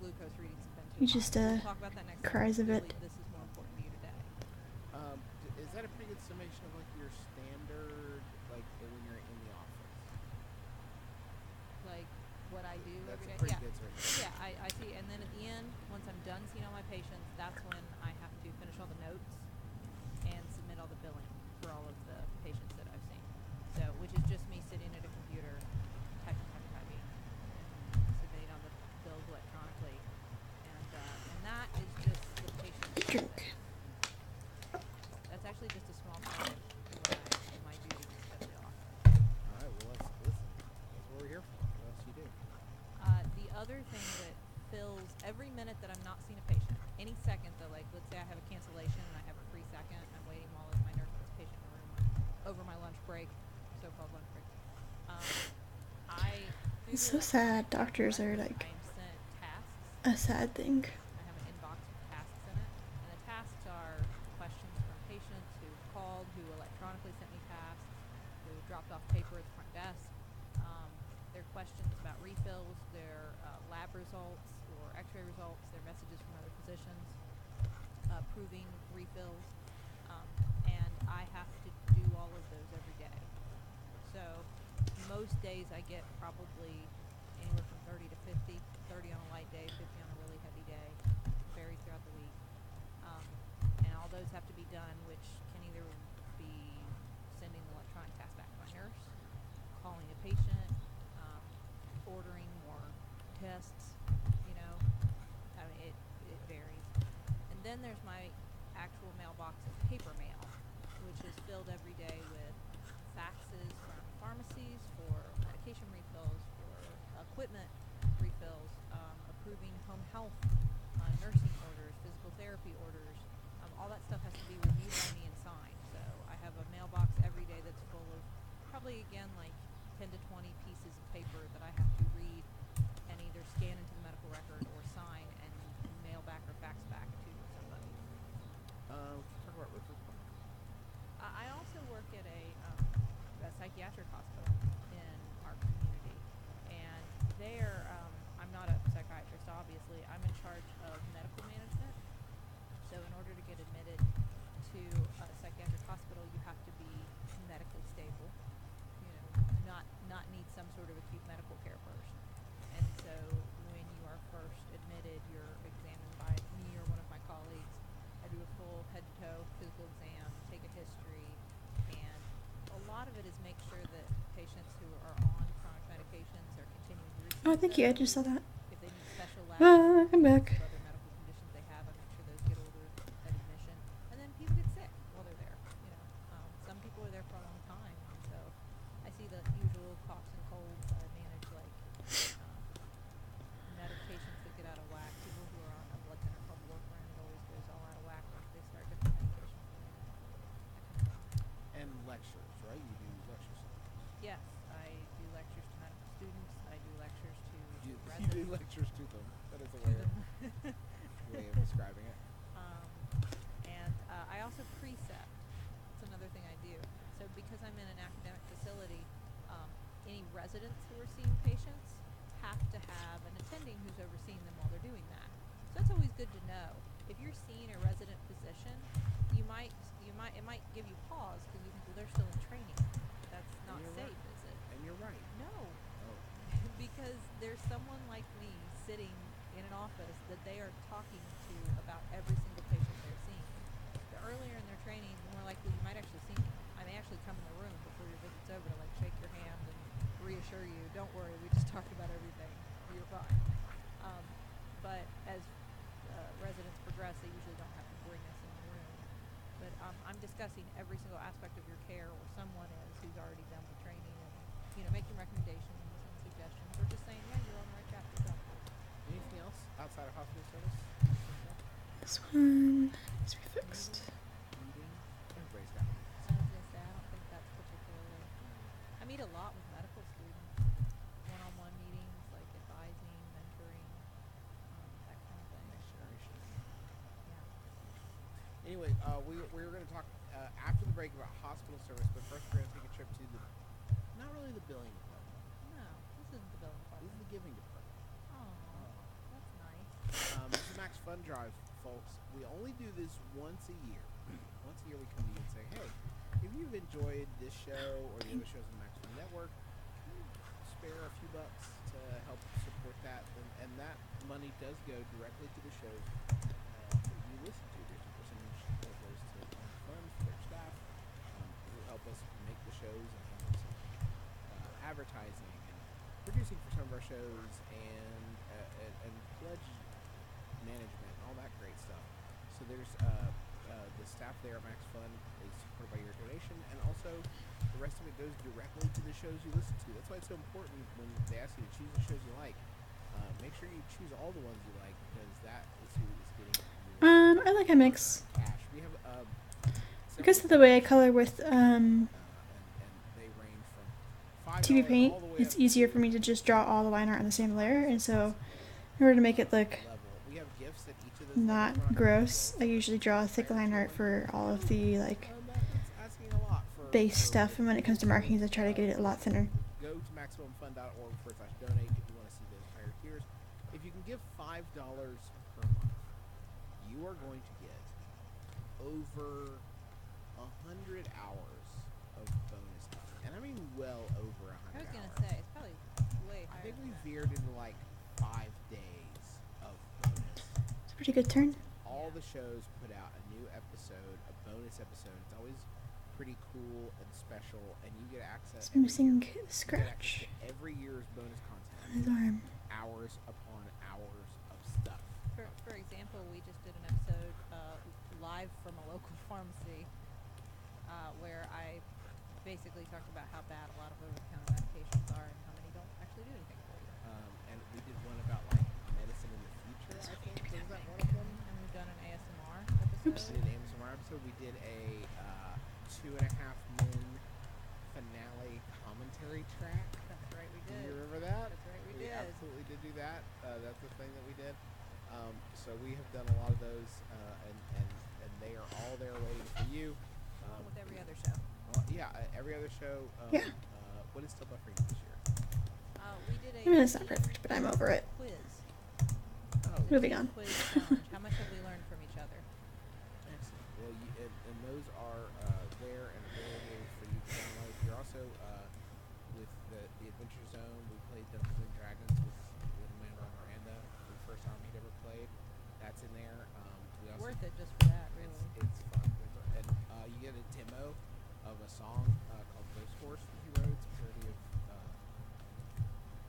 glucose readings have been too he high. just We'll talk about that next time. cries a Really, bit. this is more important to you today. Is that a pretty good summation of like your standard, like when you're in the office? Like what I do That's every a day. pretty Yeah. good summation. Yeah, I see. And then at the end, once I'm done seeing all my patients, that's when I have to finish all the notes and submit all the billing for all of the patients that I've seen. So, which is just me sitting at a computer, typing, and submitting all the bills electronically. And that is just the patient. drink. That's actually just a small part of my duties at the office. All right, well, let's listen. That's what we're here for. What else do you do? The other thing that fills every minute that I'm not seeing a patient, any second that, like, let's say I have a cancellation and I have a free second, I'm waiting while my nurse puts a patient in the room over my lunch break, so-called lunch break. It's so sad. Doctors are like I am sent tasks. a sad thing. I have an inbox dropped off paper at the front desk. Their questions about refills, their lab results or x-ray results, their messages from other physicians, proving refills, and I have to do all of those every day. So most days I get probably anywhere from 30 to 50, 30 on a light day, 50 on a really heavy day, varies throughout the week. And all those have to be done, which can either be sending the electronic task back to my nurse, calling a patient, ordering more tests, you know. I mean, it varies. And then there's my actual mailbox of paper mail, which is filled every day with faxes from pharmacies for medication refills, for equipment refills, approving home health, nursing orders, physical therapy orders. All that stuff has to be reviewed by me and signed. So I have a mailbox every day that's full of probably, again, like 10 to 20 pieces of paper that I have to read and either scan into the medical record or sign and mail back or fax back to somebody. Talk about recruitment. I also work at a psychiatric hospital in our community, and there, I'm not a psychiatrist, obviously. I'm in charge of medical management. So in order to get admitted to a psychiatric hospital, you have to be medically stable, you know, not need some sort of acute medical care first. And so when you are first admitted, you're examined by me or one of my colleagues. I do a full head-to-toe physical exam, take a history, and a lot of it is make sure that patients who are on chronic medications are continuing to receive Oh, thank you. I those. just saw that. If they need special labs, I'm back. other medical conditions they have, I make sure those get ordered at admission. And then people get sick while they're there. You know, some people are there for a long time, and so I see the usual coughs and colds. I manage like medications that get out of whack. People who are on a blood thinner called warfarin, it always goes all out of whack once they start different medications. And lectures, right? You do lectures. Yes, I do lectures to medical students. I do lectures to You residents. do lectures to them. That is a way of describing it. And I also precept. That's another thing I do. So because I'm in an academic facility, any residents who are seeing patients have to have an attending who's overseeing them while they're doing that. So that's always good to know. If you're seeing a resident physician, it might give you pause because you think, well, they're still in training. That's not safe, is it? And you're right. No. Oh. Because there's someone like me sitting in an office that they are talking to about every single patient they're seeing. The earlier in their training, the more likely you might actually see me. I may actually come in the room before your visit's over to like shake your hand and reassure you, don't worry, we just talked about everything. You're fine. But as residents progress, they usually don't have to bring us in the room. But I'm discussing every single aspect of your care, or someone is who's already done the training, and making recommendations and suggestions, or just saying, yeah, you're on the right track. Good job. Anything else outside of hospital service? This one needs to be fixed. Meeting? Everybody's got meetings. I was gonna say, I don't think that's particularly. I meet a lot with medical students, one-on-one meetings, like advising, mentoring, that kind of thing. Next generation. Yeah. Anyway, we were going to talk after the break about hospital service, but first we're going to take a trip to not really the billing department. No, this isn't the billing This department. is the giving department. Oh, that's nice. This is Max Fun Drive, folks. We only do this once a year. Once a year we come to you and say, hey, if you've enjoyed this show or the other shows on the Max Fun Network, can you spare a few bucks to help support that? And that money does go directly to the shows that you listen to. There's a percentage that goes to fun for their staff who help us make the shows and handle some advertising and producing for some of our shows and pledge management and all that great stuff. So there's the staff there at Max Fun is supported by your donation, and also the rest of it goes directly to the shows you listen to. That's why it's so important when they ask you to choose the shows you like. Make sure you choose all the ones you like, because that is who is getting I like a mix. cash. We have Because of the way I color with and they range from TV $5 Paint, all the way it's up easier for me to just draw all the line art on the same layer, and so in order to make it look level. We have gifts at each of those levels. not gross, I usually draw a thick line art for all of the like That's asking a lot for base stuff, and when it comes to markings, I try to get it a lot thinner. Go to MaximumFun.org/donate if you want to see the entire tiers. If you can give $5 per month, you are going to get over 100 hours of bonus content. And I mean well over 100 hours. I was gonna say it's probably way I higher. think we than that. veered into like 5 days of bonus. It's a pretty good turn. All the shows put out a new episode, a bonus episode. It's always pretty cool and special, and you get access. It's missing you get access scratch to every year's bonus on content. his arm. Hours upon hours of stuff. For example, we just did an episode live from a local pharmacy where I basically talked about how bad a lot of over-the-counter medications are and how many don't actually do anything for you. And we did one about like medicine in the future. I think was that one of them. And we've done an ASMR We episode. did an ASMR episode. We did a 2.5 Men finale commentary track. That's right, we Do did. you remember that? That's right, we We did. absolutely did do that. That's the thing that we did. So we have done a lot of those, and they are all there waiting for you. Along with every other show. Well, yeah, every other show. Yeah. What is still buffering this year? We did a I mean, it's not perfect, but I'm over it. quiz. Oh, Moving on. Quiz challenge. How much have we learned from each other? excellent. Well, and those are there and available for you to download. You're also with the Adventure Zone. We played Dungeons and Dragons with Little Man on Miranda for the first time he'd ever played. That's in there. We also Worth it just for that, really. It's fun. And you get a demo of a song called Ghost Horse that he wrote. It's a parody of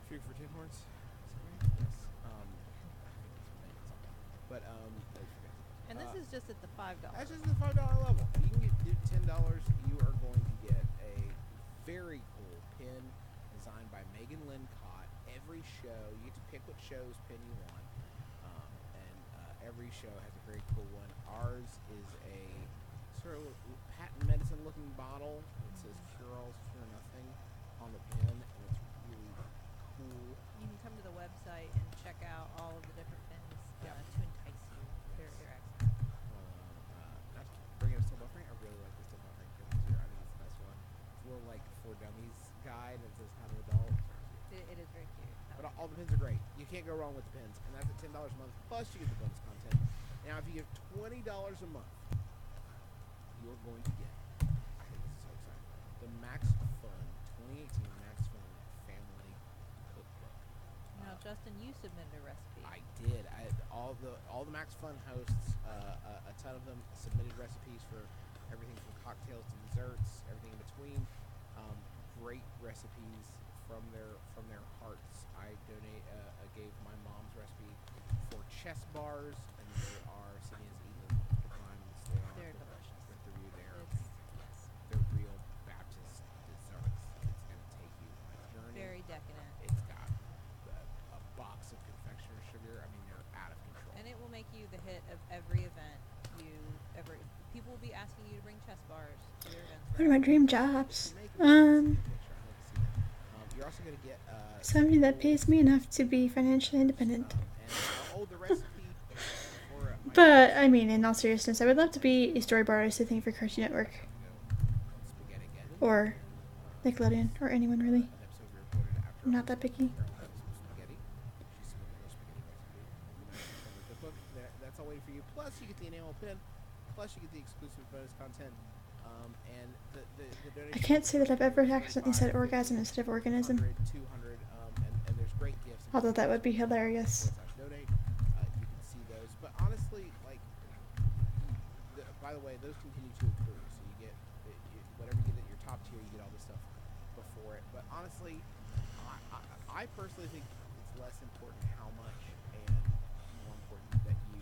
Free for Tin Horns. Is that right? Yes. But And this is just at the $5. that's just the $5 level. You can get $10. You are going to get a very cool pin designed by Megan Lynn Cott. Every show, you get to pick what show's pin you want, and every show has a very cool one. Ours is a sort of patent medicine looking bottle. It says Cure All, Cure Nothing on the pin, and it's really cool. You can come to the website and check out all of the different pins Yeah. to entice you. They're excellent. Not to bring it up still buffering. I really like the still buffering pin this year. I think it's the best one. It's a little like For Dummies guide. It says how to adult. It is very cute. But all the pins are great. You can't go wrong with the pins, and that's at $10 a month. Plus, you get the bonus content. Now, if you give $20 a month, you're going to get. I think this is so exciting. The Max Fun 2018 Max Fun Family Cookbook. Now, Justin, you submitted a recipe. I did. All the Max Fun hosts, a ton of them submitted recipes for everything from cocktails to desserts, everything in between. Great recipes from their hearts. I gave my mom's recipe for chess bars, and they are Sydney's eaten the time and stay on. They're delicious. With the review there. Yes. They're real Baptist desserts. It's gonna take you a journey. Very decadent. It's got a box of confectioner sugar. I mean, they're out of control. And it will make you the hit of every event you ever. People will be asking you to bring chess bars to their events. What are my dream jobs? You're also gonna get Somebody that pays me enough to be financially independent. the recipe for my But, I mean, in all seriousness, I would love to be a storyboard artist, I think, for Cartoon Network. spaghetti again. Or Nickelodeon, or anyone really. An episode we recorded after I'm not that picky. spaghetti. She submitted her spaghetti recipe. From the cookbook. That's all waiting for you. Plus, you get the enamel pin. Plus, you get the exclusive bonus content. And the donation. I can't say that I've ever accidentally said orgasm instead of organism. 100, 200, and there's great gifts. Although that would be hilarious. Donate. You can see those. But honestly, like, by the way, those continue to improve. So you get whatever you get at your top tier, you get all this stuff before it. But honestly, I personally think it's less important how much and more important that you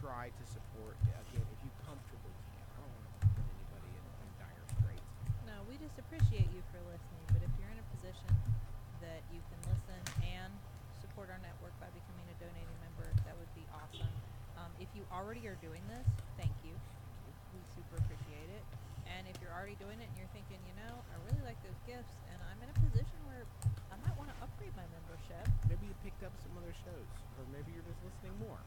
try to support. Again, if you comfortably can. I don't want to put anybody in dire straits. No, we just appreciate you for listening. But if you're in a position that you can listen and support our network by becoming a donating member, that would be awesome. If you already are doing this, thank you. We super appreciate it. And if you're already doing it and you're thinking, you know, I really like those gifts, and I'm in a position where I might want to upgrade my membership, Maybe you picked up some other shows, or maybe you're just listening more.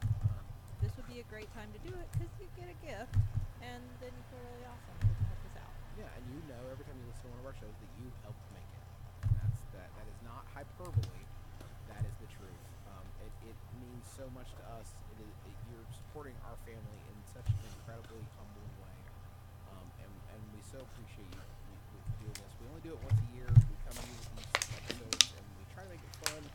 this would be a great time to do it because you get a gift, and then you feel really awesome because you help us out. Yeah, and you know every time you listen to one of our shows that you helped make it. And that is not hyperbole. That is the truth. It means so much to us. You're supporting our family in such an incredibly humbling way. And we so appreciate you doing this. We only do it once a year. We come to you with these episodes and we try to make it fun.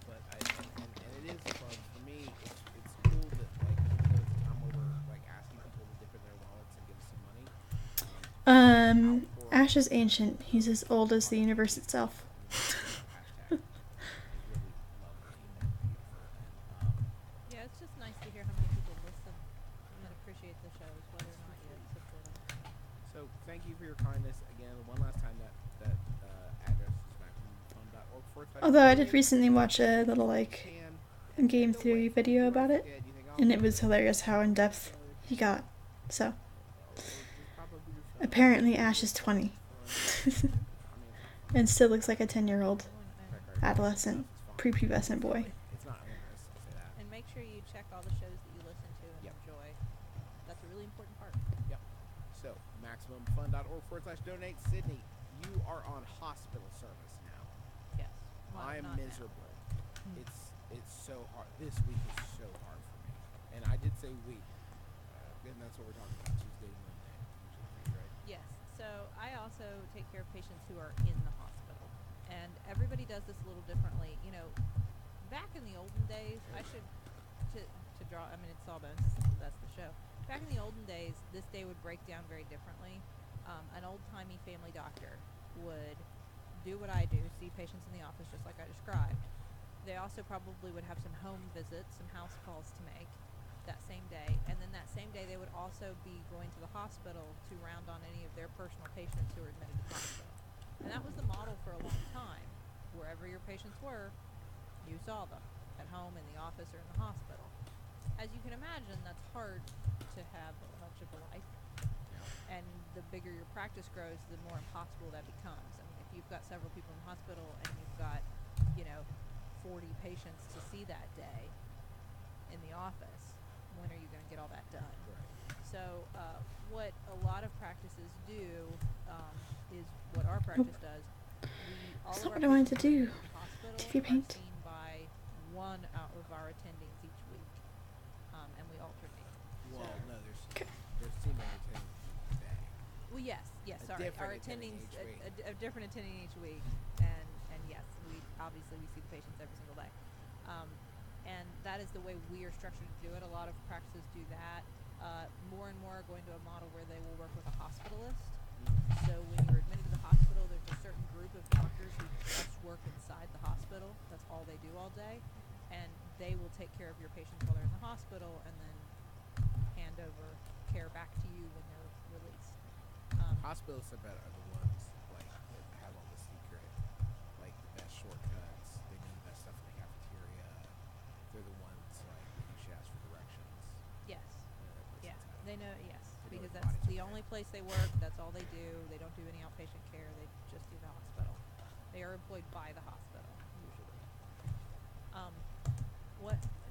And it is fun for me. It's cool that like even though it's a time where we're like asking people to dip in their wallets and give us some money. Ash is ancient. He's as old as the universe itself. Yeah, it's just nice to hear how many people listen and appreciate the shows, whether or not you support them. So thank you for your kindness again. One last time, that address is maximumfun.org. Although I did recently watch a little like game theory video about it, and it was hilarious how in depth he got. So apparently Ash is 20 and still looks like a 10-year-old adolescent, prepubescent boy. It's not onerous to say that. And make sure you check all the shows that you listen to and enjoy. That's a really important part. Yep. So maximumfun.org/donate. Sydney, you are on hospital service now. Yes. Well, I'm not miserable. It's so hard. This week is so hard for me. And I did say week. And that's what we're talking about, Tuesday and Monday. Usually, right? Yes. So I also take care of patients who are in the hospital. And everybody does this a little differently. You know, back in the olden days, to draw, I mean, it's Sawbones, that's the show. Back in the olden days, this day would break down very differently. An old-timey family doctor would do what I do, see patients in the office just like I described. They also probably would have some home visits, some house calls to make that same day. And then that same day, they would also be going to the hospital to round on any of their personal patients who were admitted to the hospital. And that was the model for a long time. Wherever your patients were, you saw them, at home, in the office, or in the hospital. As you can imagine, that's hard to have much of a life. And the bigger your practice grows, the more impossible that becomes. I mean, if you've got several people in the hospital and you've got, 40 patients to see that day in the office, when are you going to get all that done? Right. So what a lot of practices do is what our practice does. All That's of not our what I wanted to patients do. in the hospital TV are paint. seen by one out of our attendings each week, and we alternate. Well, So- no, Okay. there's team attending today. Well, yes, A sorry. different Our attending attendings, each week. a different attending each week, and yes, we see the patients every single day, and that is the way we are structured to do it. A lot of practices do that. More and more are going to a model where they will work with a hospitalist. So when you're admitted to the hospital, there's a certain group of doctors who just work inside the hospital. That's all they do all day, and they will take care of your patients while they're in the hospital, and then hand over care back to you when they're released. Hospitals, I bet, are the ones like that have all the secret, like the best shortcuts. They know the best stuff in the cafeteria. They're the ones like when you should ask for directions. Yes. Places Yeah, have. they know. Yes, They know because where that's bodies the are only kept. place they work. That's all they do. They don't do any outpatient care. They just do the hospital. They are employed by the hospital usually.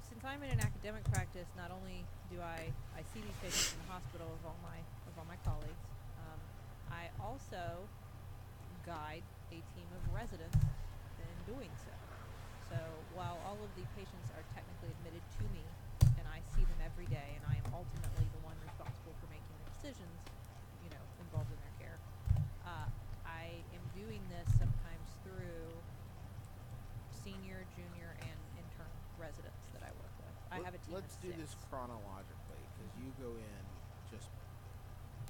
Since I'm in an academic practice, not only do I see these patients in the hospital of all my colleagues, I also guide a team of residents in doing so. So while all of the patients are technically admitted to me, and I see them every day, and I am ultimately the one responsible for making the decisions, involved in their care, I am doing this sometimes through senior, junior, and intern residents that I work with. I have a team Let's of do 6. this chronologically because you go in just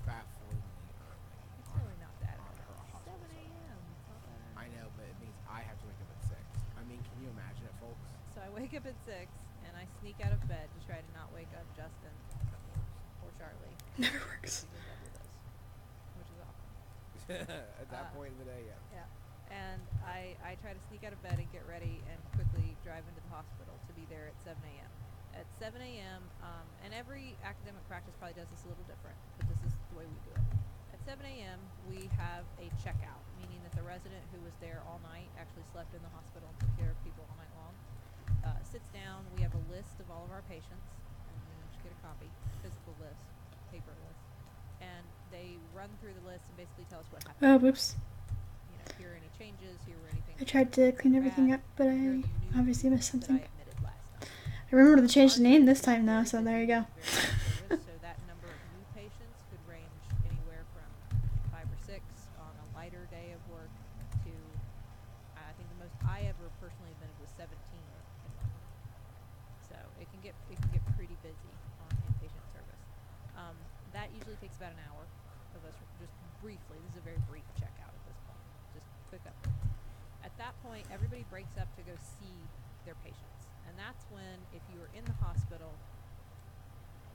bafflingly early. It's really not that on early. her hospital 7 side. a.m. It's not that early. I know, but it means I have to wake up at 6. I mean, can you imagine it, folks? So I wake up at 6 and I sneak out of bed to try to not wake up Justin or Charlie. Never works. Because that with us, which is awesome. At that point in the day, yeah. Yeah. And I try to sneak out of bed and get ready and quickly drive into the hospital to be there at 7 a.m. At 7 a.m., and every academic practice probably does this a little different, but this is the way we do it. At 7 a.m., we have a checkout, meaning that the resident who was there all night actually slept in the hospital and took care of people all night long. Sits down, we have a list of all of our patients, and you each get a copy, physical list, paper list, and they run through the list and basically tell us what happened. Oh, whoops. You know, here are any changes, here were anything. I tried to clean everything bad, up, but here I you knew obviously missed that something. I admitted last time. I remember to change the Our name service this is time, though, very so there you busy, go. very good service, so that number of new patients could range anywhere from 5 or 6 on a lighter day of work to, I think the most I ever personally admitted was 17 in 1 month. So it can get pretty busy on inpatient service. That usually takes about an hour of us just briefly. This is a very brief checkout at this point, just quick update. At that point, everybody breaks up to go see their patients, and that's when, if you are in the hospital,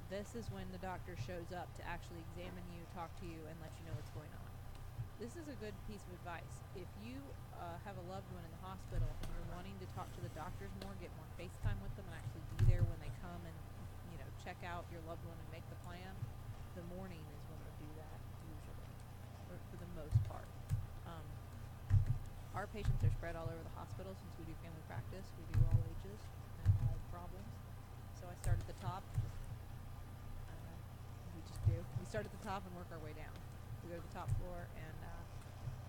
this is when the doctor shows up to actually examine you, talk to you, and let you know what's going on. This is a good piece of advice. If you have a loved one in the hospital and you're wanting to talk to the doctors more, get more FaceTime with them, and actually be there when they come and, you know, check out your loved one and make the plan, the morning is when we'll do that usually, or for the most part. Our patients are spread all over the hospital since we do family practice. We do all ages and all problems. So I start at the top. We just do. We start at the top and work our way down. We go to the top floor and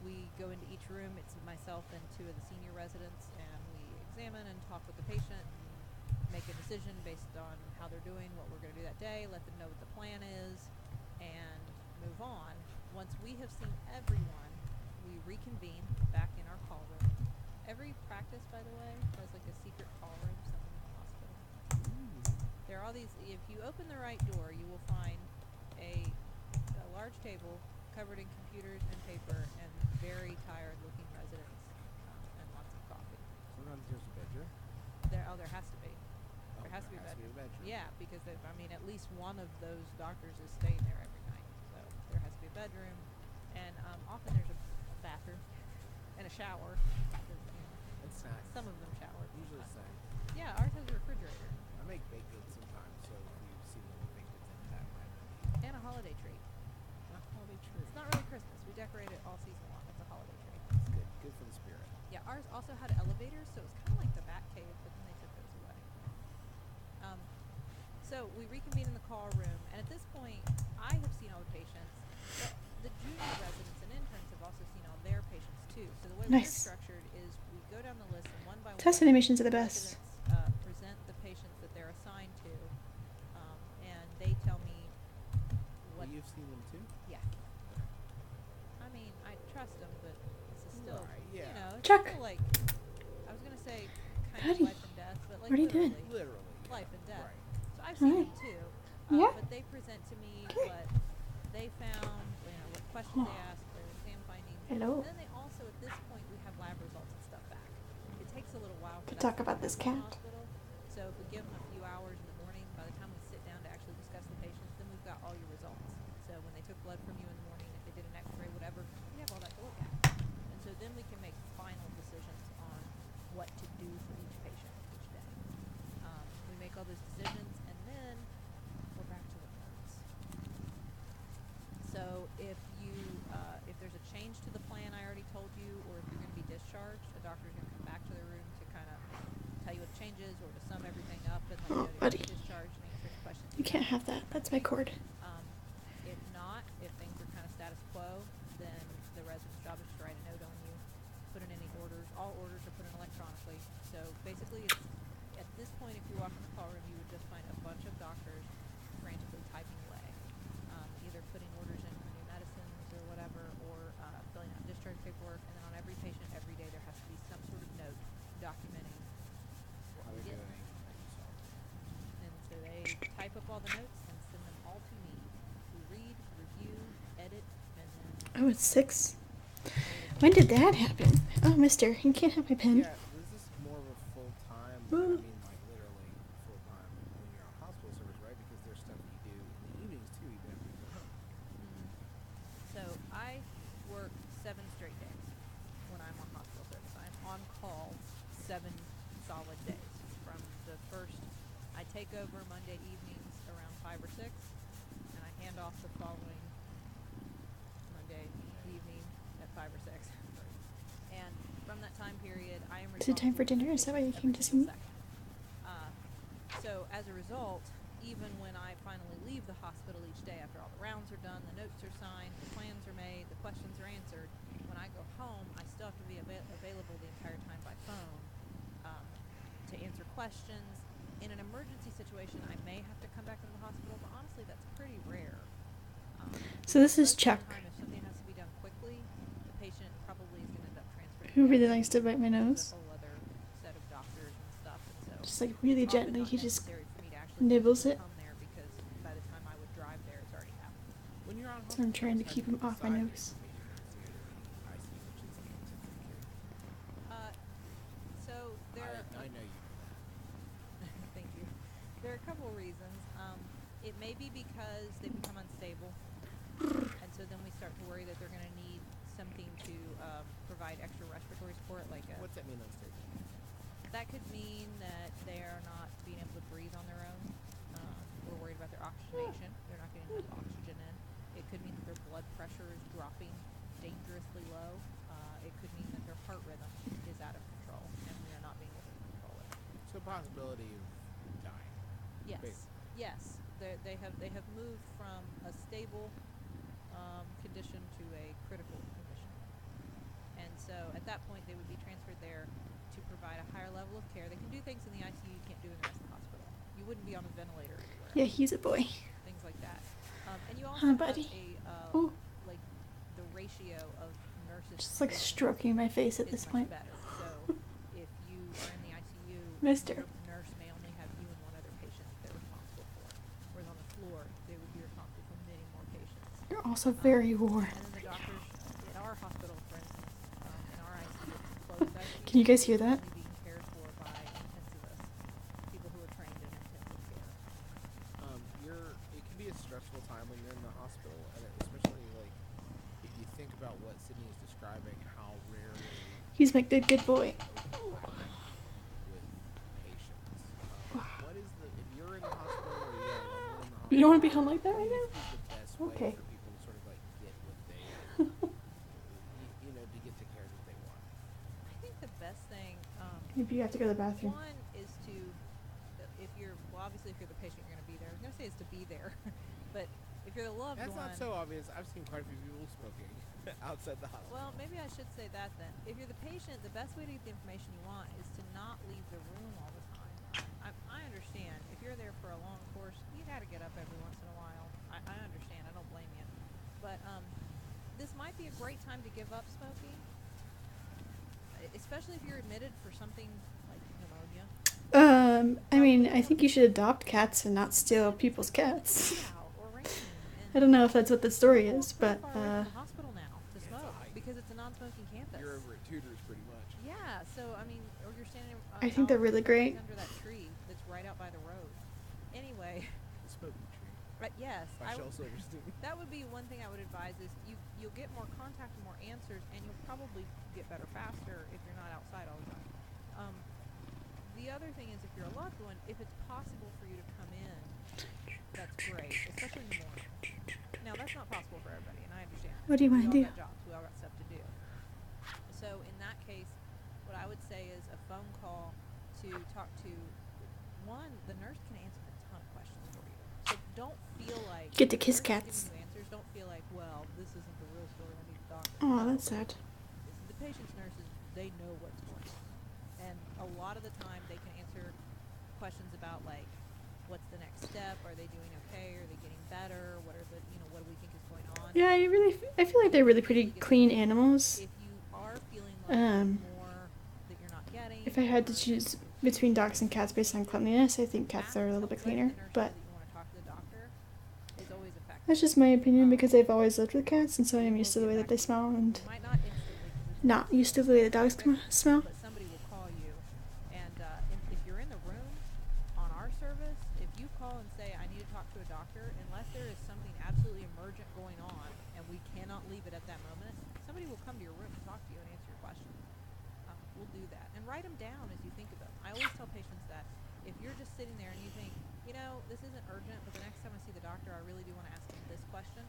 we go into each room. It's myself and 2 of the senior residents, and we examine and talk with the patient and make a decision based on how they're doing, what we're going to do that day, let them know what the plan is, and move on. Once we have seen everyone, we reconvene back in our call room. Every practice, by the way, has like a secret call room somewhere in the hospital. There are all these, if you open the right door, you will find a large table covered in computers and paper and very tired looking residents, and lots of coffee. Sometimes there's a bedroom. There has to be. There has to be a bedroom. Yeah, because I mean, at least one of those doctors is staying there every night. So there has to be a bedroom, and often there's a bathroom and a shower. Because, you know, And snacks. some of them shower. Usually snacks. Yeah, ours has a refrigerator I make baked goods sometimes, so if you see the little baked goods in that might and a holiday tree. not holiday tree. It's not really Christmas. We decorate it all season long. It's a holiday tree. It's good. Good for the spirit. Yeah, ours also had elevators, so it was kind of like the Bat Cave, but then they took those away. So we reconvene in the call room, and at this point, I have seen all the patients. The junior residents and interns have also seen all their patients too. So the way we're Nice. structured is we go down the list, and one by one, Test animations are the best. residents present the patients that they're assigned to, and they tell me what. Well, you've seen them too? Yeah. I mean, I trust them, but this is still, Right, yeah. you know, it's Chuck. still like, I was gonna say kind Buddy. of life and death, but like What are you doing? literally Literally. life and death. Right. So I've seen Alright. them too. Yeah. But they present to me Okay. what they found, you know, what questions they asked, their exam findings. Hello. And then they also, at this point, we have lab results and stuff back. It takes a little while for To that talk to about come this in the cat. hospital. So if we give them a few hours in the morning, by the time we sit down to actually discuss the patients, then we've got all your results. So when they took blood from you in the morning, if they did an x-ray, whatever, we have all that to look at. And so then we can make final decisions on what to do for each patient each day. We make all those decisions, and then we're back to the notes. So if you, if there's a change to the plan I already told you, or if you're going to be discharged, a doctor's going to come back to the room to kind of tell you what the change is, or to sum everything up and let you Oh, know buddy. you're discharged and answer any questions. You can't have that. That's my cord. If not, if things are kind of status quo, then the resident's job is to write a note on you, put in any orders. All orders are put in electronically. So basically, it's, at this point, if you walk in the call room, you would just find a bunch of doctors frantically typing away, either putting orders in for new medicines or whatever, or filling out discharge paperwork. And then on every patient, every day, there has to be some sort of note documenting what How we they're did. doing. And so they type up all the notes and send them all to me to read, review, edit, and then Oh, it's 6. When did that happen? Oh, mister, you can't have my pen. Yeah, this is more of a full time. I Well- mean, like literally full time when you're on hospital service, right? Because there's stuff that you do in the evenings too, even after you go home. So I work 7 straight days when I'm on hospital service. I'm on call 7 solid days. From the first, I take over Monday evenings around 5 or 6, and I hand off the following Monday evening at 5 or 6. And from that time period, I am Is it time for responsible dinner? Is that why you every came to see single me? second. So as a result, even when I finally leave the hospital each day after all the rounds are done, the notes are signed, the plans are made, the questions are answered, when I go home, I still have to be available the entire time by phone to answer questions. In an emergency situation, I may have to come back into the hospital, but honestly, that's pretty rare. So this is Most of the Chuck, time, if something has to be done quickly, the patient probably is going to end up transferred to who the really ICU, likes to bite my which is nose. a whole other set of doctors and stuff. And so Just like really it's often gently, not he just necessary for me to actually nibbles physically it. come there because by the time I would drive there, it's already happened. When you're on So I'm trying to keep him off my nose. So there. I know you. Thank you. There are a couple of reasons. It may be because they become unstable, and so then we start to worry that they're going to need something to provide extra respiratory support, like a. What's that mean unstable? That could mean that they are not being able to breathe on their own. We're worried about their oxygenation. They're not getting enough oxygen in. It could mean that their blood pressure is dropping dangerously low. It could mean that their heart rhythm is out of control, and we are not being able to control it. So possibility of dying. Yes. Basically. Yes. They have moved from a stable condition to a critical condition, and so at that point they would be transferred there to provide a higher level of care. They can do things in the ICU you can't do in the rest of the hospital. You wouldn't be on a ventilator anywhere. Yeah, he's a boy. Things like that. And you also Huh, have buddy? a like the ratio of nurses. Just like to patients stroking my face at is this much point. better. So if you are in the ICU, Mister. your nurse may only have you and one other patient that they're responsible for. Whereas on the floor, they would be responsible for many more patients. You're also very warm. And then the doctors in our hospital, for instance, in our ICU, closed ICU, Can you guys hear that? only being cared for by intensivists, people who are trained in intensive care. It can be a stressful time when you're in the hospital, and especially like if you think about what Sydney is describing, how rarely He's my good boy. with patients. What is if you're in the hospital or you're alone in the hospital? You don't want to be home like that right what now? do you think the best way Okay. for people to sort of like get what they, to get the care that they want? I think the best thing, Maybe you have to go to the bathroom. one is to, obviously if you're the patient, you're going to be there. I was going to say is to be there, but if you're the loved That's one. not so obvious. I've seen quite a few people smoking outside the hospital. Well, maybe I should say that then. If you're the patient, the best way to get the information you want is to not leave the room all the time. I understand. If you're there for a long course, you got to get up every once in a while. I understand. I don't blame you. But this might be a great time to give up smoking, especially if you're admitted for something like pneumonia. I mean, I think you should adopt cats and not steal people's cats. Yeah, or rain. And I don't know if that's what the story is, We're but far away from the hospital now to smoke because it's a non-smoking campus. You're over at Tudor's pretty much. Yeah, so I mean, or you're standing. I think they're really great. Under that tree that's right out by the road. Anyway, The smoking tree. right? Yes, By Shel Silverstein. that would be one thing I would advise is you'll get more contact and more answers, and you'll probably get better faster if you're not outside all the time. The other thing is if you're a loved one, if it's possible for you to come in, that's great, especially in the morning. Now that's not possible for everybody, and I understand. What do you want to We do? all got jobs. We all got stuff to do. So in that case, what I would say is a phone call to talk to one. The nurse can answer a ton of questions for you. So don't feel like Get to kiss the nurse is cats. giving you answers. Don't feel like, well, this isn't the real story. I need a doctor. Oh, that's sad. The patient's nurses, they know what's going on, and a lot of the time they can answer questions about like, what's the next step? Are they doing okay? Are they getting better? What are the what do we think is going on? Yeah, I feel like they're really pretty clean animals. If you are feeling like more that you're not getting, If I had to or choose between dogs and cats based on cleanliness, I think cats are a little bit cleaner. But that's just my opinion because I've always lived with cats, and so I'm used to the way that they smell, and not used to the way the dogs smell. But somebody will call you, and if you're in the room on our service, if you call and say, I need to talk to a doctor, unless there is something absolutely emergent going on, and we cannot leave it at that moment, somebody will come to your room and talk to you and answer your questions. We'll do that. And write them down as you think of them. I always tell patients that if you're just sitting there and you think, this isn't urgent, but the next time I see the doctor, I really do want to ask him this question.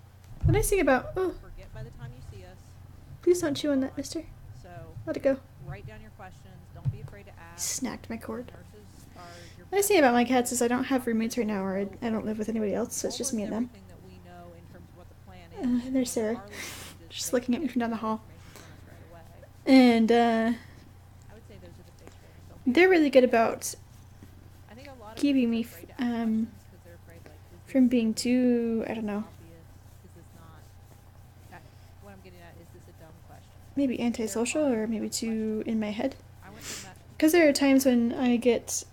The nice thing about Forget by the time you see us. please don't chew on that, mister. So Let it go. write down your questions. Don't be afraid to ask. Snacked my cord. Nurses your What I say about my cats is I don't have roommates right now, or I don't live with anybody else, so it's just me and them. everything that we know in terms of what the plan is. There's Sarah, Our little changes just they looking at can me get from down the that hall. information from us right away. And I would say those are the big things. Don't be they're really afraid. good about I think a lot of keeping people me are afraid to ask questions because they're afraid, like, is from this being too, I don't know, obvious? Is this not? What I'm getting at is this a dumb question? maybe They're antisocial fine or with maybe dumb too in my head. questions. I went to Because there are times when I get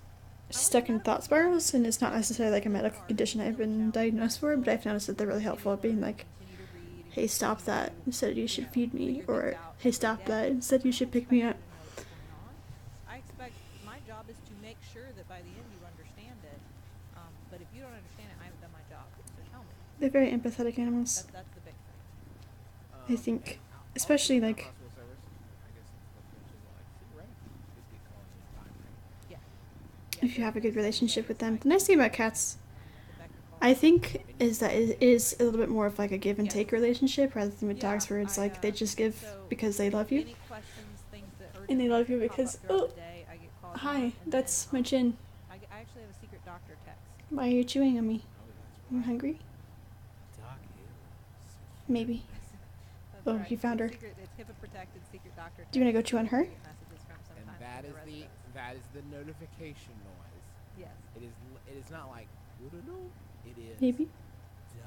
I went stuck to in medical thought school. spirals, and it's not necessarily like a Really medical hard, condition I've really been challenging. diagnosed for, but I've noticed that they're really helpful at being Continue to like, learn, continue to read, and hey, stop continue that, to, instead you you should know, feed me, figure or things out hey, every stop day. that, instead you I should don't pick me expect up. you to know what's going on. I expect my job is to make sure that by the end you understand it. But if you don't understand it, I haven't done my job. So tell me. They're very empathetic animals, That's the big thing. I think. Especially, like, hospital service. I guess it's the French is like theoretically you could get calling in time, right? Yeah. if you have a good there's relationship ways with them. I The nice thing can about cats, defect your call. I think, is that it is a little bit more of like a give and Yes. take relationship rather than with Yeah, dogs where it's I, like they just give so because they love you. Any questions, things that And they urgently love you pop up because, throughout oh, the day, I get calls on, hi, and that's then, my chin. I actually have a secret doctor text. Why are you chewing on me? Oh, that's I'm right. hungry? Doc is Maybe. That's Oh, right. you found her. Secret, it's HIPAA protected secret doctor. Do you wanna go text chew on that her? I get messages from and sometimes that from is the residents. that is the notification noise. Yes. It is not like "Woo-doo-doo." It is Maybe.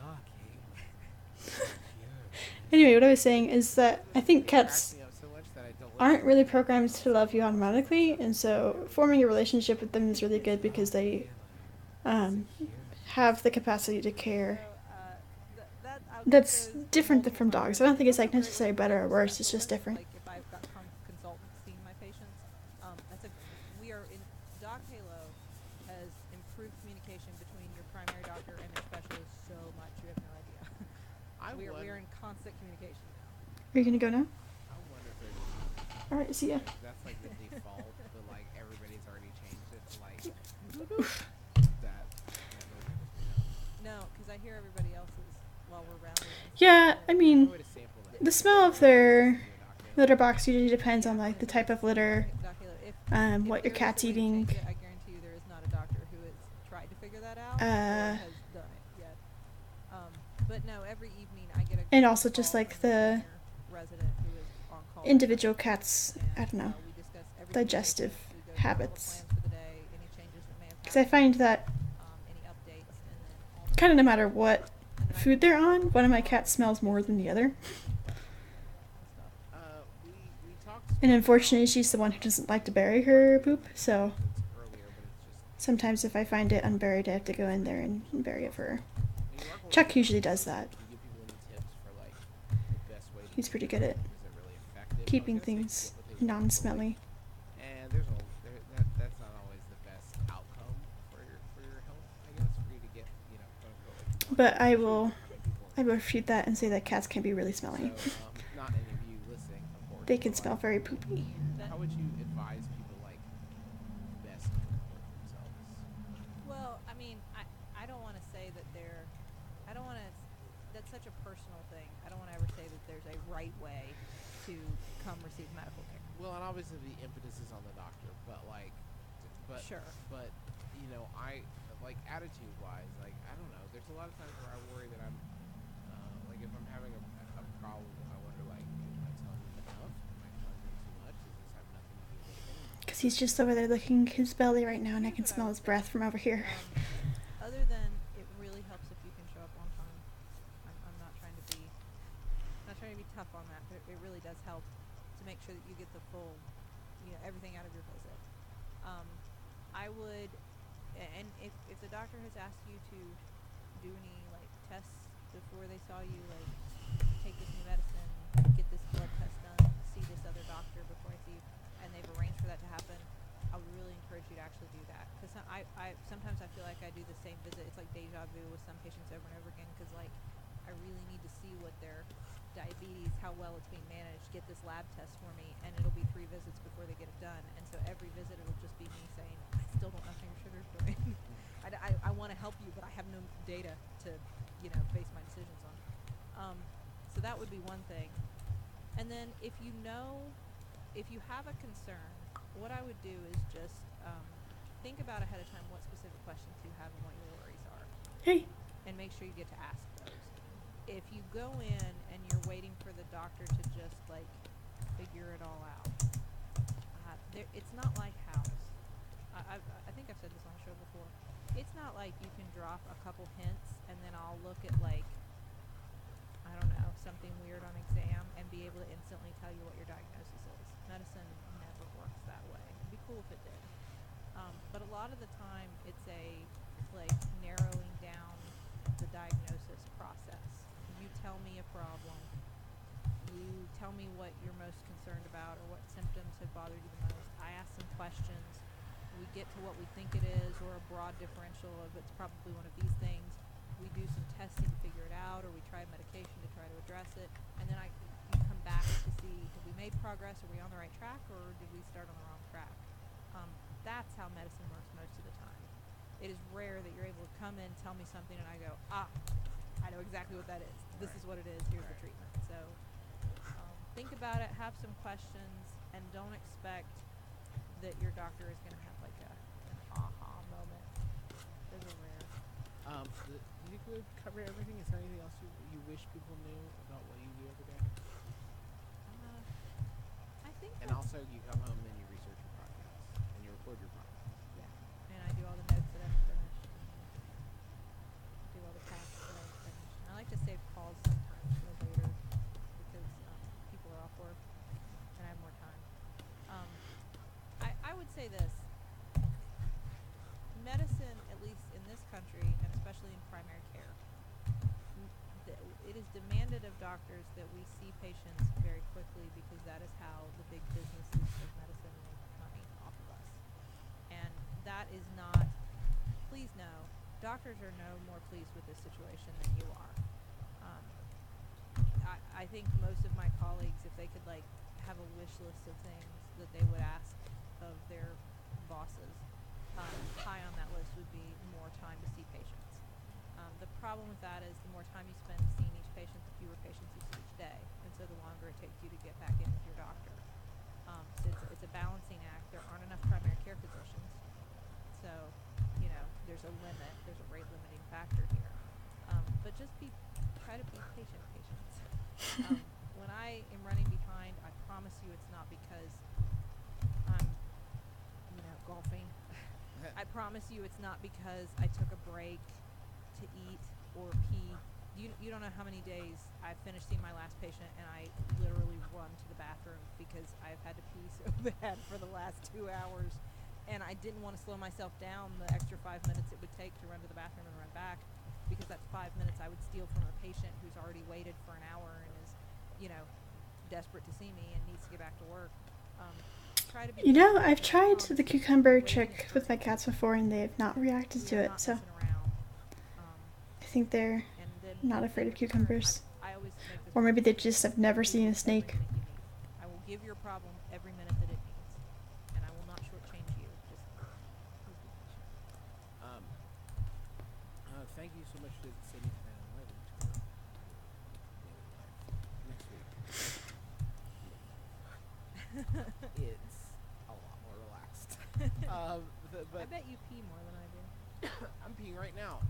Doc Anyway, what I was saying is that I think It cracks cats me up so much that I don't listen aren't to really it. programmed to love you automatically, and so forming a relationship with them is really good because they have the capacity to care. So, I'll That's get those different multiple from dogs. times. I don't think it's What's like a great way necessarily to better or make worse. this It's just specialist? different. Like if I've got consultants seeing my patients, we are in Dog Halo has improved communication between your primary doctor and your specialist so much you have no idea. we are in constant communication now. Are you gonna go now? I wonder if there's All right, see ya. that's like the default, but like everybody's already changed it to like that. No, because I hear everybody else's while we're rambling. Yeah, I mean, Way to sample that. the smell of their litter box usually depends on like the type of litter, Dog Halo, if what your there is cat's a way to eating. change it, I guarantee you there is not a doctor who has tried to figure that out or has done it yet. But no, every evening I get a And also call just like from a the senior resident who is on call that individual night, cats, I and, don't know, we discuss everything digestive we go through all the habits. plans for the day, any changes that may have Because I find that any updates, and then all the kind of no matter what and then I food they're on, one of my cats smells more than the other. We talked And unfortunately, she's the one who doesn't like to bury her poop, so earlier, but it's just sometimes if I find it unburied, I have to go in there and bury it for her. when you work with Chuck usually does that. do you give people any tips for like the best way to He's do pretty it? good at Is it really effective? keeping I was gonna things say get what they want, but, non-smelly. and that's not always the best outcome for your health, I guess, for you to get, quote unquote, like you want, But I especially will, with how many people I will refute that and say that cats can be really smelly. So, not any of you listening, of course. They can but, smell like, very poopy. how would you advise people like best to comport themselves? Well, I mean, I don't want to say that I don't want to, that's such a personal thing. I don't want to ever say that there's a right way to come receive medical care. Well, and obviously the impetus is on the doctor, but Sure. But I like attitude-wise, like I don't know. There's a lot of times where I worry that I'm like if I'm having a problem, I wonder like, am I telling them enough? Am I telling them too much? Does this have nothing to do with anything? Because he's just over there licking his belly right now, and I can smell his breath from over here. Other than it really helps if you can show up on time. I'm not trying to be tough on that, but it really does help to make sure that you get the full, everything out of your visit. I would, and if the doctor has asked you to do any like tests before they saw you, like take this new medicine, get this blood test done, see this other doctor before I see you, and they've arranged for that to happen, I would really encourage you to actually do that. Because I sometimes I feel like I do the same visit. It's like deja vu with some patients over and over again. Because like I really need to see what their diabetes, how well it's being managed, get this lab test for me, and it'll be 3 visits before they get it done. And so every visit it'll just be me saying, I still don't know how your sugar's doing. I want to help you, but I have no data to, base my decisions on. So that would be one thing. And then if you have a concern, what I would do is just think about ahead of time what specific questions you have and what your worries are, Hey. and make sure you get to ask those. If you go in and you're waiting for the doctor to just like figure it all out, it's not like house. I think I've said this on the show before. It's not like you can drop a couple hints and then I'll look at like, I don't know, something weird on exam and be able to instantly tell you what your diagnosis is. Medicine never works that way. It'd be cool if it did. But a lot of the time it's a like narrowing down the diagnosis process. You tell me a problem. You tell me what you're most concerned about or what symptoms have bothered you the most. I ask some questions. We get to what we think it is, or a broad differential of it's probably one of these things. We do some testing to figure it out, or we try medication to try to address it, and then you come back to see, have we made progress, are we on the right track, or did we start on the wrong track? That's how medicine works most of the time. It is rare that you're able to come in, tell me something, and I go, I know exactly what that is. This is what it is, here's the treatment. So think about it, have some questions, and don't expect that your doctor is going to have like an aha moment. Those are rare. Do you think we've covered everything? Is there anything else you wish people knew about what you do every day? I think And also, you come home and you research your podcast and you record your podcast. yeah, and I do all the notes that I've finished. Do all the tasks that I've finished. And I like to save calls sometimes for later because people are off work and I have more time. I would say this. Medicine, at least in this country, and especially in primary care, it is demanded of doctors that we see patients very quickly because that is how the big businesses of medicine make money off of us. And that is not, please know, doctors are no more pleased with this situation than you are. I think most of my colleagues, if they could like have a wish list of things that they would ask of their bosses, high on that list would be more time to see patients. The problem with that is the more time you spend seeing each patient, the fewer patients you see each day, and so the longer it takes you to get back in with your doctor. So it's a balancing act. There aren't enough primary care physicians, so there's a limit. There's a rate limiting factor here. But just try to be patient. When I am running behind, I promise you it's not because I'm golfing. I promise you it's not because I took a break to eat or pee. You don't know how many days I've finished seeing my last patient and I literally run to the bathroom because I've had to pee so bad for the last 2 hours, and I didn't want to slow myself down the extra 5 minutes it would take to run to the bathroom and run back, because that's 5 minutes I would steal from a patient who's already waited for an hour and is desperate to see me and needs to get back to work. Try to be I've tried the cucumber trick with my cats before and they have not reacted to it, so I think they're not afraid of cucumbers. Or maybe they just have never seen a snake. I will give your problem every minute that it needs, and I will not shortchange you. Just please be patient. Thank you so much to Sydney and Levin for next week. It's a lot more relaxed. I bet you pee more than I do. I'm peeing right now.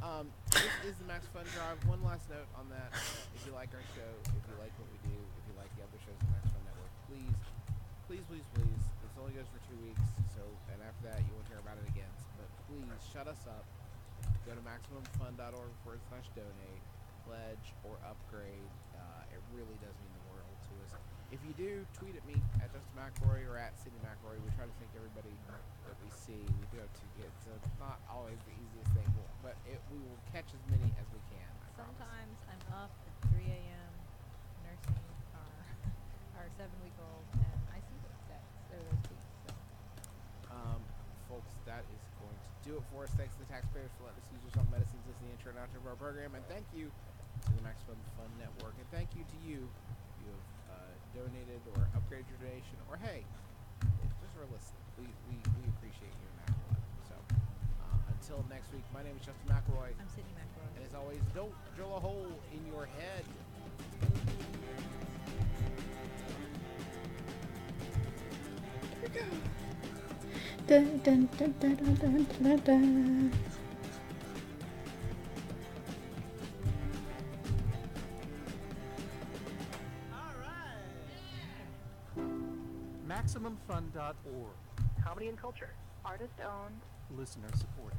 This is the Max Fun Drive. One last note on that. If you like our show, if you like what we do, if you like the other shows on the Max Fun Network, please. This only goes for 2 weeks, and after that you won't hear about it again. But please, shut us up. Go to MaximumFun.org/donate, pledge, or upgrade. It really does mean the world to us. If you do, tweet at me at Justin McElroy or at Sydney McElroy. We try to thank everybody that we see. We do have 2 kids, so it's not always the easiest thing, but we will catch as many as we can. Sometimes I'm up at 3 a.m. nursing our 7-week-old, and I see those texts or those tweets. So. Folks, that is going to do it for us. Thanks to the taxpayers for letting us use your song medicines as the intro and outro of our program, and thank you to the Maximum Fun Network, and thank you to you if you have donated or upgraded your donation, or hey, just for listening. We appreciate you no matter what. So until next week, my name is Justin McElroy. I'm Sydney McElroy. And as always, don't drill a hole in your head. Here we go. Dun, dun, dun, dun, dun, dun, dun, dun. MaximumFun.org. Comedy and culture. Artist owned. Listener supported.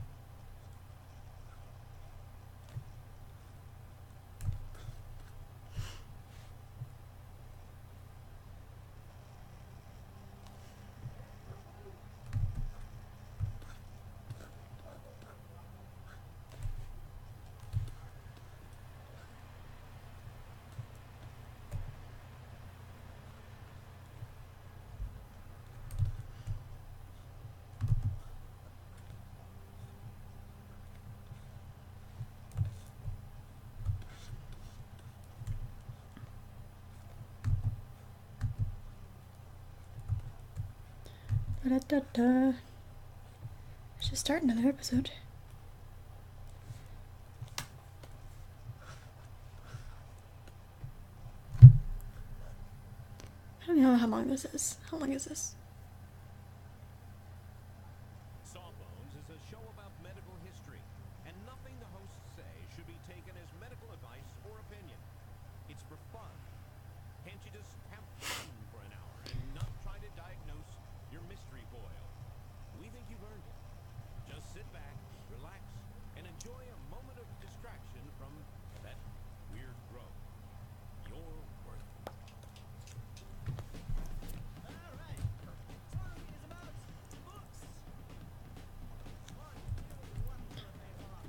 Da-da-da-da. I should start another episode. I don't know how long this is. How long is this? Sawbones is a show about medical history, and nothing the hosts say should be taken as medical advice or opinion. It's for fun. Can't you just have fun for an hour and not try to diagnose your mystery boil? We think you've earned it. Just sit back, relax, and enjoy a moment of distraction from that weird growth. You're worth it. Alright. Song is about books. 1, 2, 1, for a face off.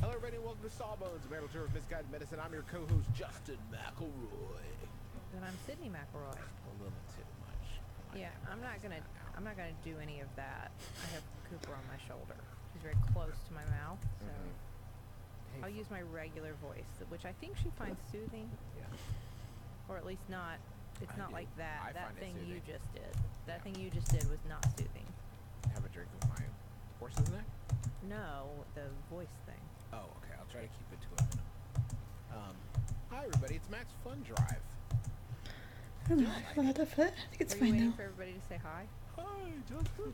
Hello, everybody, and welcome to Sawbones, a marital tour of misguided medicine. I'm your co-host, Justin McElroy. And I'm Sydney McElroy. A little too much. Yeah, I'm not gonna do any of that. I have Cooper on my shoulder. He's very close to my mouth, so Hey, I'll use my regular voice, which I think she finds soothing, Yeah. or at least not. It's I not do. like that. I That find it thing you soothing. just did. That thing you just did was not soothing. Have a drink of my horse's neck? No, the voice thing. Oh, okay. I'll try to keep it to a minimum. Hi, everybody. It's Max Fun Drive. I don't know how I feel about that foot. I think it's Were you fine waiting though. for everybody to say hi? Hi, Justin.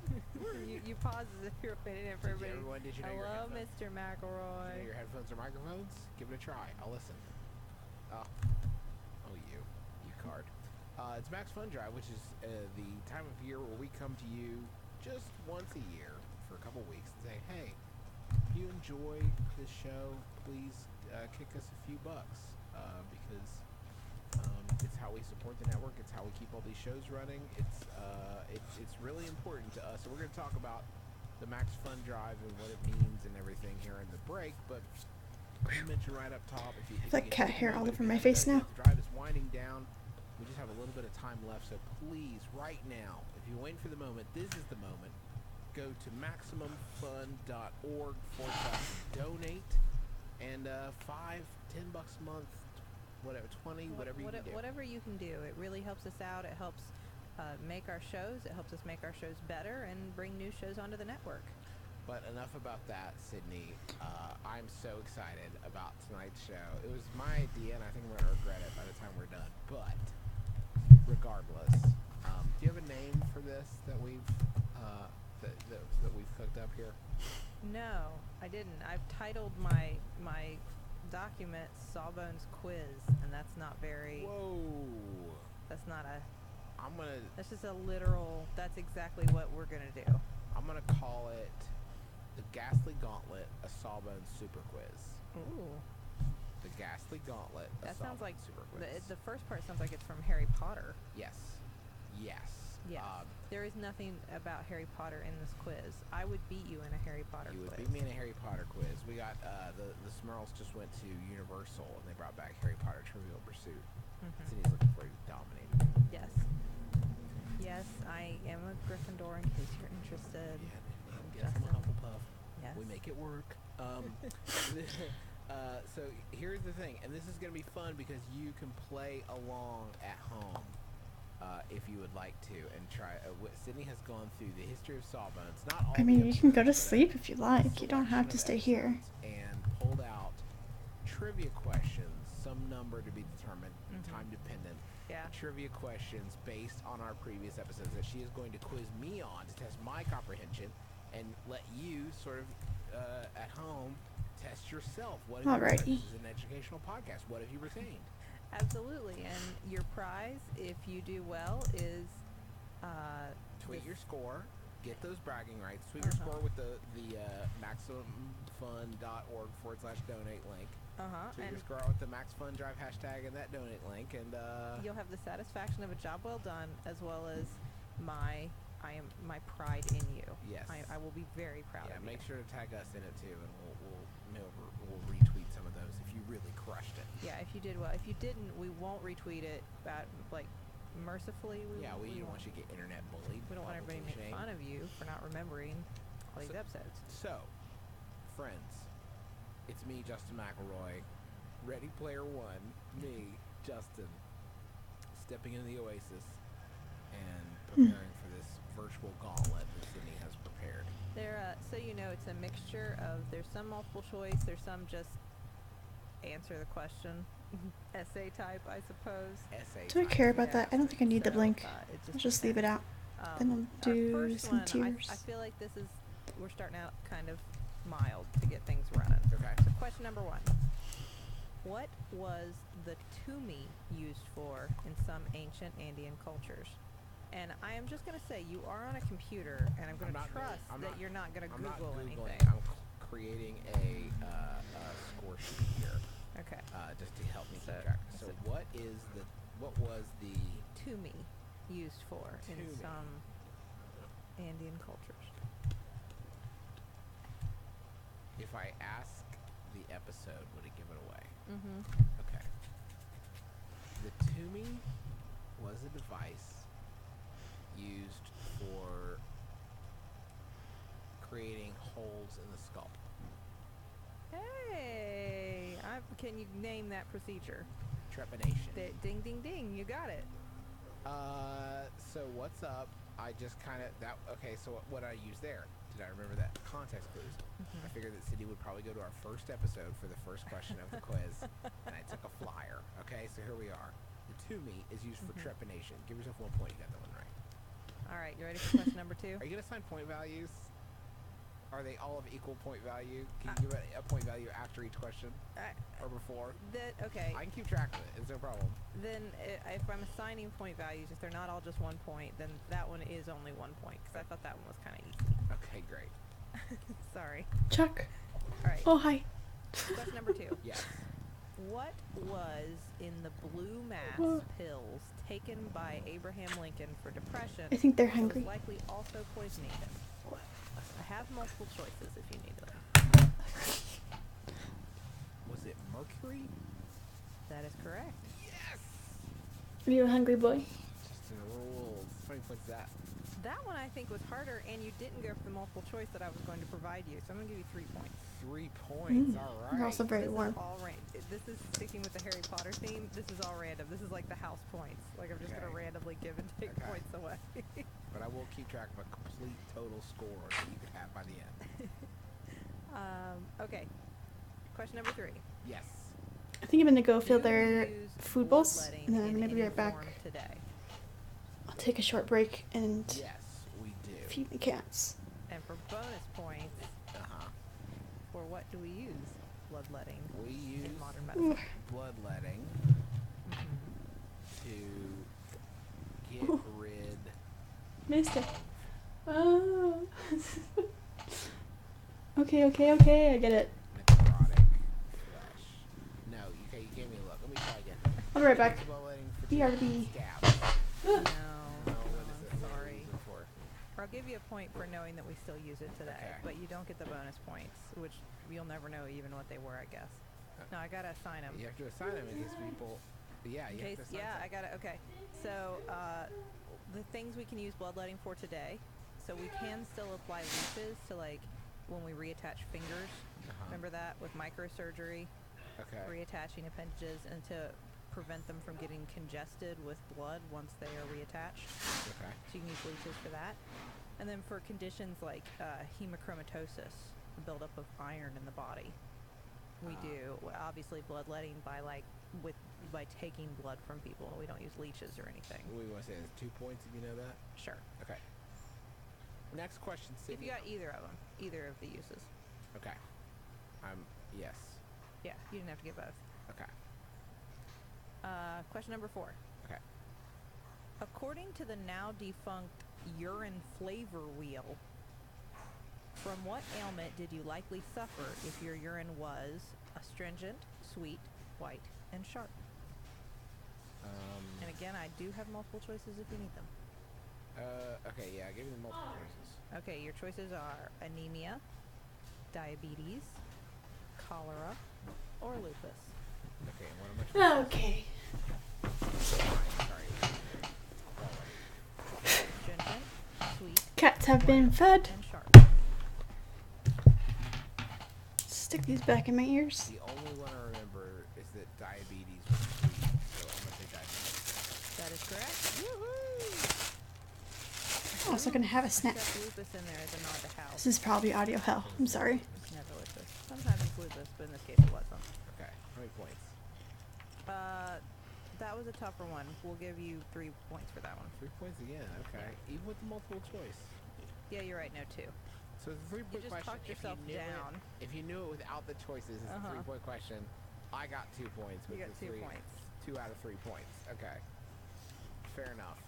You pause as if you're waiting for everybody. Everyone, did you know your Hello, headphones? Mr. Did you know McElroy. your headphones or microphones? Give it a try. I'll listen. Oh, you card. It's Max Fun Drive, which is the time of year where we come to you just once a year for a couple weeks and say, hey, if you enjoy this show, please kick us a few bucks because it's how we support the network. It's how we keep all these shows running. It's really important to us. So we're going to talk about the Max Fun Drive and what it means and everything here in the break. But I mentioned right up top, if you like can cat take a hair all moment, over if you my haven't face done it now. yet, the drive is winding down. We just have a little bit of time left, so please, right now, if you're waiting for the moment, this is the moment. Go to MaximumFun.org/donate, and $5, $10 a month, whatever, 20, whatever you can do. Whatever you can do. It really helps us out. It helps make our shows. It helps us make our shows better and bring new shows onto the network. But enough about that, Sydney. I'm so excited about tonight's show. It was my idea, and I think I'm going to regret it by the time we're done. But regardless, do you have a name for this that we've that we've cooked up here? No, I didn't. I've titled my document Sawbones Quiz, and that's not very. Whoa! That's not a. I'm gonna. That's just a literal. That's exactly what we're gonna do. I'm gonna call it the Ghastly Gauntlet, a Sawbones Super Quiz. Ooh. The Ghastly Gauntlet. A That sounds like Super Quiz. the first part sounds like it's from Harry Potter. Yes. Yes. Yes. There is nothing about Harry Potter in this quiz. I would beat you in a Harry Potter You would quiz. beat me in a Harry Potter quiz. We got the Smurls just went to Universal and they brought back Harry Potter Trivial Pursuit. Mhm. Sydney's looking for you dominating. Yes. Yes, Yes, I am a Gryffindor. In case you're interested. Yes, I'm a Justin. Hufflepuff. Yes. We make it work. So here's the thing, and this is going to be fun because you can play along at home if you would like to, and try. Sydney has gone through the history of Sawbones. Not all. I mean, the you can go to episodes, but sleep if you like. You don't have to stay here. and pulled out trivia questions, some number to be determined, time dependent. Yeah. Trivia questions based on our previous episodes that she is going to quiz me on to test my comprehension and let you sort of at home test yourself. What have you Alrighty. This is an educational podcast. What have you retained? Absolutely. And your prize, if you do well, is Tweet this- your score. Get those bragging rights. Tweet your score with the maximumfun.org/donate link. Tweet and your score out with the MaxFunDrive hashtag and that donate link, and you'll have the satisfaction of a job well done, as well as my pride in you. Yes. I will be very proud yeah, of make you. sure to tag us in it too, and we'll retweet some of those if you really crushed it. Yeah, if you did well. If you didn't, we won't retweet it. Mercifully, we Yeah, won't. we don't want you to get internet bullied. We don't want everybody to make publicly fun shamed. of you for not remembering all these episodes. So, friends, it's me, Justin McElroy, Ready Player One, me, Justin, stepping into the Oasis and preparing for this virtual gauntlet that Sydney has prepared. So you know, it's a mixture of there's some multiple choice, there's some just answer the question, essay type, I suppose. Essay Do I time. care about Yeah. that? I don't think I need the So, blink. it I'll just leave it depends. out. Then I'll Our do first some one, tears. I feel like we're starting out kind of mild to get things running. Okay. So question number 1. What was the tumi used for in some ancient Andean cultures? And I am just going to say, you are on a computer, and I'm going to trust that you're not going to I'm not Google Googling. anything. I'm creating a score sheet here Okay. just to help me So- keep track. So so- what was the Tumi used for in Tumi. some Andean cultures? if I ask the episode, would it give it away? Mm-hmm. Okay. The tumi was a device used for creating holes in the skull. Hey, can you name that procedure? Trepanation. Ding, ding, ding! You got it. So what's up? I just kind of okay. So what did I use there? Did I remember that context clues? I figured that Cindy would probably go to our first episode for the first question of the quiz, and I took a flyer. Okay, so here we are. The tumi is used for trepanation. Give yourself 1 point. You got that one right. All right, you ready for question number 2? Are you gonna assign point values? Are they all of equal point value? Can you give a point value after each question or before? Okay. I can keep track of it. It's no problem. Then if I'm assigning point values, if they're not all just 1 point, then that one is only 1 point, because I thought that one was kind of easy. Okay, great. Sorry. Chuck. All right. Oh, hi. Question number 2. Yes. What was in the blue mass Oh. pills taken by Abraham Lincoln for depression? I think they're that was hungry. likely also poisoning him. I have multiple choices if you need them. Was it mercury? That is correct. Yes. Are you a hungry boy? Justin rules. How many points is that? That one I think was harder, and you didn't go for the multiple choice that I was going to provide you, so I'm going to give you 3 points. 3 points. All right. You're also very This warm. is all this is sticking with the Harry Potter theme. This is all random. This is like the house points. Like I'm just going to Okay. randomly give and take Okay. points away. But I will keep track of a complete total score that you could have by the end. Okay. Question number 3. Yes. I think I'm gonna go Do fill you their use food bowls, bloodletting and then in I'm gonna be any right back. form today. I'll take a short break and Yes, we do. feed the cats. And for bonus points, Uh-huh. for what do we use bloodletting We use in modern medicine? bloodletting to get Ooh. rid Missed it. Oh. Okay, I get it. necrotic flesh. No, you gave me a look. Let me try again. I'll be right back. Bloodletting for BRB. scabs. No, No, what is it? I'm What are sorry. you using for? I'll give you a point for knowing that we still use it today, Okay. but you don't get the bonus points, which you'll never know even what they were, I guess. No, I gotta assign them. You have to assign them in case people. Yeah, In you case, have to assign yeah, them. I gotta. Okay, so the things we can use bloodletting for today. So we can still apply leeches to, like, when we reattach fingers. Remember that with microsurgery? Okay. Reattaching appendages, and to prevent them from getting congested with blood once they are reattached. Okay. So you can use leeches for that. And then for conditions like hemochromatosis, the buildup of iron in the body, we do obviously bloodletting by by taking blood from people. We don't use leeches or anything. We want to say it's 2 points if you know that. Sure. Okay. Next question, Sydney. If you got either of them, either of the uses. Okay. Yes. Yeah, you didn't have to get both. Okay. Question number 4. Okay. According to the now defunct urine flavor wheel, from what ailment did you likely suffer if your urine was astringent, sweet, white, and sharp? And again, I do have multiple choices if you need them. Okay, yeah, give me the multiple choices. Okay, your choices are anemia, diabetes, cholera, or lupus. Okay, and what am I Okay. Sorry. Astringent, sweet, Cats have been fed. and sharp. Stick these back in my ears. The only one I remember is that diabetes was sweet, so I'm gonna say diabetes. That is correct. Woohoo! I'm also gonna have a snack. Except lupus in there as a nod to health. This is probably audio hell. I'm sorry. It's never lupus. Sometimes it's lupus, but in this case it wasn't. Okay, how many points? That was a tougher one. We'll give you 3 points for that one. 3 points again, okay. Even with the multiple choice. Yeah, you're right. No, 2. So it's a 3-point just question. talked yourself down. If you knew it without the choices, it's a 3-point question. I got 2 points. With You got the 2 points. 2 out of 3 points. Okay. Fair enough.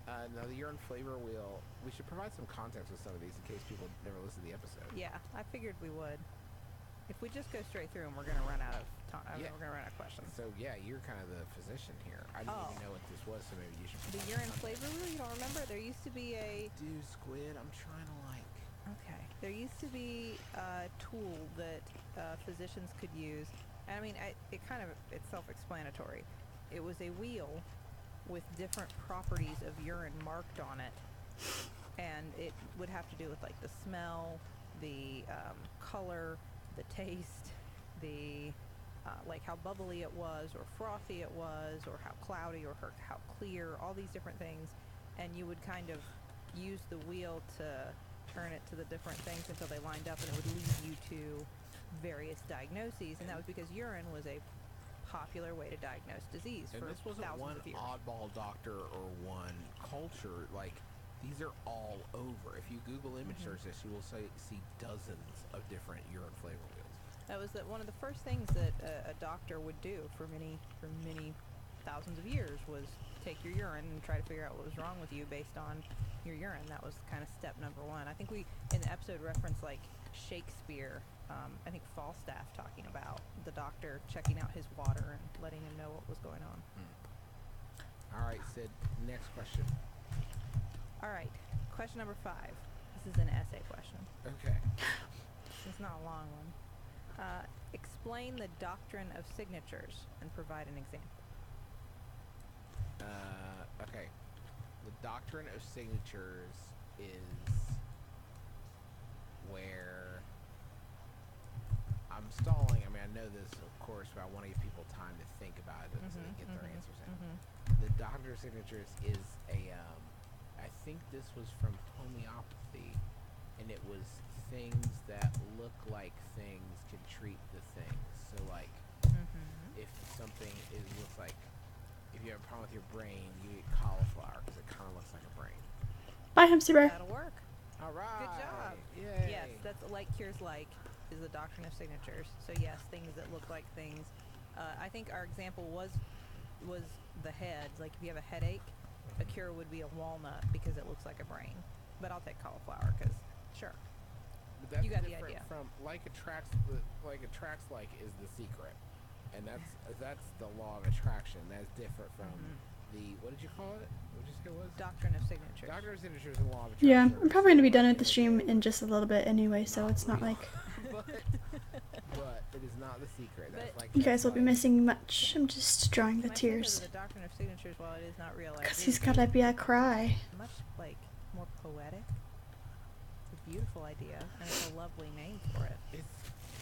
Now the urine flavor wheel, we should provide some context with some of these in case people never listen to the episode. Yeah, I figured we would. If we just go straight through them, we're gonna run out of time. Yeah. We're gonna run out of questions. So yeah, you're kind of the physician here. I didn't even know what this was, so maybe you should. The provide urine context. flavor wheel. You don't remember? There used to be a. Dude, Squid, I'm trying to like. Okay. There used to be a tool that physicians could use. And I mean, it's self-explanatory. It was a wheel with different properties of urine marked on it, and it would have to do with like the smell, the color, the taste, the like how bubbly it was, or frothy it was, or how cloudy, or how clear, all these different things, and you would kind of use the wheel to turn it to the different things until they lined up, and it would lead you to various diagnoses, and that was because urine was a popular way to diagnose disease And for this wasn't thousands one of years. oddball doctor or one culture. Like, these are all over. If you Google image search this, you will see dozens of different urine flavor wheels. That was one of the first things that a doctor would do for many thousands of years was take your urine and try to figure out what was wrong with you based on your urine. That was kind of step number 1. I think we in the episode referenced like Shakespeare. I think Falstaff talking about the doctor checking out his water and letting him know what was going on. All right, Sid, next question. All right, question number 5. This is an essay question. Okay. It's not a long one. Explain the doctrine of signatures and provide an example. Okay. The doctrine of signatures is where I'm stalling. I mean, I know this, of course, but I want to give people time to think about it so they get their answers in. The doctrine of signatures is I think this was from homeopathy, and it was things that look like things can treat the things. So, like, if something looks like, if you have a problem with your brain, you eat cauliflower because it kind of looks like a brain. Bye, Hamster Bear. That'll work. All right. Good job. Yay. Yes, that's like cures like is the doctrine of signatures. So yes, things that look like things. I think our example was the head. Like if you have a headache, a cure would be a walnut because it looks like a brain. But I'll take cauliflower because sure. But that's You got the different idea. From like attracts like is the secret, and that's the law of attraction. That's different from the what did you call it? What did you say it was? Doctrine of signatures. Doctrine of signatures and law of attraction. Yeah, are I'm probably gonna be done with the stream in just a little bit anyway, so it's not like. but It is not the secret. That's But- like You guys will be like- missing much. I'm just drawing the My flavor tears. of the doctrine of signatures, while it is not real life, Because is he's gotta be a cry. much like more poetic. It's a beautiful idea, and it's a lovely name for it.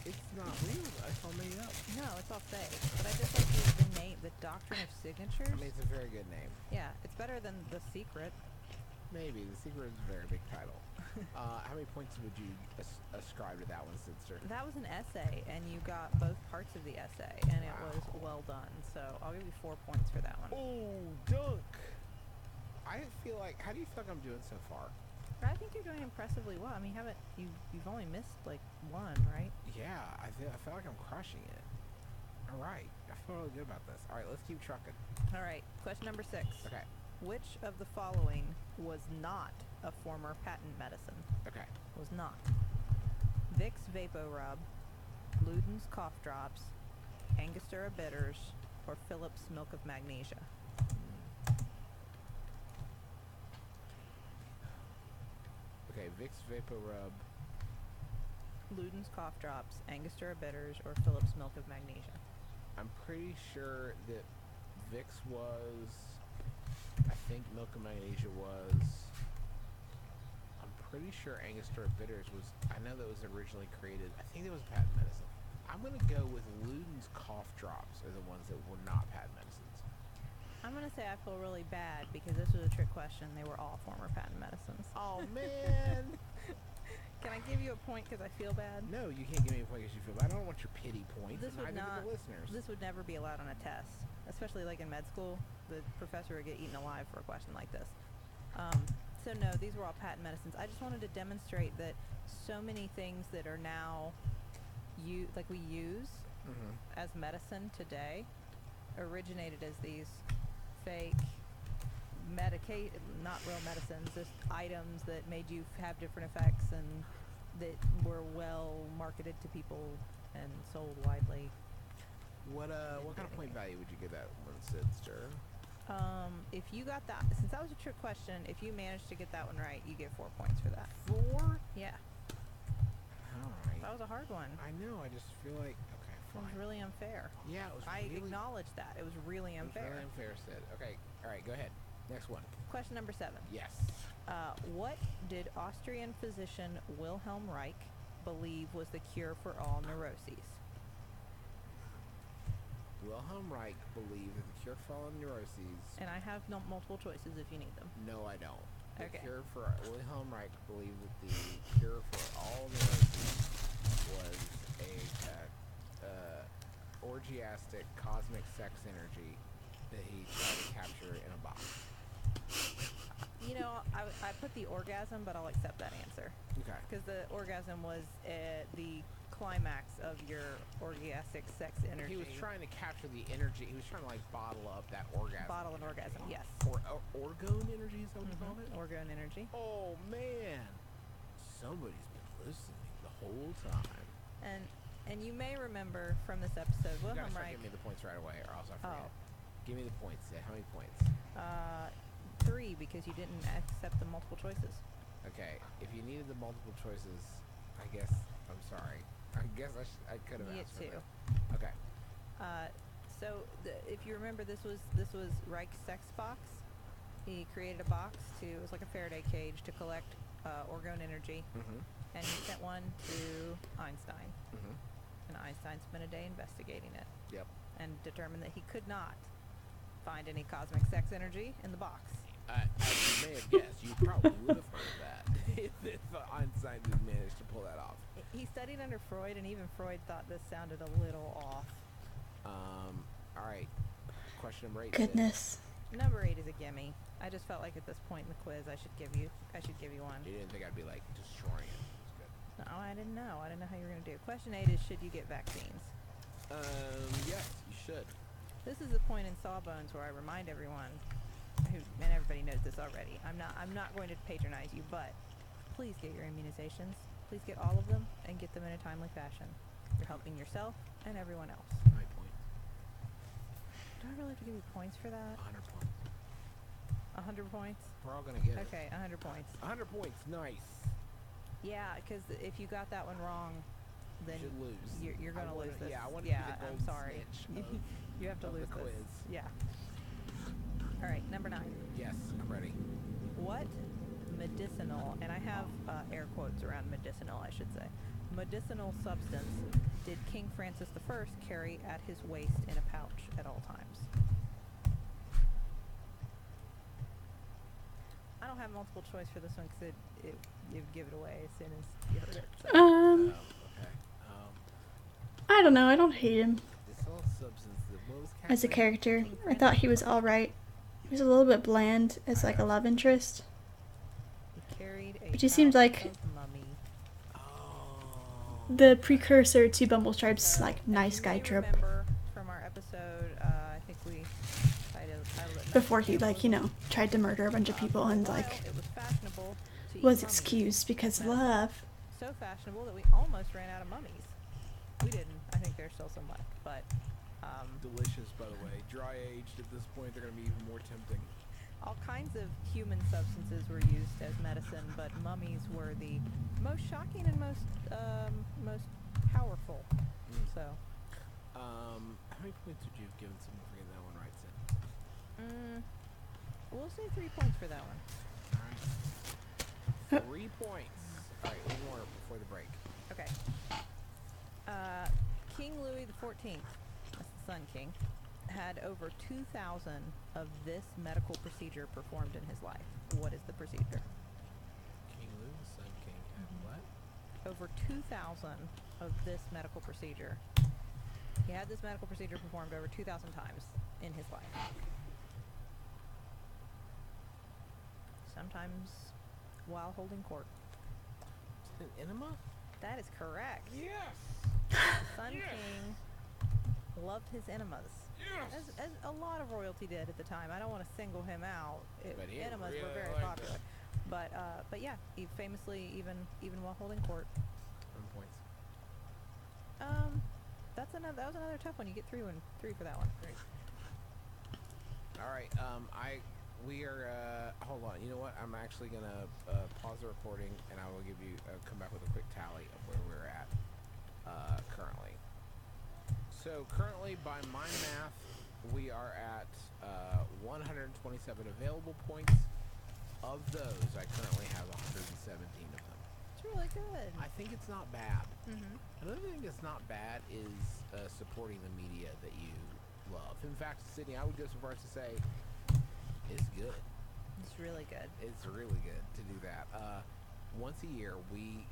It's not real. It's all made up. No, it's all fake. But I just like the name, the doctrine of signatures. I mean, it's a very good name. Yeah, it's better than the secret. Maybe the secret is a very big title. How many points would you ascribe to that one, Sidster? That was an essay, and you got both parts of the essay, and it was well done. So I'll give you 4 points for that one. Oh, dunk! I feel like. How do you feel like I'm doing so far? But I think you're doing impressively well. I mean, you've only missed like one, right? Yeah, I feel like I'm crushing it. All right, I feel really good about this. All right, let's keep trucking. All right. Question number 6. Okay. Which of the following was not a former patent medicine? Okay. Was not. Vicks VapoRub, Luden's Cough Drops, Angostura Bitters, or Phillips Milk of Magnesia? Okay, Vicks VapoRub. Luden's Cough Drops, Angostura Bitters, or Phillips Milk of Magnesia? I'm pretty sure that Vicks was. I think Milk of Magnesia was. I'm pretty sure Angostura Bitters was. I know that was originally created. I think it was patent medicine. I'm gonna go with Luden's Cough Drops are the ones that were not patent medicines. I'm going to say I feel really bad because this was a trick question. They were all former patent medicines. Oh man! Can I give you a point because I feel bad? No, you can't give me a point because you feel bad. I don't want your pity points. This and would neither not. do the listeners. This would never be allowed on a test, especially like in med school. The professor would get eaten alive for a question like this. So no, these were all patent medicines. I just wanted to demonstrate that so many things that are now we use as medicine today originated as these fake not real medicines, just items that made you have different effects and that were well marketed to people and sold widely. What kind of point value would you give that one, Sidster? If you got that, since that was a trick question, if you managed to get that one right, you get 4 points for that. 4? Yeah, All right. that was a hard one. I know. I just feel like okay, It fine. was really unfair. Yeah, it was. I really, acknowledge that. It was really it was unfair. really unfair, Sid. Okay. All right. Go ahead. Next one. Question number 7. Yes. What did Austrian physician Wilhelm Reich believe was the cure for all neuroses? Wilhelm Reich believed that the cure for all neuroses. And I have multiple choices if you need them. No, I don't. The Okay. cure for Wilhelm Reich believed that the cure for all neuroses was a orgiastic cosmic sex energy that he tried to capture in a box. You know, I put the orgasm, but I'll accept that answer. Okay. Because the orgasm was the climax of your orgiastic sex energy. He was trying to capture the energy. He was trying to like bottle up that orgasm. Bottle an orgasm, yes. Or orgone energy, is that what you call it? Orgone energy. Oh man, somebody's been listening the whole time. And you may remember from this episode, You Wilhelm gotta start Reich. giving me the points right away, or else I forget. Oh. Give me the points. Yeah, how many points? 3 because you didn't accept the multiple choices. Okay, if you needed the multiple choices, I guess I'm sorry. I guess I could have You get asked for 2. that. Okay. So if you remember, this was Reich's sex box. He created a box it was like a Faraday cage to collect orgone energy, Mm-hmm. and he sent one to Einstein. Mm-hmm. And Einstein spent a day investigating it Yep. and determined that he could not find any cosmic sex energy in the box. As you may have guessed, you probably would have heard of that if Einstein did manage to pull that off. He studied under Freud, and even Freud thought this sounded a little off. All right. Question number 8. Goodness. Number 8 is a gimme. I just felt like at this point in the quiz, I should give you one. You didn't think I'd be like destroying it. It's good. No, I didn't know. I didn't know how you were going to do it. Question 8 is, should you get vaccines? Yes, you should. This is the point in Sawbones where I remind everyone, and everybody knows this already. I'm not going to patronize you, but please get your immunizations. Please get all of them and get them in a timely fashion. You're helping yourself and everyone else. My point. Do I really have to give you points for that? 100 points. 100 points? We're all gonna get it. Okay, 100 points. 100 points. Nice. Yeah, because if you got that one wrong, then should lose. you're I gonna wanna- lose this. yeah, I wanna be the I'm golden sorry. snitch You have to of the lose this. quiz. Yeah. All right, number 9. Yes, I'm ready. What medicinal, and I have air quotes around medicinal, I should say, medicinal substance did King Francis I carry at his waist in a pouch at all times? I don't have multiple choice for this one because you'd give it away as soon as you heard it. So. Okay. I don't know. I don't hate him Medicinal substance. What was as a Catherine? character. I thought he was all right. He was a little bit bland as like a love interest. He carried a But he seemed pouch like of mummy. Oh. the precursor to Bumblestripe's So, like as nice you guy may trope. remember from our episode, I think we titled it Before he Mexican tried to murder a bunch of Cannibalism. people For a and while, like it was fashionable to eat was mummies. excused because of Medicine. love. So fashionable that we almost ran out of mummies. We didn't. I think there's still some left, but Delicious, by the way. Dry aged at this point, they're gonna be even more tempting. all kinds of human substances were used as medicine, but mummies were the most shocking and most powerful. So, How many points would you have given someone for getting that one right, Sid? we'll say 3 points for that one. All right. 3 points. All right, one more before the break. Okay. King Louis XIV, that's the Sun King, had over 2,000 of this medical procedure performed in his life. What is the procedure? King Louis, Sun King, and what? Over 2,000 of this medical procedure. He had this medical procedure performed over 2,000 times in his life. Sometimes while holding court. Is it an enema? That is correct. Yes. The Sun King loved his enemas. Yes. As a lot of royalty did at the time. I don't want to single him out. But he Enemas were really very liked popular. But yeah, he famously even while holding court. 1 points. That was another tough one. You get three for that one. Great. All right. We are. Hold on. You know what? I'm actually gonna pause the recording, and I will give you come back with a quick tally of where we're at currently. So currently, by my math, we are at 127 available points. Of those, I currently have 117 of them. It's really good. I think it's not bad. Mm-hmm. Another thing that's not bad is supporting the media that you love. In fact, Sydney, I would go so far as to say it's good. It's really good. It's really good to do that. Once a year, we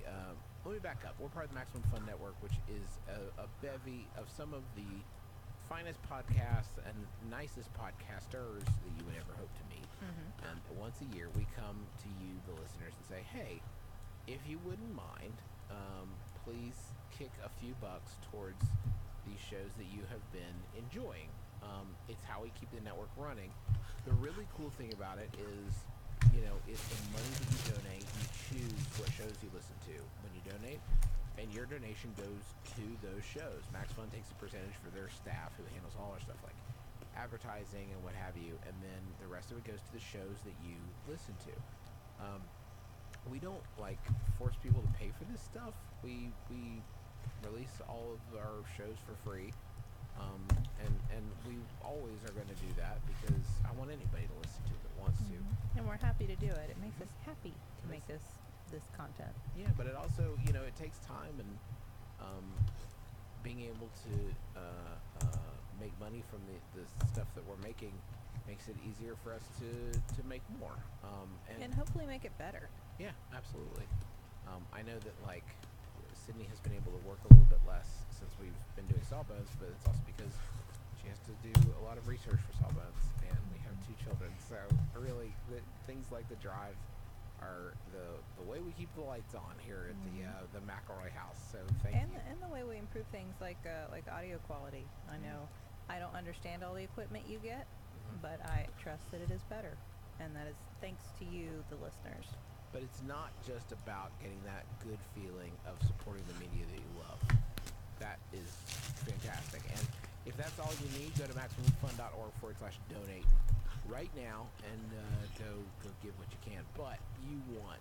let me back up. We're part of the Maximum Fun Network, which is a bevy of some of the finest podcasts and nicest podcasters that you would ever hope to meet. Mm-hmm. And once a year, we come to you, the listeners, and say, hey, if you wouldn't mind, please kick a few bucks towards these shows that you have been enjoying. It's how we keep the network running. The really cool thing about it is, it's the money that you donate. You choose what shows you listen to when you donate, and your donation goes to those shows. Max Fun takes a percentage for their staff who handles all our stuff like advertising and what have you, and then the rest of it goes to the shows that you listen to. We don't force people to pay for this stuff. We release all of our shows for free, and we always are going to do that because I want anybody to listen to that wants to. And we're happy to do it. It makes us happy to make this content. Yeah, but it also it takes time, and being able to make money from the stuff that we're making makes it easier for us to make more. And hopefully make it better. Yeah, absolutely. I know that Sydney has been able to work a little bit less since we've been doing Sawbones, but it's also because she has to do a lot of research for Sawbones, and we have 2 children. So really, things like the drive are the way we keep the lights on here at the McElroy house. So thank you. And the way we improve things like audio quality. I know I don't understand all the equipment you get, but I trust that it is better, and that is thanks to you, the listeners. But it's not just about getting that good feeling of supporting the media that you love. That is fantastic. And if that's all you need, go to MaximumFun.org/donate right now and go give what you can. But you want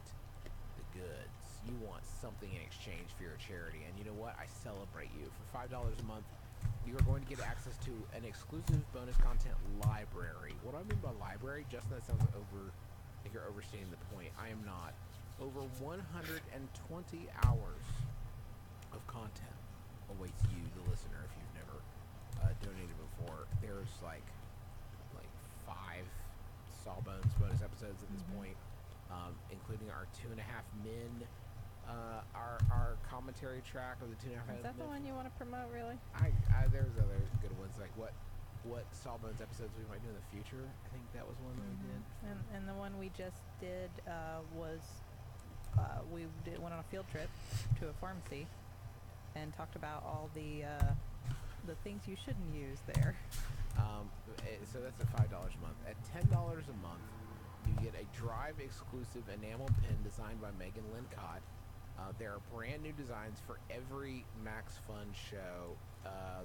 the goods. you want something in exchange for your charity. And you know what? I celebrate you. For $5 a month, you are going to get access to an exclusive bonus content library. What do I mean by library? Justin, that sounds I think you're overstating the point. I am not. Over 120 hours of content awaits you, the listener, if you've never donated before. There's like 5 Sawbones bonus episodes at this point, including our 2.5 Men, our commentary track of the 2.5 Men. Is that the one you want to promote, really? There's other good ones, like what Sawbones episodes we might do in the future. I think that was one that we did. And the one we just did was went on a field trip to a pharmacy and talked about all the things you shouldn't use there. So that's at $5 a month. At $10 a month, you get a Drive exclusive enamel pin designed by Megan Lincott. There are brand new designs for every Max Fun show.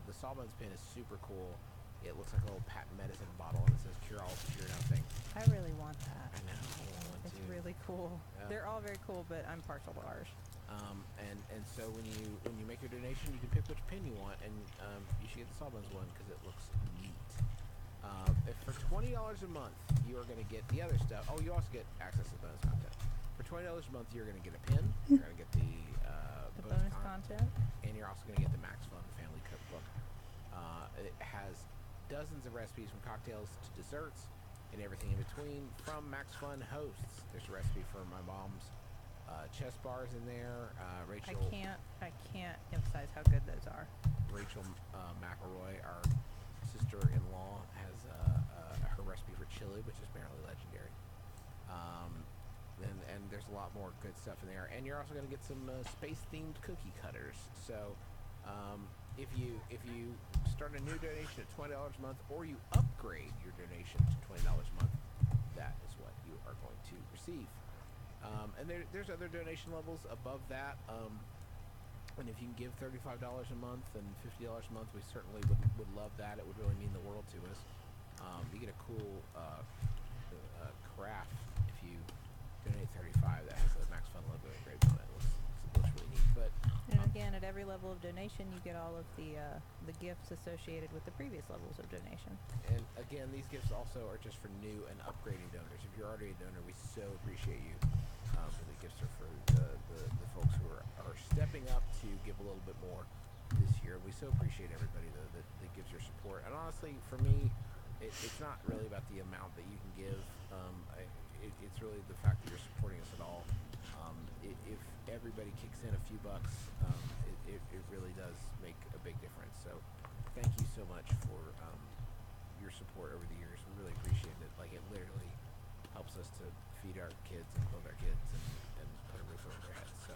The Sawbones pin is super cool. It looks like a little patent medicine bottle, and it says "Cure all, cure nothing." I really want that. I know. I want It's to. really cool. They're all very cool, but I'm partial to ours. And so when you make your donation, you can pick which pin you want, and you should get the Sawbones one because it looks neat. If for $20 a month, you are going to get the other stuff. Oh, you also get access to bonus content. For $20 a month, you're going to get a pin. You're going to get the bonus content, and you're also going to get the Max Fun Family Cookbook. It has dozens of recipes from cocktails to desserts and everything in between from Max Fun hosts. There's a recipe for my mom's chess bars in there. Rachel. I can't emphasize how good those are. Rachel McElroy, our sister-in-law, has her recipe for chili, which is apparently legendary. And there's a lot more good stuff in there. And you're also going to get some space-themed cookie cutters. So if you start a new donation at $20 a month, or you upgrade your donation to $20 a month, that is what you are going to receive. And there's other donation levels above that. And if you can give $35 a month and $50 a month, we certainly would love that. It would really mean the world to us. You get a cool carafe if you donate $35 that has a Max Fun logo engraved on it. It looks really neat. But And again, at every level of donation, you get all of the gifts associated with the previous levels of donation. And again, these gifts also are just for new and upgrading donors. If you're already a donor, we so appreciate you. The gifts are for the folks who are stepping up to give a little bit more this year. We so appreciate everybody that gives your support. And honestly, for me, it's not really about the amount that you can give. It's really the fact that you're supporting us at all. If everybody kicks in a few bucks, it really does make a big difference. So thank you so much for your support over the years. We really appreciate it. Like, it literally helps us to feed our kids and clothe our kids and put a roof over their heads. So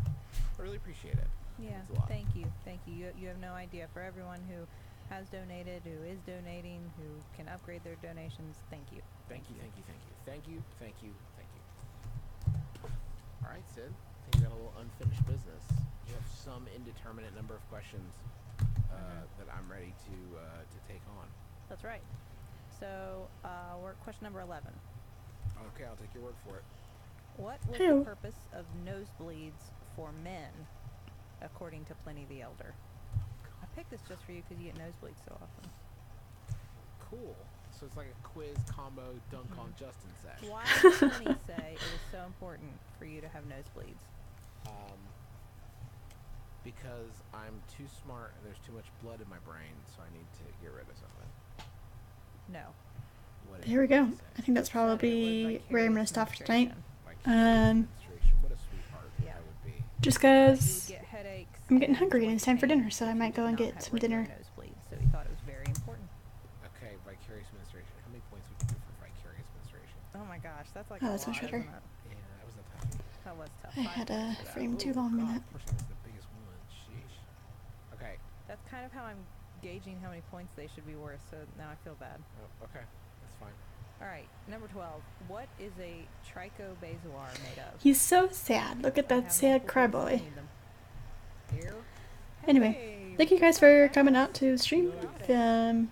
I really appreciate it. Yeah, It's a lot. thank you. You have no idea. For everyone who has donated, who is donating, who can upgrade their donations, thank you. Thank you. All right, Sid. I think you got a little unfinished business. You have some indeterminate number of questions that I'm ready to take on. That's right. So we're at question number 11. Okay, I'll take your word for it. What was Ew. the purpose of nosebleeds for men, according to Pliny the Elder? I picked this just for you because you get nosebleeds so often. Cool. So it's like a quiz combo dunk on Justin sesh. Why did Pliny say it is so important for you to have nosebleeds? Because I'm too smart and there's too much blood in my brain, so I need to get rid of something. No. What did There we go. Pliny say? I think that's probably where I'm gonna stop for tonight. Vicarious menstruation. What a sweetheart Yeah. that would be. Just You would cause get headaches. I'm getting and hungry and joint it's time for pain dinner, so I if you might go did and not get have some regular dinner. Nosebleeds, so he thought it was very important. Okay, vicarious menstruation. How many points would you give for vicarious menstruation? Oh my gosh, that's like Oh, a that's much lot, better. isn't it? Yeah, that was a toughie. That was tough. I 5 had points a for that. frame too Oh, long in God, that. of course it was the biggest one. Sheesh. Okay. That's kind of how I'm gauging how many points they should be worth, so now I feel bad. Oh, okay. That's fine. All right, number 12. What is a trichobezoar made of? He's so sad. Look at I that have sad multiple cry points if boy. you need them. Here. Anyway, Hey, thank you guys for coming out to stream. You got it.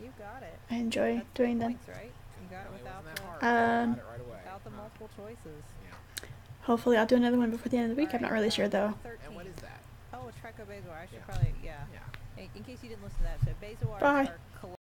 You got it. I enjoy That's doing 12 them. points, right? You got it Really without wasn't that the hard. Um, Got it right away. without the Huh. multiple choices. Yeah. Hopefully I'll do another one before the end of the week. I'm not really sure though. 13. And what is that? Oh, it's trichobezoar. I should Yeah. probably, yeah. Yeah. In case you didn't listen to that, so bezoar Bye. are